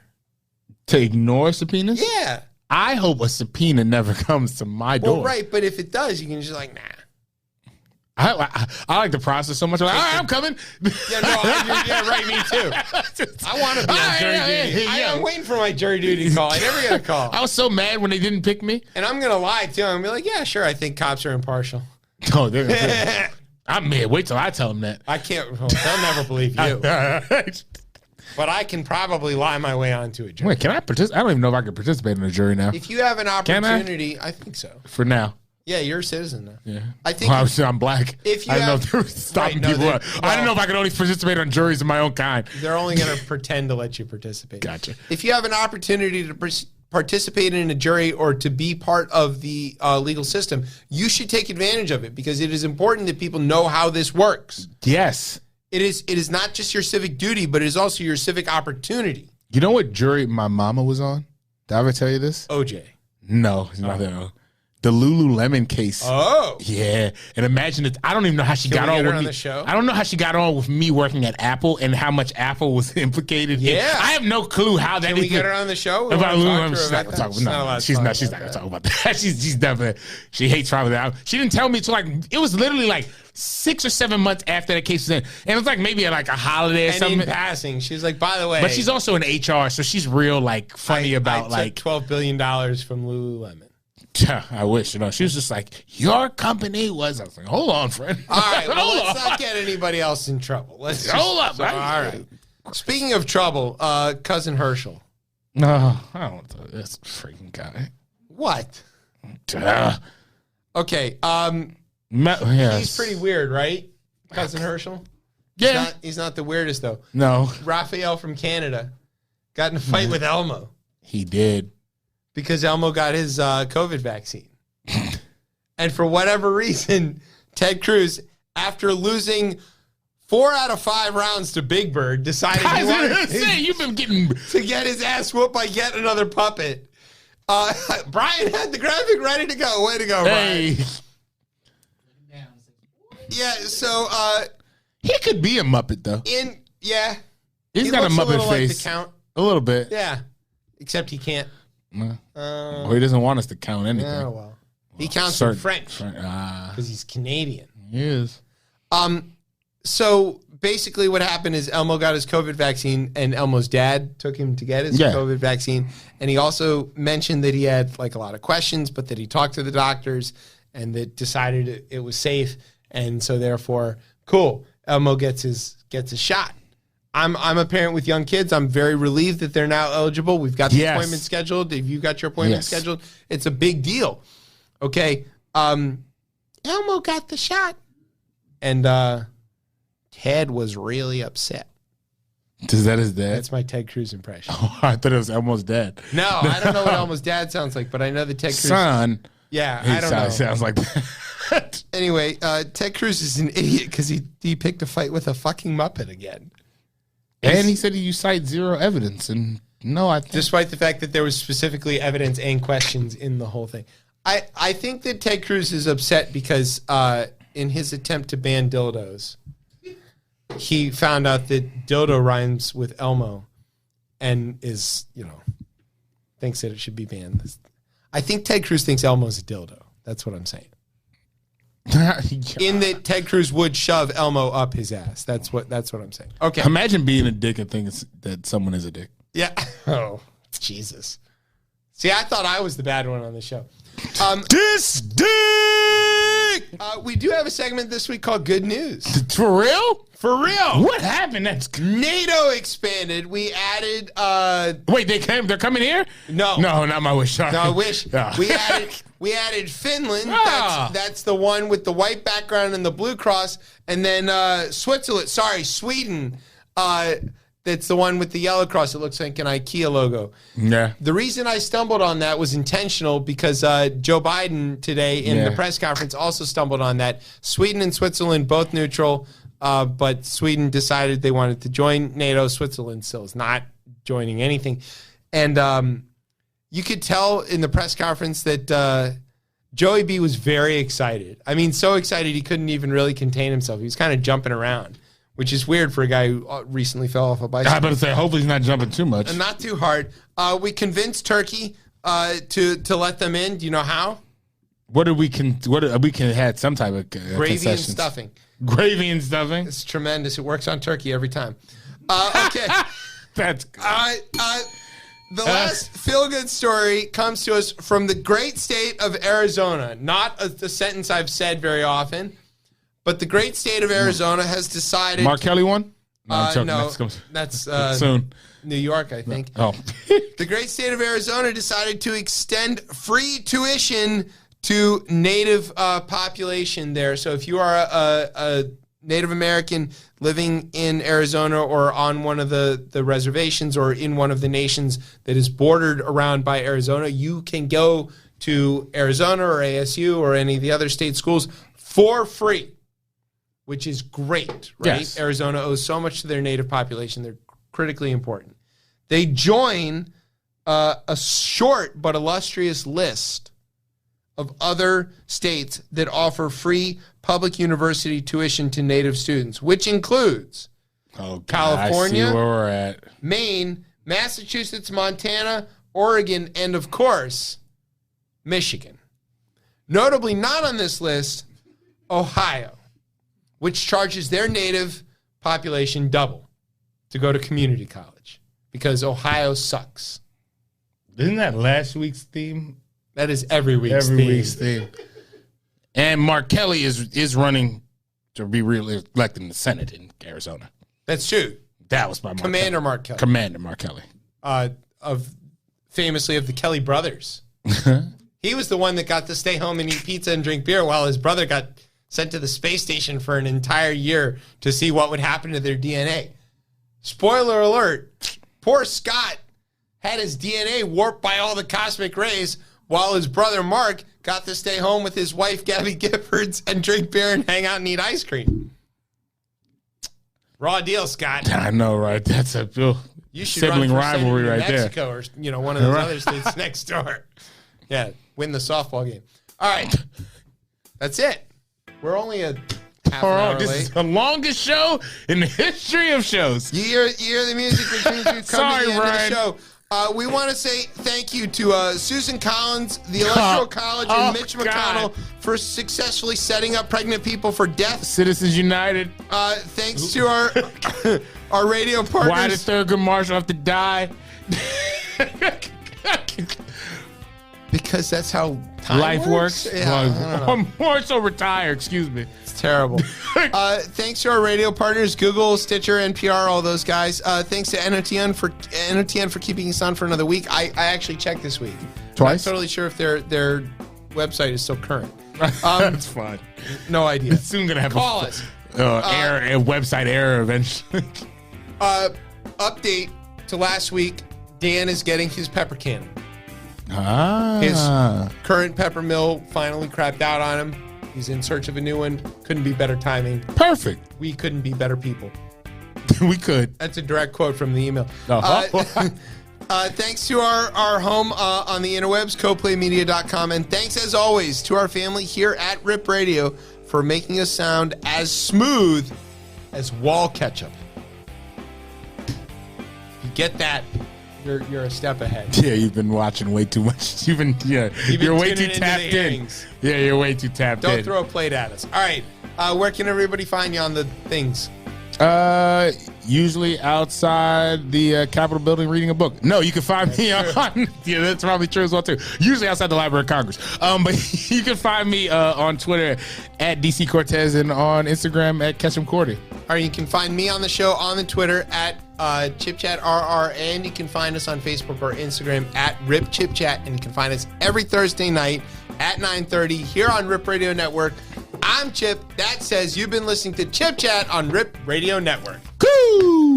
To ignore subpoenas? Yeah. I hope a subpoena never comes to my door. Well, right, but if it does, you can just like, nah. I like the process so much. I'm like, all right, I'm coming. Yeah, right, me too. I want to be on jury duty. I'm waiting for my jury duty call. I never get a call. I was so mad when they didn't pick me. And I'm going to lie, too. I'm going to be like, yeah, sure, I think cops are impartial. Oh, I'm mad. Wait till I tell them that. I can't. Well, they'll never believe you. But I can probably lie my way onto a jury. Wait, can I participate? I don't even know if I can participate in a jury now. If you have an opportunity, I think so. For now. Yeah, you're a citizen now. Yeah, I think I'm black. If you I didn't know if they were stopping people. I didn't know if I could only participate on juries of my own kind. They're only going to pretend to let you participate. Gotcha. If you have an opportunity to participate in a jury or to be part of the legal system, you should take advantage of it because it is important that people know how this works. Yes, it is not just your civic duty, but it is also your civic opportunity. You know what jury my mama was on? Did I ever tell you this? OJ. No, it's not that. The Lululemon case. Oh. Yeah. And imagine it. I don't even know how she got on with me. The show? I don't know how she got on with me working at Apple and how much Apple was implicated. Yeah. I have no clue how that Can we get her on the show? About Lululemon. She's not going to talk about that. She's not going to talk about that. She's definitely, she hates travel out. She didn't tell me until like, it was literally like 6 or 7 months after that case was in. And it was like maybe like a holiday or something. In passing, she's like, by the way. But she's also in HR, so she's real like funny about I took $12 billion from Lululemon. I wish, you know. She was just like, your company was. I was like, hold on, friend. All right, well, let's not get anybody else in trouble. Let's just, hold up. All right. Speaking of trouble, cousin Herschel. No, I don't want to. This freaking guy. What? Okay. Yes. He's pretty weird, right? Cousin Herschel. Yeah. He's not the weirdest though. No. Raphael from Canada got in a fight with Elmo. He did. Because Elmo got his COVID vaccine. And for whatever reason, Ted Cruz, after losing 4 out of 5 rounds to Big Bird, decided he wanted you've been getting to get his ass whooped by yet another puppet. Brian had the graphic ready to go. Way to go, Brian. Yeah, so he could be a Muppet though. Yeah. He's got a looks Muppet little face. like the Count. A little bit. Yeah, except he can't. Well, he doesn't want us to count anything. Oh, well. He counts in French Ah, because he's Canadian. he is. So basically what happened is Elmo got his COVID vaccine and Elmo's dad took him to get his COVID vaccine. And he also mentioned that he had like a lot of questions, but that he talked to the doctors and that decided it was safe. And so therefore, cool, Elmo gets his shot. I'm a parent with young kids. I'm very relieved that they're now eligible. We've got the appointment scheduled. Have you got your appointment scheduled? It's a big deal. Okay. Elmo got the shot. And Ted was really upset. Is that his dad? That's my Ted Cruz impression. Oh, I thought it was Elmo's dad. No, I don't know what Elmo's dad sounds like, but I know the Ted Cruz. Son. Yeah, I don't know. Sounds like that. Anyway, Ted Cruz is an idiot because he picked a fight with a fucking Muppet again. And he said you cite zero evidence. And no, I think. Despite the fact that there was specifically evidence and questions in the whole thing. I think that Ted Cruz is upset because in his attempt to ban dildos, he found out that dildo rhymes with Elmo and is, thinks that it should be banned. I think Ted Cruz thinks Elmo's a dildo. That's what I'm saying. In that Ted Cruz would shove Elmo up his ass. That's what I'm saying. Okay. Imagine being a dick and thinking that someone is a dick. Yeah. Oh, Jesus. See, I thought I was the bad one on the show. This dick! We do have a segment this week called Good News. For real? For real. What happened? That's NATO expanded. We added Wait, they're coming here? No, not my wish. Sorry. No, I wish. Oh. We added Finland. Ah. That's the one with the white background and the blue cross, and then Sweden. That's the one with the yellow cross. It looks like an IKEA logo. Yeah. The reason I stumbled on that was intentional because Joe Biden today in the press conference also stumbled on that. Sweden and Switzerland both neutral, but Sweden decided they wanted to join NATO. Switzerland still is not joining anything. And you could tell in the press conference that Joey B was very excited. I mean, so excited he couldn't even really contain himself. He was kind of jumping around, which is weird for a guy who recently fell off a bicycle. I was about to say, hopefully he's not jumping too much. And not too hard. We convinced Turkey to let them in. Do you know how? We can had some type of Gravy and stuffing. Gravy and stuffing. It's tremendous. It works on turkey every time. Okay. That's good. The last feel-good story comes to us from the great state of Arizona. Not a sentence I've said very often. But the great state of Arizona has decided... Mark Kelly won? No, that's soon. New York, I think. Oh. The great state of Arizona decided to extend free tuition to Native population there. So if you are a Native American living in Arizona or on one of the reservations or in one of the nations that is bordered around by Arizona, you can go to Arizona or ASU or any of the other state schools for free. Which is great, right? Yes. Arizona owes so much to their native population. They're critically important. They join a short but illustrious list of other states that offer free public university tuition to native students, which includes California, I see where we're at. Maine, Massachusetts, Montana, Oregon, and of course, Michigan. Notably not on this list, Ohio, which charges their native population double to go to community college because Ohio sucks. Isn't that last week's theme? That is every week's theme. And Mark Kelly is running to be re-elected in the Senate in Arizona. That's true. That was by Mark Commander Kelly. Mark Kelly. Commander Mark Kelly. Famously of the Kelly brothers. He was the one that got to stay home and eat pizza and drink beer while his brother got sent to the space station for an entire year to see what would happen to their DNA. Spoiler alert, poor Scott had his DNA warped by all the cosmic rays while his brother Mark got to stay home with his wife Gabby Giffords and drink beer and hang out and eat ice cream. Raw deal, Scott. I know, right? That's a sibling rivalry right Mexico there. Or one of those other states next door. Yeah, win the softball game. All right. That's it. We're only a half an hour This late. is the longest show in the history of shows. You hear the music, which means we've come Sorry, to the end Brian. of the show. We want to say thank you to Susan Collins, the Electoral College, and Mitch McConnell for successfully setting up pregnant people for death. Citizens United. Thanks to our radio partners. Why did Thurgood Marshall have to die? Because that's how time Life works. Yeah, I don't know. More so retire, excuse me. It's terrible. Thanks to our radio partners, Google, Stitcher, NPR, all those guys. Thanks to NOTN for keeping us on for another week. I actually checked this week. Twice? I'm not totally sure if their website is still current. That's fine. No idea. It's soon gonna have Call a us. a website error eventually. Update to last week. Dan is getting his pepper cannon. His current pepper mill finally crapped out on him. He's in search of a new one. Couldn't be better timing. Perfect. We couldn't be better people. We could. That's a direct quote from the email. Thanks to our home on the interwebs, coplaymedia.com. And thanks, as always, to our family here at Rip Radio for making us sound as smooth as wall ketchup. You get that, you're a step ahead. Yeah, you've been watching way too much. You're way too tuning into tapped the in. hearings. Yeah, you're way too tapped in. Don't throw a plate at us. All right. Where can everybody find you on the things? Usually outside the Capitol building reading a book. No, you can find me on. Yeah, that's probably true as well too. Usually outside the Library of Congress. But you can find me on Twitter at DC Cortez and on Instagram at Ketchum Cordy. All right, you can find me on the show on the Twitter at ChipChatRR, and you can find us on Facebook or Instagram at RipChipChat, and you can find us every Thursday night at 9:30 here on Rip Radio Network. I'm Chip. That says you've been listening to Chip Chat on Rip Radio Network. Coup!